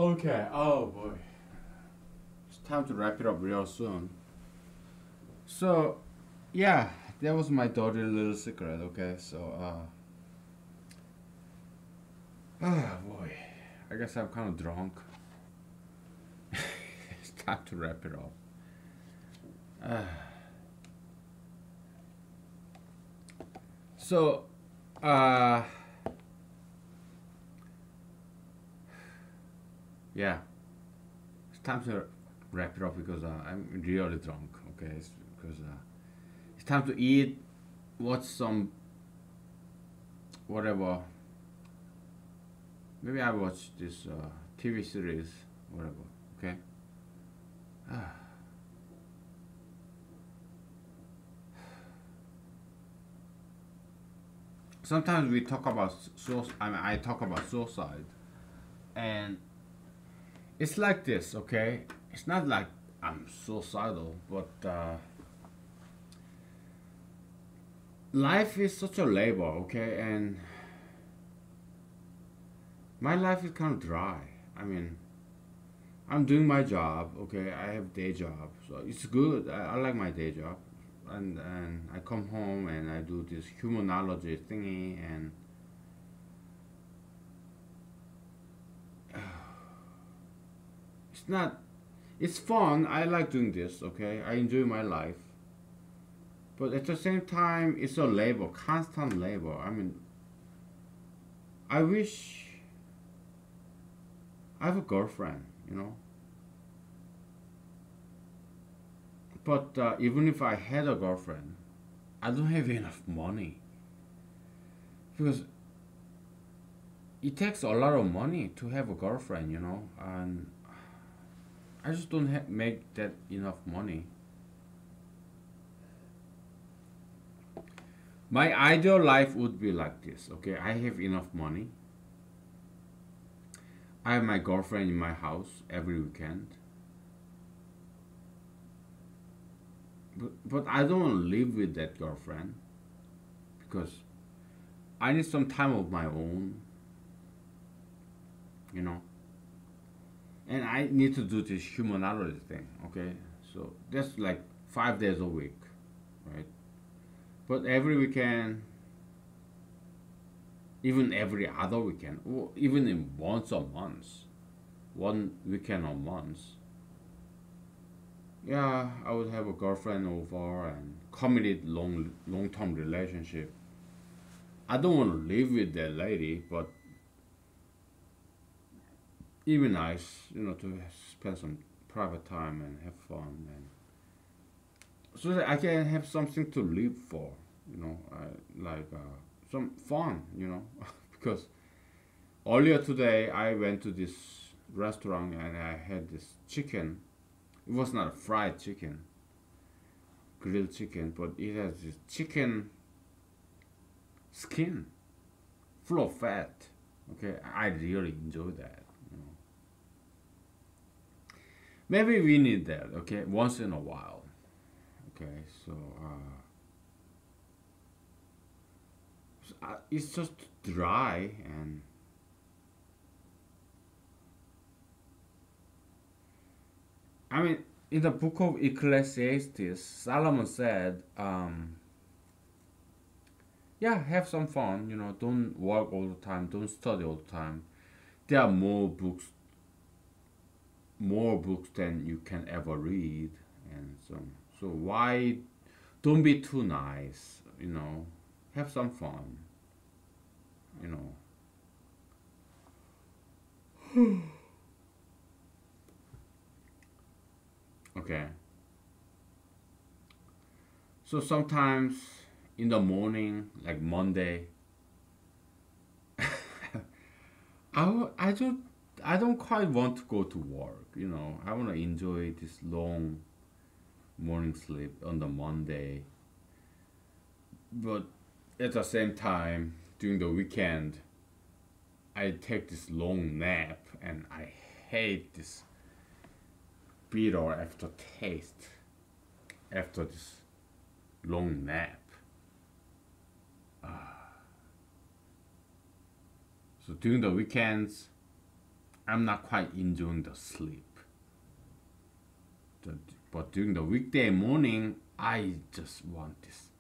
Okay. Oh boy. It's time to wrap it up real soon. So, yeah, that was my dirty little secret. Okay. So, oh boy, I guess I'm kind of drunk. It's time to wrap it up. So, uh, yeah, it's time to wrap it up because I'm really drunk. Okay, it's because it's time to eat. Watch some whatever. Maybe I watch this TV series, whatever. Okay. Sometimes we talk about I mean, I talk about suicide, and it's like this. Okay, it's not like I'm suicidal, but life is such a labor. Okay, and my life is kind of dry. I mean, I'm doing my job. Okay, I have day job, so it's good. I like my day job, and I come home and I do this humanology thingy, and it's not. It's fun. I like doing this. Okay, I enjoy my life, but at the same time, it's a labor, constant labor. I mean, I wish I have a girlfriend. You know, but even if I had a girlfriend, I don't have enough money because it takes a lot of money to have a girlfriend, you know, and I just don't make that enough money. My ideal life would be like this, okay? I have enough money. I have my girlfriend in my house every weekend. But I don't want to live with that girlfriend because I need some time of my own, you know. And I need to do this humanology thing, okay? So that's like 5 days a week, right? But every weekend, even every other weekend, or even in once a month, one weekend a month, yeah, I would have a girlfriend over and committed long term relationship. I don't want to live with that lady, but even nice, you know, to spend some private time and have fun, and so that I can have something to live for, you know, some fun, you know, because earlier today I went to this restaurant and I had this chicken. It was not a fried chicken, grilled chicken, but it has this chicken skin full of fat. Okay, I really enjoy that. You know, maybe we need that. Okay, once in a while. Okay, so it's just dry and I mean in the book of Ecclesiastes, Solomon said, yeah, have some fun. You know, don't work all the time, don't study all the time. There are more books than you can ever read, and so why don't be too nice? You know, have some fun. You know, okay. So sometimes in the morning, like Monday, I don't quite want to go to work. You know, I want to enjoy this long morning sleep on the Monday, but at the same time during the weekend, I take this long nap, and I hate this bitter aftertaste after this long nap. So during the weekends, I'm not quite enjoying the sleep. The- but during the weekday morning, I just want this.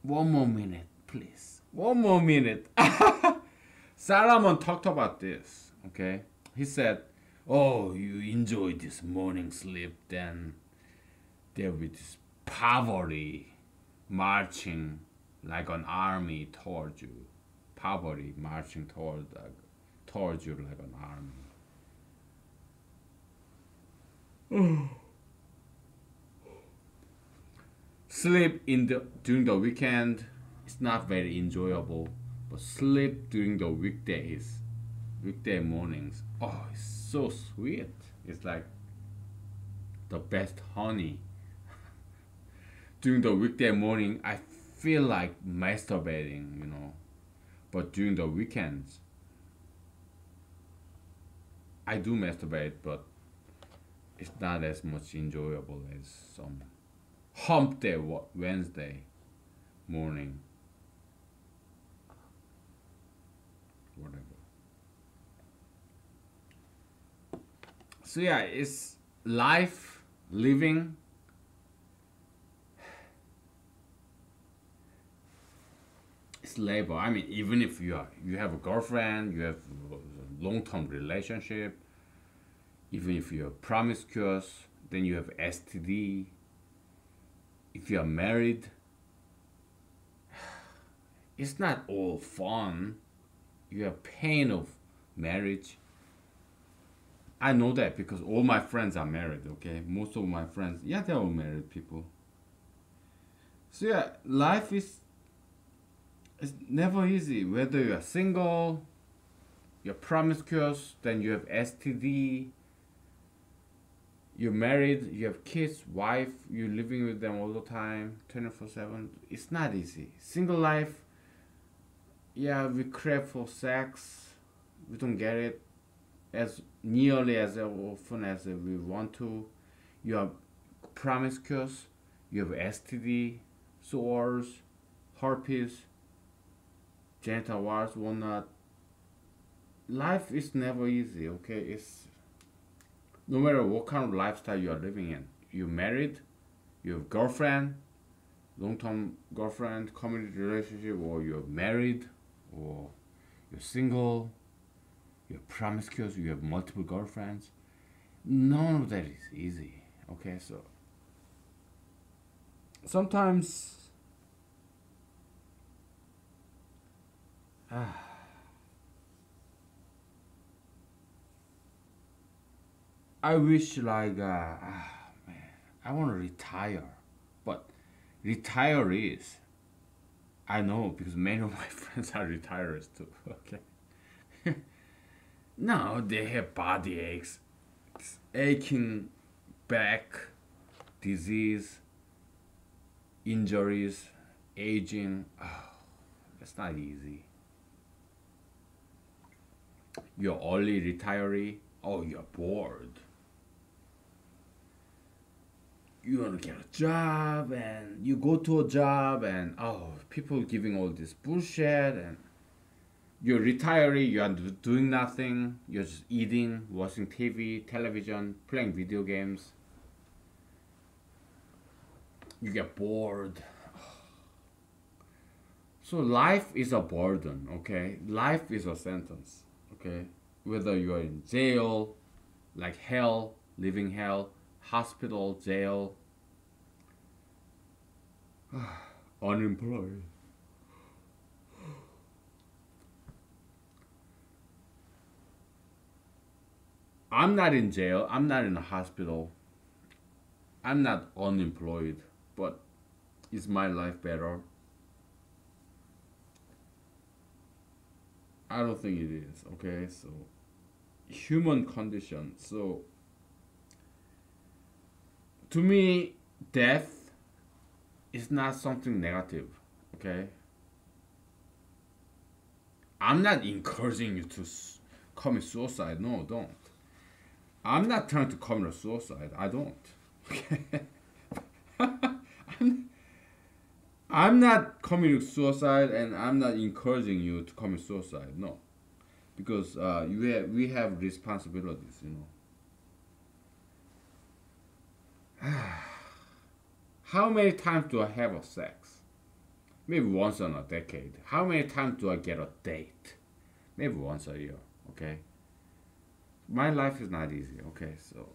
One more minute, please. One more minute. Solomon talked about this. Okay, he said, "Oh, you enjoy this morning sleep, then there will be this poverty marching like an army towards you. Poverty marching towards you like an army. Sleep in the during the weekend is not very enjoyable, but sleep during the weekdays, weekday mornings, oh, it's so sweet. It's like the best honey. During the weekday morning, I feel like masturbating. But during the weekends, I do masturbate, but it's not as much enjoyable as some hump day Wednesday morning, whatever. So yeah, it's life living. It's labor. I mean, even if you have a girlfriend, you have a long term relationship, even if you're promiscuous, then you have STD. If you are married, it's not all fun. You have pain of marriage. I know that because all my friends are married, okay? Most of my friends, yeah, they're all married people. So yeah, life is it's never easy. Whether you're single, you're promiscuous, then you have STD, you're married, you have kids, wife, you're living with them all the time, 24/7. It's not easy. Single life, yeah, we crave for sex. We don't get it as nearly as often as we want to. You are promiscuous, you have STD, sores, herpes, genital warts, whatnot. Life is never easy, okay? It's no matter what kind of lifestyle you are living in. You're married, you have girlfriend, long-term girlfriend, committed relationship, or you're married, or you're single, you're promiscuous, you have multiple girlfriends. None of that is easy. Okay, so sometimes I wish like man, I want to retire, but retirees, I know because many of my friends are retirees too. Okay, now they have body aches, aching back, disease, injuries, aging. Oh, that's not easy. You're early retiree. Oh, you're bored. You want to get a job, and you go to a job, and oh, people giving all this bullshit, and you're retiree. You are doing nothing. You're just eating, watching TV, television, playing video games. You get bored. So life is a burden, okay? Life is a sentence, okay? Whether you are in jail, like hell, living hell, hospital, jail, unemployed. I'm not in jail, I'm not in a hospital, I'm not unemployed, but is my life better? I don't think it is, okay? So, human condition. So, to me, death is not something negative, okay? I'm not encouraging you to commit suicide. No, don't. I'm not trying to commit suicide. I don't. Okay? I'm not committing suicide and I'm not encouraging you to commit suicide. No. because we have responsibilities, you know. How many times do I have a sex? Maybe once in a decade. How many times do I get a date? Maybe once a year, okay? My life is not easy, okay? So,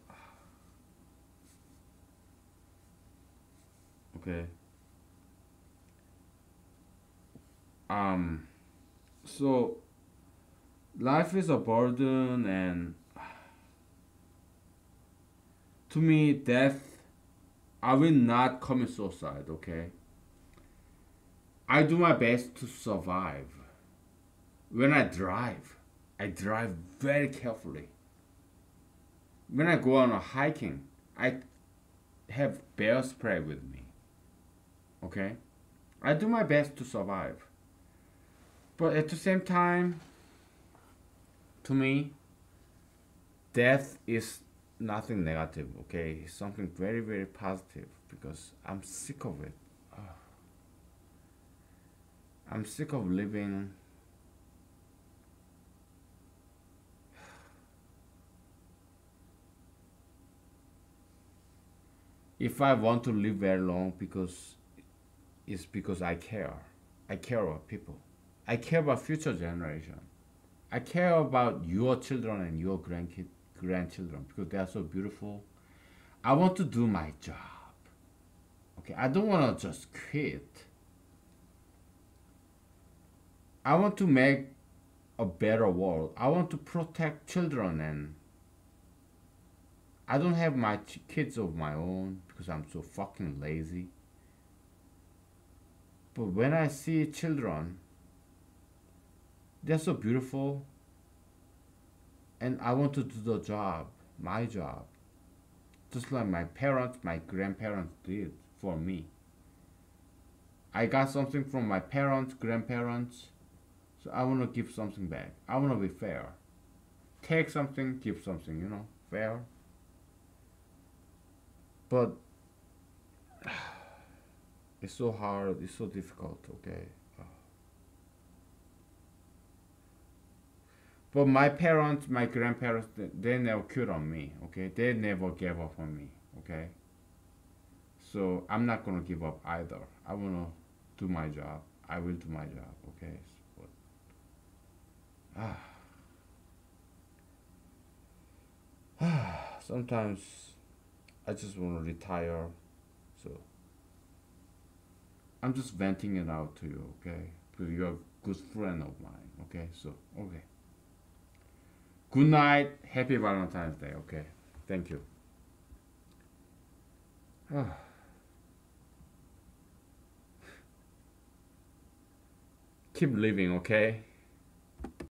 okay. Um, so life is a burden, and to me, death, I will not commit suicide, okay? I do my best to survive. When I drive very carefully. When I go on a hiking, I have bear spray with me, okay? I do my best to survive. But at the same time, to me, death is nothing negative, okay? It's something very, very positive because I'm sick of it. I'm sick of living. If I want to live very long, because it's because I care. I care about people. I care about future generation. I care about your children and your grandchildren because they are so beautiful. I want to do my job. Okay, I don't want to just quit. I want to make a better world. I want to protect children, and I don't have my kids of my own because I'm so fucking lazy. But when I see children, they're so beautiful, and I want to do the job, my job, just like my parents, my grandparents did for me. I got something from my parents, grandparents, so I want to give something back. I want to be fair. Take something, give something, you know, fair. But it's so hard, it's so difficult, okay? But my parents, my grandparents, they never quit on me, okay? They never gave up on me, okay? So I'm not gonna give up either. I wanna do my job. I will do my job, okay? But, sometimes I just wanna retire. So I'm just venting it out to you, okay? Because you're a good friend of mine, okay? So, okay. Good night. Happy Valentine's Day, okay? Thank you. Keep living, okay?